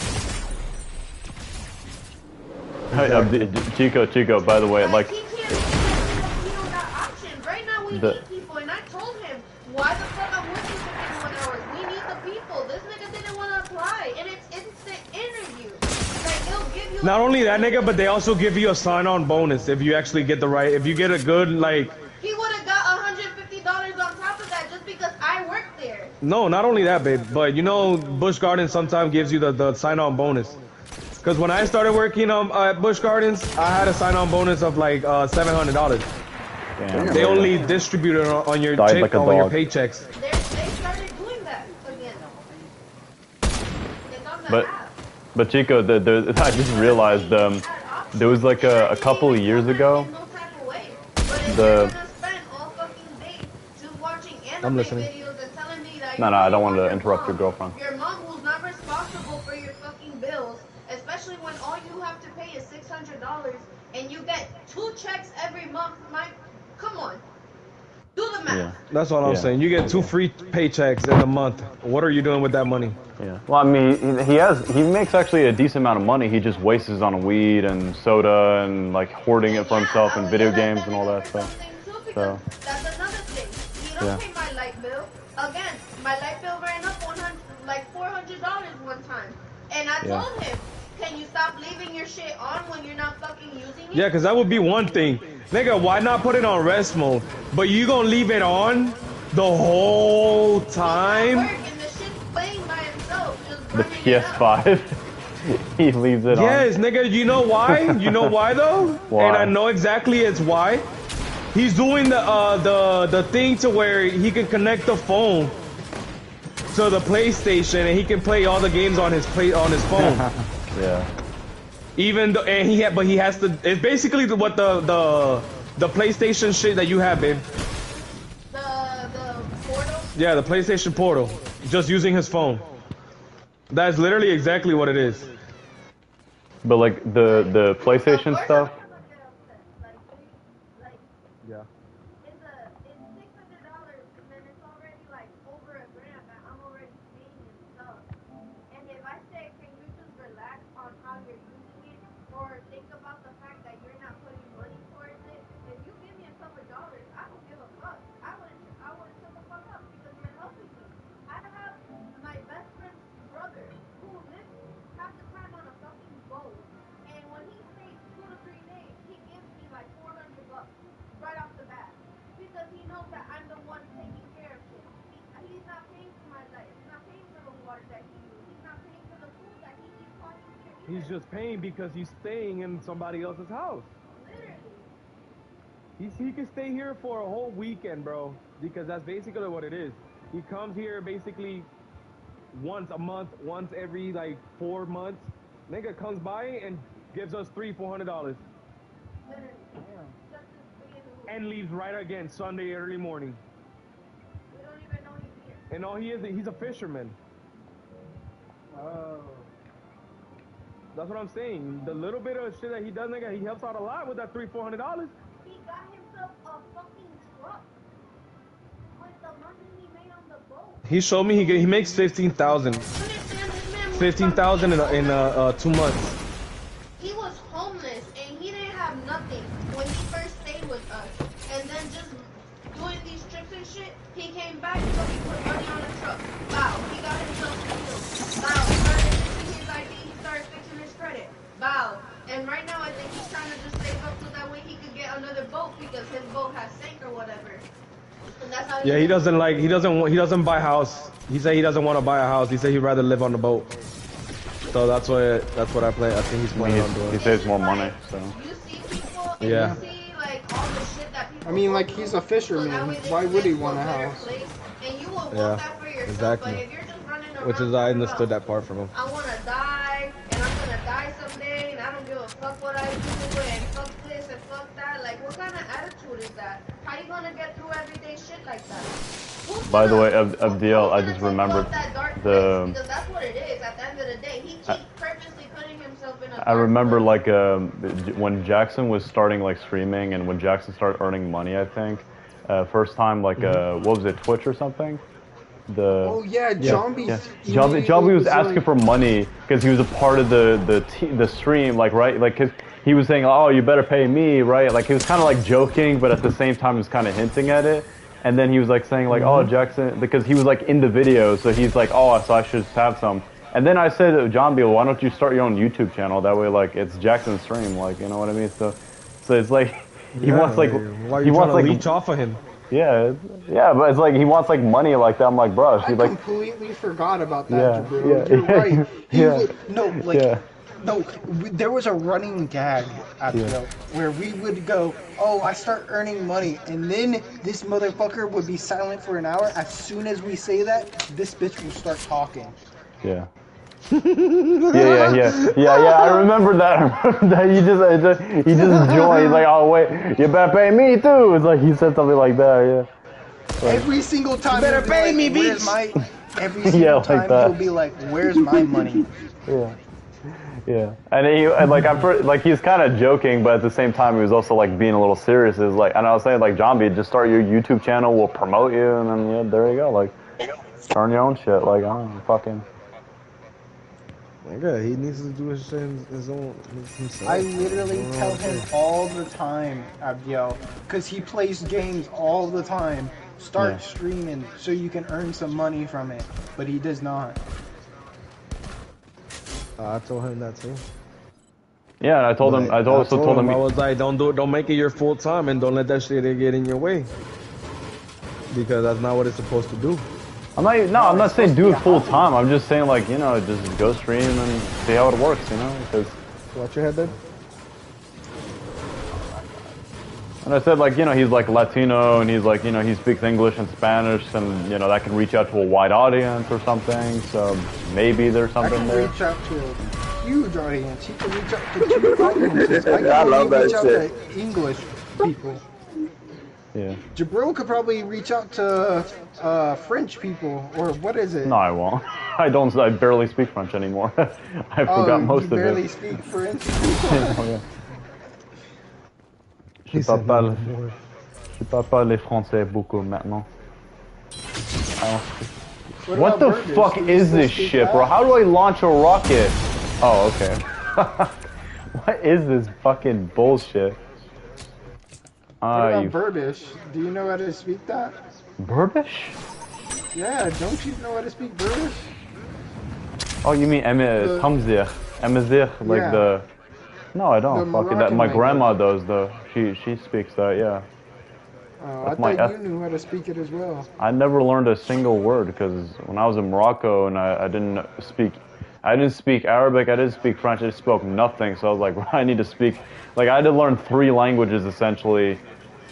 Chico, by the way, like... He don't got options. Right now we need people, and I told him, why the fuck I'm working 51 hours? We need the people. This nigga didn't want to apply, and it's instant interview. Like, they'll give you... Not only that, nigga, but they also give you a sign-on bonus if you actually get the right... If you get a good, like... He would have got $150 on top of that just because I worked there. No, not only that, babe, but you know, Busch Gardens sometimes gives you the sign-on bonus. Because when I started working at Busch Gardens, I had a sign-on bonus of like $700. Damn, they only distribute it on your on your paychecks. They started doing that again. But Chico, I just realized There was like a couple of years ago. No type of way. But if The you're gonna spend all fucking day just watching anime listening. videos and telling me that No, I don't want to interrupt your girlfriend. your mom who's not responsible for your fucking bills, especially when all you have to pay is $600 and you get 2 checks every month, Mike. Come on. Do the math. Yeah. That's all I'm saying. You get 2 free paychecks in a month. What are you doing with that money? Yeah. Well, I mean, he makes actually a decent amount of money. He just wastes it on weed and soda and like hoarding it for himself and video games and all that stuff. So. That's another thing. You don't pay my light bill. Again, my light bill ran up $400 one time, and I told him, "Can you stop leaving your shit on when you're not fucking using it?" Yeah, because that would be one thing. Nigga, why not put it on rest mode? But you gonna leave it on the whole time? The PS5. He leaves it on. Yes, nigga, you know why? You know why though? Why? And I know exactly it's why. He's doing the thing to where he can connect the phone to the PlayStation and he can play all the games on his phone. Yeah. Even though, and he has to. It's basically what the PlayStation shit that you have, babe. The portal. Yeah, the PlayStation Portal. Just using his phone. That's literally exactly what it is. But like the PlayStation stuff. Yeah. He's just paying because he's staying in somebody else's house. He can stay here for a whole weekend, bro. Because that's basically what it is. He comes here basically once a month, once every like 4 months. Nigga comes by and gives us $300-400. And leaves right again Sunday early morning. We don't even know he's here. And all he is, he's a fisherman. Oh. That's what I'm saying. The little bit of shit that he does, nigga, he helps out a lot with that $300-400. He got himself a fucking truck with the money he made on the boat. He showed me he makes 15,000. 15,000 in 2 months. He was homeless and he didn't have nothing when he first stayed with us. And then just doing these trips and shit, he came back so he put money on a truck. Wow, he got himself a deal. Wow, he started fixing his ID, he started fixing his credit. Wow. And right now I think he's trying to just save up so that way he could get another boat because his boat has sank or whatever. And that's how Yeah, he doesn't buy a house. He said he doesn't want to buy a house. He said he'd rather live on the boat. So that's what I play. I think he's planning on doing. He saves more money, so. You see people and Yeah. you see like all the shit that people I mean, like, he's a fisherman. Why would he want a house? And you will want Yeah, that for yourself, exactly. but if you're just running around Which is I understood that part from him. I want to die, and I'm going to die someday, and I don't give a fuck what I do, and fuck this and fuck that. Like, what kind of attitude is that? How you going to get through everyday shit like that? By the way, FDL, I just remembered the. Because that's what it is. At the end of the day, he keeps purposely putting himself in a. I remember like when Jackson was starting like streaming and when Jackson started earning money, I think first time like what was it, Twitch or something? Oh yeah, Zombie. Yeah. Zombie was asking for money because he was a part of the stream, like right, like 'cause he was saying, oh, you better pay me, right? Like he was kind of like joking, but at the same time he was kind of hinting at it. And then he was like saying like, oh, Jackson, because he was like in the video, so he's like, oh, so I should have some. And then I said to John Beal, why don't you start your own YouTube channel? That way, like, it's Jackson's stream, like, you know what I mean? So it's like he wants like why you wants like leech off of him. Yeah, but it's like he wants like money like that. I'm like, bro, I like completely forgot about that, bro. Yeah. You're right. Yeah. No, there was a running gag at where we would go, oh, I start earning money, and then this motherfucker would be silent for an hour. As soon as we say that, this bitch will start talking. Yeah. I remember that. He just joined. He's like, oh wait, you better pay me too. It's like he said something like that. Yeah. Like, every single time. You better pay like, me, where's bitch. Every single like time that. he'll be like, "Where's my money?" Yeah, and he's kind of joking, but at the same time, he was also like being a little serious. Is like, and I was saying like, John B, just start your YouTube channel. We'll promote you, and then there you go. Like, start your own shit. Like, I don't know, fucking. Yeah, he needs to do his shit his own himself. I literally tell him all the time, Abdiel, because he plays games all the time. Start streaming so you can earn some money from it, but he does not. I told him that too. Yeah, and I told him. I also told him. I was like, don't make it your full time, and don't let that shit get in your way, because that's not what it's supposed to do. I'm not saying do it full time. I'm just saying like, just go stream and see how it works, because. Watch your head, then. And I said like, he's like Latino and he's like, he speaks English and Spanish and, that can reach out to a wide audience or something. So maybe there's something there. I can reach out to a huge audience. He can reach out to 2 audiences. I love that reach out shit. to English people. Yeah. Jabril could probably reach out to French people, or what is it? No, I won't. I barely speak French anymore. I forgot most of it. You barely speak French? Je parle pas les français beaucoup maintenant. What the fuck is this shit, bro? How do I launch a rocket? Oh, okay. What is this fucking bullshit? What about Berbish? Do you know how to speak that? Berbish? Yeah, don't you know how to speak Berbish? Oh, you mean Tamzir? Emazir, like the... No, I don't. Fucking that. My grandma does though. She speaks that. Yeah. Oh, I thought you knew how to speak it as well. I never learned a single word because when I was in Morocco and I didn't speak Arabic. I didn't speak French. I just spoke nothing. So I was like, well, I need to speak. Like I had to learn 3 languages essentially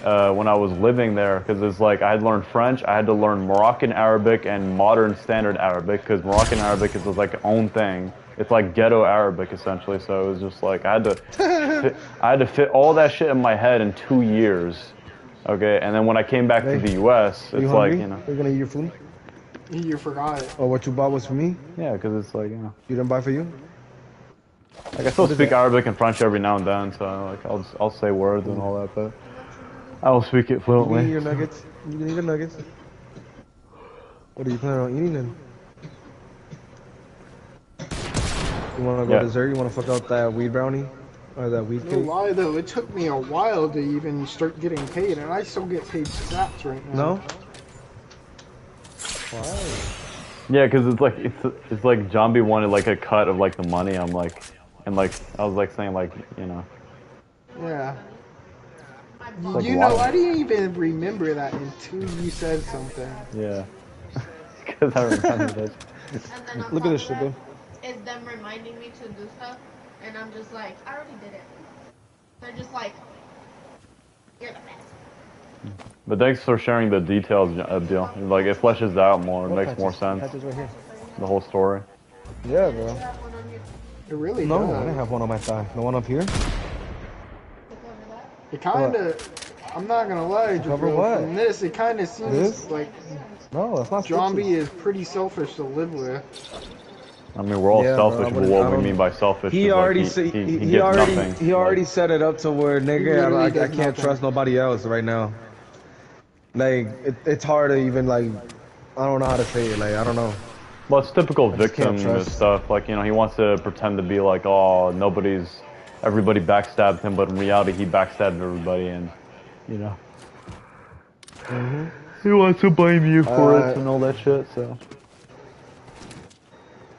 when I was living there because it's like I had learned French. I had to learn Moroccan Arabic and modern standard Arabic because Moroccan Arabic is like its own thing. It's like ghetto Arabic essentially, so it was just like I had to fit all that shit in my head in 2 years, okay. And then when I came back to the U.S., it's like You're gonna eat your food. You forgot it. Oh, what you bought was for me? Yeah, because it's like You didn't buy for you? Like I still speak Arabic and French every now and then, so like I'll say words and all that, but I will speak it fluently. You can eat your nuggets. You can eat your nuggets. What are you planning on eating then? You wanna go dessert? You wanna fuck out that weed brownie? Or that weed cake? No lie though, it took me a while to even start getting paid, and I still get paid scraps right now. No? Why? Yeah, because it's like John B wanted like a cut of like the money. I'm like, and like I was like saying like Yeah. Like, you know, I didn't even remember that until you said something. Yeah. Because I remember this. Look at this shit, dude. Is them reminding me to do stuff, and I'm just like, I already did it. They're just like, you're the best. But thanks for sharing the details, Abdil. Like it fleshes out more, it makes more sense. Right here. The whole story. Yeah, bro. It really No, does. I didn't have one on my thigh. The one up here? It kinda, I'm not gonna lie, Cover Jabril, what? from this, it kinda seems like No, that's not John B stitches. is pretty selfish to live with. I mean, we're all Yeah, selfish, bro, but what we mean by selfish He is already like said he he gets already nothing. he already Like, set it up to where nigga literally I does can't nothing. trust nobody else right now. Like it's hard to even like I don't know how to say it. Like I don't know. well, it's typical just can't victim trust. stuff. Like he wants to pretend to be like, oh, everybody backstabbed him, but in reality, he backstabbed everybody, and he wants to blame you for it and all that shit. So.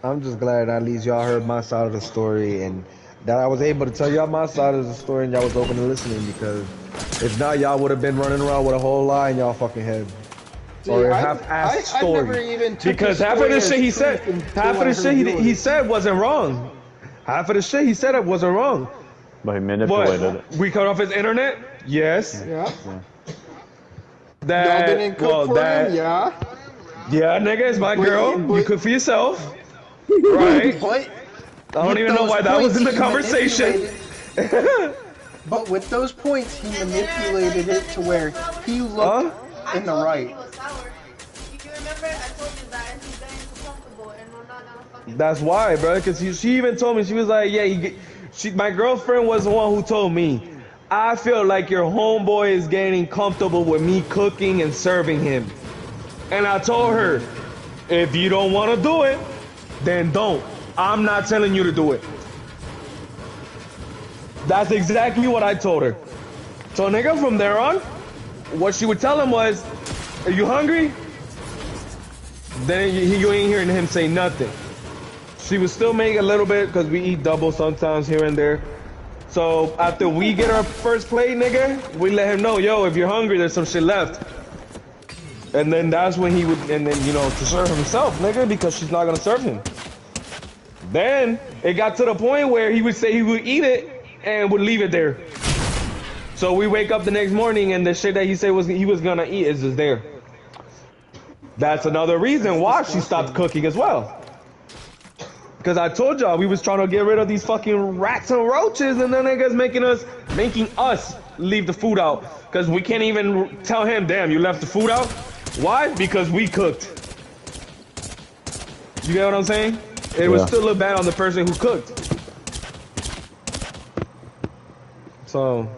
I'm just glad at least y'all heard my side of the story and that I was able to tell y'all my side of the story and y'all was open to listening because if not, y'all would have been running around with a whole lie in y'all fucking head. See, Or a I half-assed story. never even took Because his half of story the as shit he truth said, until half of I the heard shit he yours. said wasn't wrong. Half of the shit he said it wasn't wrong. But he manipulated it. We cut off his internet? Yes. Yeah. That, Y'all didn't cook for him? Yeah. Yeah, nigga, it's my girl. You cook for yourself. Right? But I don't even know why that was in the conversation. But with those points, he manipulated it to where he looked in the right. You remember? I told you that he's getting too comfortable and we're not gonna fucking. That's why, bro. Because she even told me, she was like, yeah, my girlfriend was the one who told me, I feel like your homeboy is getting comfortable with me cooking and serving him. And I told her, if you don't want to do it, then don't. I'm not telling you to do it. That's exactly what I told her. So nigga, from there on, what she would tell him was, are you hungry? Then you ain't hearing him say nothing. She would still make a little bit because we eat double sometimes here and there. So after we get our first plate, nigga, we let him know, yo, if you're hungry, there's some shit left. And then that's when he would, and then, you know, to serve himself, nigga, because she's not gonna serve him. Then it got to the point where he would say he would eat it and would leave it there. So we wake up the next morning and the shit that he said he was gonna eat is just there. That's another reason why she stopped cooking as well. Because I told y'all we was trying to get rid of these fucking rats and roaches, and then niggas making us leave the food out. Because we can't even tell him, damn, you left the food out? Why? Because we cooked. You get what I'm saying? It would still look bad on the person who cooked. So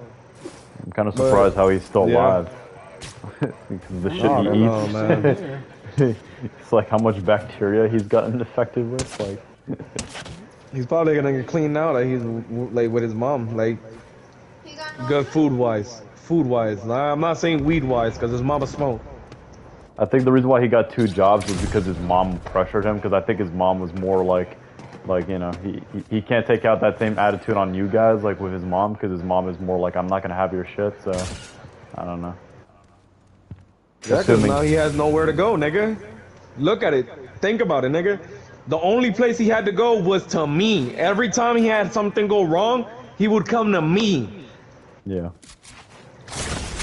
I'm kind of surprised how he's still alive. Because the shit he eats. Man. It's like how much bacteria he's gotten infected with. Like he's probably gonna get cleaned out. Like he's like with his mom. Like good food wise. I'm not saying weed wise because his mama smoked. I think the reason why he got 2 jobs was because his mom pressured him. Because I think his mom was more like you know, he can't take out that same attitude on you guys like with his mom, because his mom is more like, I'm not gonna have your shit. So I don't know. Yeah, because now he has nowhere to go, nigga. Look at it. Think about it, nigga. The only place he had to go was to me. Every time he had something go wrong, he would come to me. Yeah.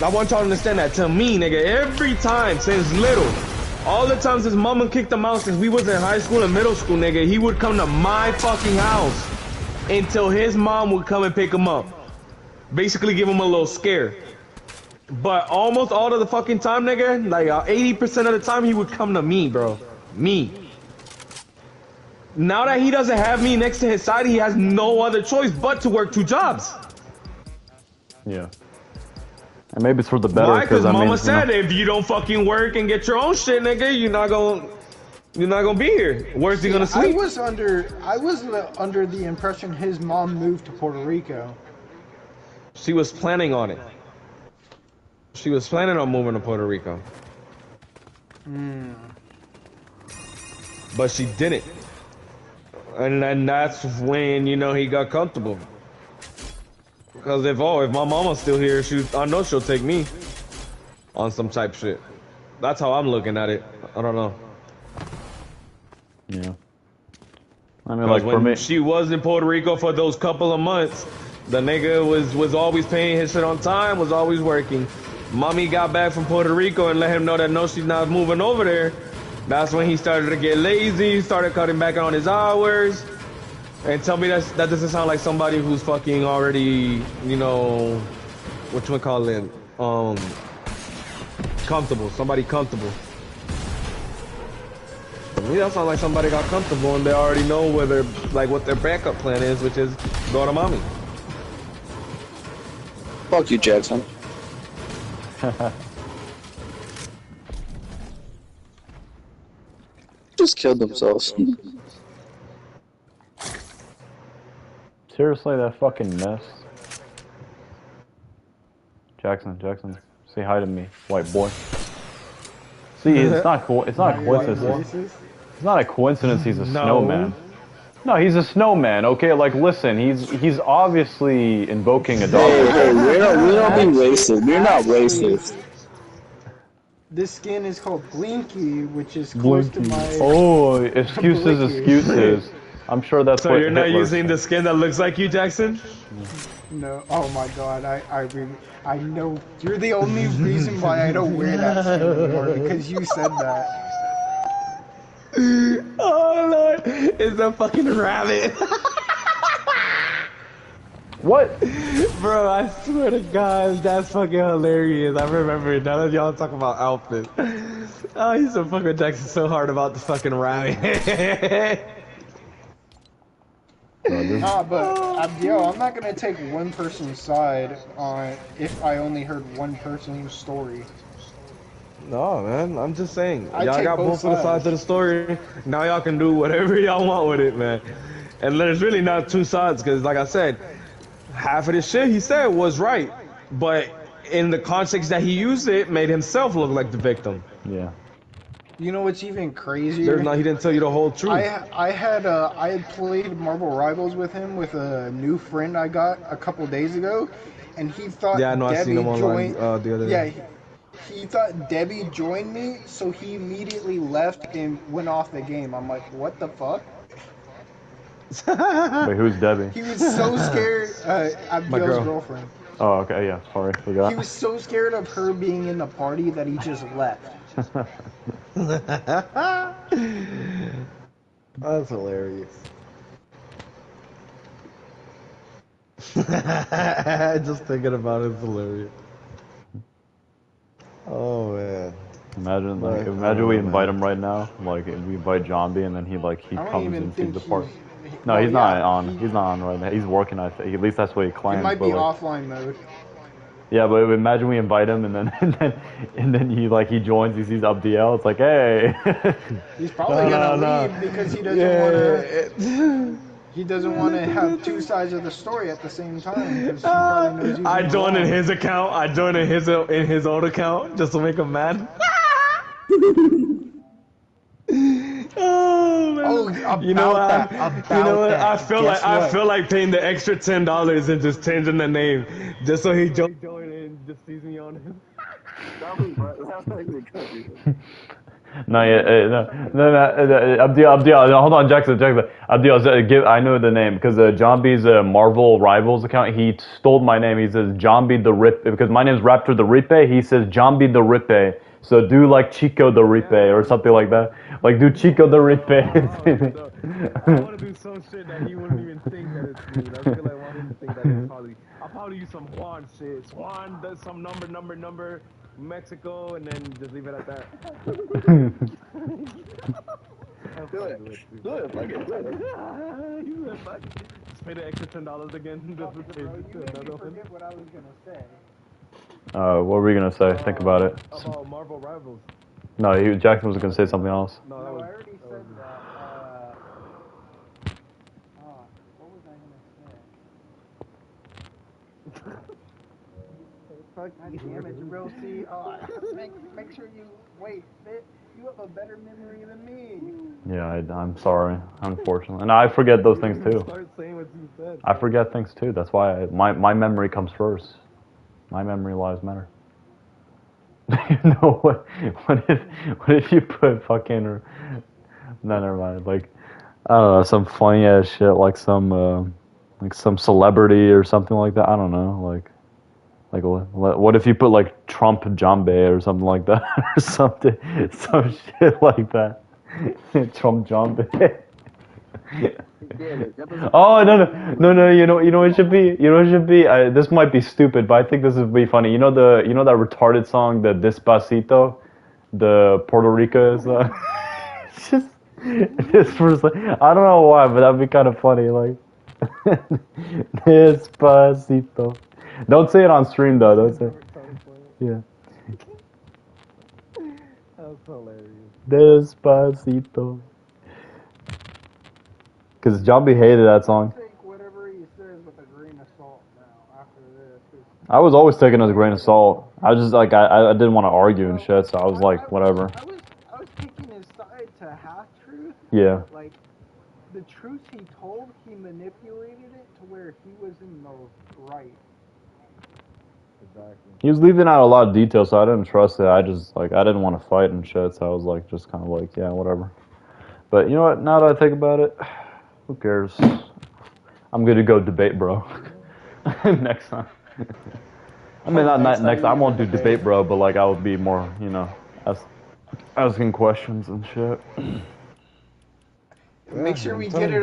I want y'all to understand that. To me, nigga. Every time since little. All the times his mama kicked him out since we was in high school and middle school, nigga. He would come to my fucking house until his mom would come and pick him up. Basically give him a little scare. But almost all of the fucking time, nigga, like 80% of the time, he would come to me, bro. Me. Now that he doesn't have me next to his side, he has no other choice but to work 2 jobs. Yeah. And maybe it's for the better. Why? Because mama said, you know, if you don't fucking work and get your own shit, nigga, you're not gonna be here. Where's he gonna sleep? I was under the impression his mom moved to Puerto Rico. She was planning on it. She was planning on moving to Puerto Rico. But she didn't. And then that's when, you know, he got comfortable. Because if my mama's still here, I know she'll take me on some type shit. That's how I'm looking at it. I don't know. Yeah. I mean, like, when she was in Puerto Rico for those couple of months, the nigga was always paying his shit on time, was always working. Mommy got back from Puerto Rico and let him know that no, she's not moving over there. That's when he started to get lazy, started cutting back on his hours. And tell me that doesn't sound like somebody who's fucking already, you know, what you call it, comfortable. Somebody comfortable. To me, that sounds like somebody got comfortable and they already know what their backup plan is, which is go to mommy. Fuck you, Jackson. Just killed themselves. Seriously, that fucking mess. Jackson, say hi to me, white boy. See, it's not coincidence. It's not a coincidence he's a snowman. No, he's a snowman, okay? Like, listen, he's obviously invoking a dog. Hey, we're not being racist. We're not racist. This skin is called Blinky, which is close to my... Oh, excuses. I'm sure that's so what you're not Hitler using the skin that looks like you, Jackson? No. Oh my god, I know. You're the only reason why I don't wear that skin anymore, because you said that. Oh Lord, it's a fucking rabbit. What? Bro, I swear to God, that's fucking hilarious. I remember it. Now that y'all talk about outfits. Oh, I used to fuck with Jackson so hard about the fucking rabbit. Nah, but Abdiel, I'm not gonna take one person's side on if I only heard one person's story. No, man, I'm just saying. I Y'all take got both both of the sides of the story. Now y'all can do whatever y'all want with it, man. And there's really not two sides, because like I said, half of the shit he said was right, but in the context that he used it, made himself look like the victim. Yeah. You know what's even crazier? He didn't tell you the whole truth. I had played Marvel Rivals with him with a new friend I got a couple days ago, and he thought Yeah, I know. I Debbie seen him online joined. the other Yeah, day. he thought Debbie joined me, so he immediately left and went off the game. I'm like, what the fuck? Wait, who's Debbie? He was so scared. My Abdiel's girl. girlfriend. Oh, okay, yeah, sorry, forgot. He was so scared of her being in the party that he just left. That's hilarious. Just thinking about it is hilarious. Oh man. Imagine, like, Right. imagine we Oh, invite man. him right now. Like, if we invite Zombie, and then he I don't comes even and sees think the party. he's- No, well, he's not yeah, on. He's not on right now. He's working. I think. At least that's what he It claims. might but, be like, offline mode. yeah, but imagine we invite him, and then he joins. He sees Abdiel. It's like, hey. He's probably gonna leave because he doesn't want to. Yeah. He doesn't want to have two sides of the story at the same time because he probably knows he's I in the joined in wrong. his account. I joined in his own account just to make him mad. Oh man! Oh, You know what? I feel Guess I what? feel like paying the extra $10 and just changing the name just so he join and just sees me on him. No, Abdiel, hold on, Jackson. Abdiel, I know the name because Johnby's Marvel Rivals account. He stole my name. He says Johnby the Rip because my name's Raptor the Ripe. He says Johnby the Ripe. So do like Chico the Ripe or something like that. Like do Chico the Ripe. I want to do some shit that he wouldn't even think that it's me. That's because I want him to think that it's probably. I'll probably use some Juan shit. Juan does some number, Mexico, and then just leave it at that. Do it, fuck it. Just pay the extra $10 again. Just to change it to another one. Forget what I was gonna say. What were we gonna say? Think about it. About Marvel Rivals. No, Jackson was gonna say something else. No, No, that I was. already said that. What was I gonna say? God damn it, Jabril. See, make sure you wait. You have a better memory than me. Yeah, I'm sorry, unfortunately, and I forget those things too. Start saying what you said. I forget things too. That's why my memory comes first. My memory lies matter. You know what? What if you put fucking? No, never mind. Like, I don't know, some funny ass shit, like some celebrity or something like that. I don't know, like what if you put like Trump Jambe or something like that, or some shit like that. Trump Jambe. Oh no! You know what it should be. This might be stupid, but I think this would be funny. You know that retarded song, the Despacito, the Puerto Rico is. It's just this first. I don't know why, but that'd be kind of funny. Like Despacito. Don't say it on stream though. Don't say. Yeah. That's hilarious. Despacito. Because Johnby hated that song. Take whatever he says with a grain of salt now after this. I was always taking it as a grain of salt. I was just like, I didn't want to argue and shit, so I was like, whatever. I was taking his side to half truth. Yeah. Like, the truth he told, he manipulated it to where he was in the right. Exactly. He was leaving out a lot of details, so I didn't trust it. I just, like, I didn't want to fight and shit, so I was like, just kind of like, yeah, whatever. But you know what, now that I think about it, who cares? I'm good to go debate, bro. Next time. I mean, not next time. I won't do debate, bro, but like, I would be more, asking questions and shit. Make sure we get it.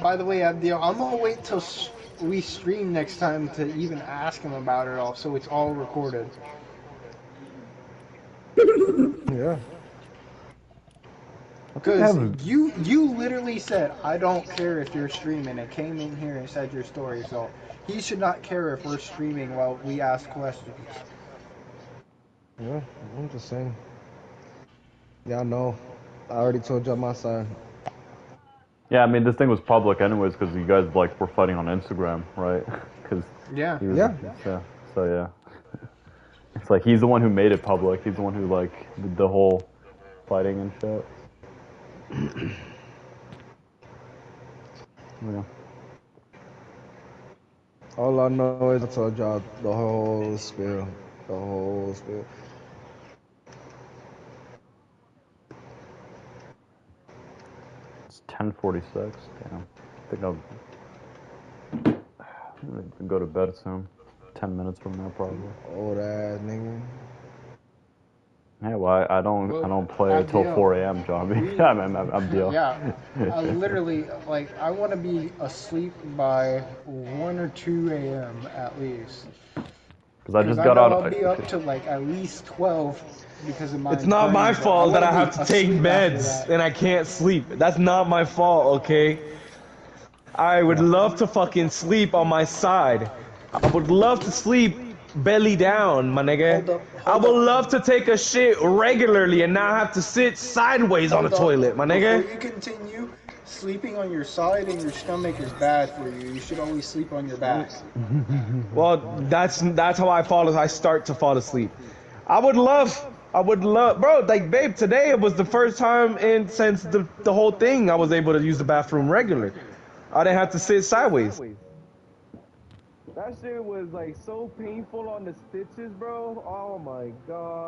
By the way, Abdiel, I'm gonna wait till we stream next time to even ask him about it all, so it's all recorded. Yeah. Because you literally said, I don't care if you're streaming, and came in here and said your story, so he should not care if we're streaming while we ask questions. Yeah, I'm just saying. Y'all know. I already told y'all my side. Yeah, I mean, this thing was public anyways because you guys like were fighting on Instagram, right? Because yeah, so yeah, it's like he's the one who made it public. He's the one who like did the whole fighting and shit. Yeah. All I know is I told y'all the whole spiel. The whole spiel. It's 10:46. Damn. I think I'm gonna go to bed soon. 10 minutes from now, probably. Old ass nigga. Yeah, well, I don't play until 4 a.m., John. I'm deal. Yeah, literally, like, I want to be asleep by 1 or 2 a.m. at least. Because I just got out. I'll be up to like at least 12 because of my. It's not my fault that I have to take meds and I can't sleep. That's not my fault, okay? I would love to fucking sleep on my side. I would love to sleep belly down, my nigga. I would love to take a shit regularly and not have to sit sideways on the toilet, my nigga. Before you continue, sleeping on your side and your stomach is bad for you. You should always sleep on your back. Well, that's how I start to fall asleep. I would love, bro, like, babe, today it was the first time since the whole thing I was able to use the bathroom regular. I didn't have to sit sideways. That shit was like so painful on the stitches, bro. Oh my god.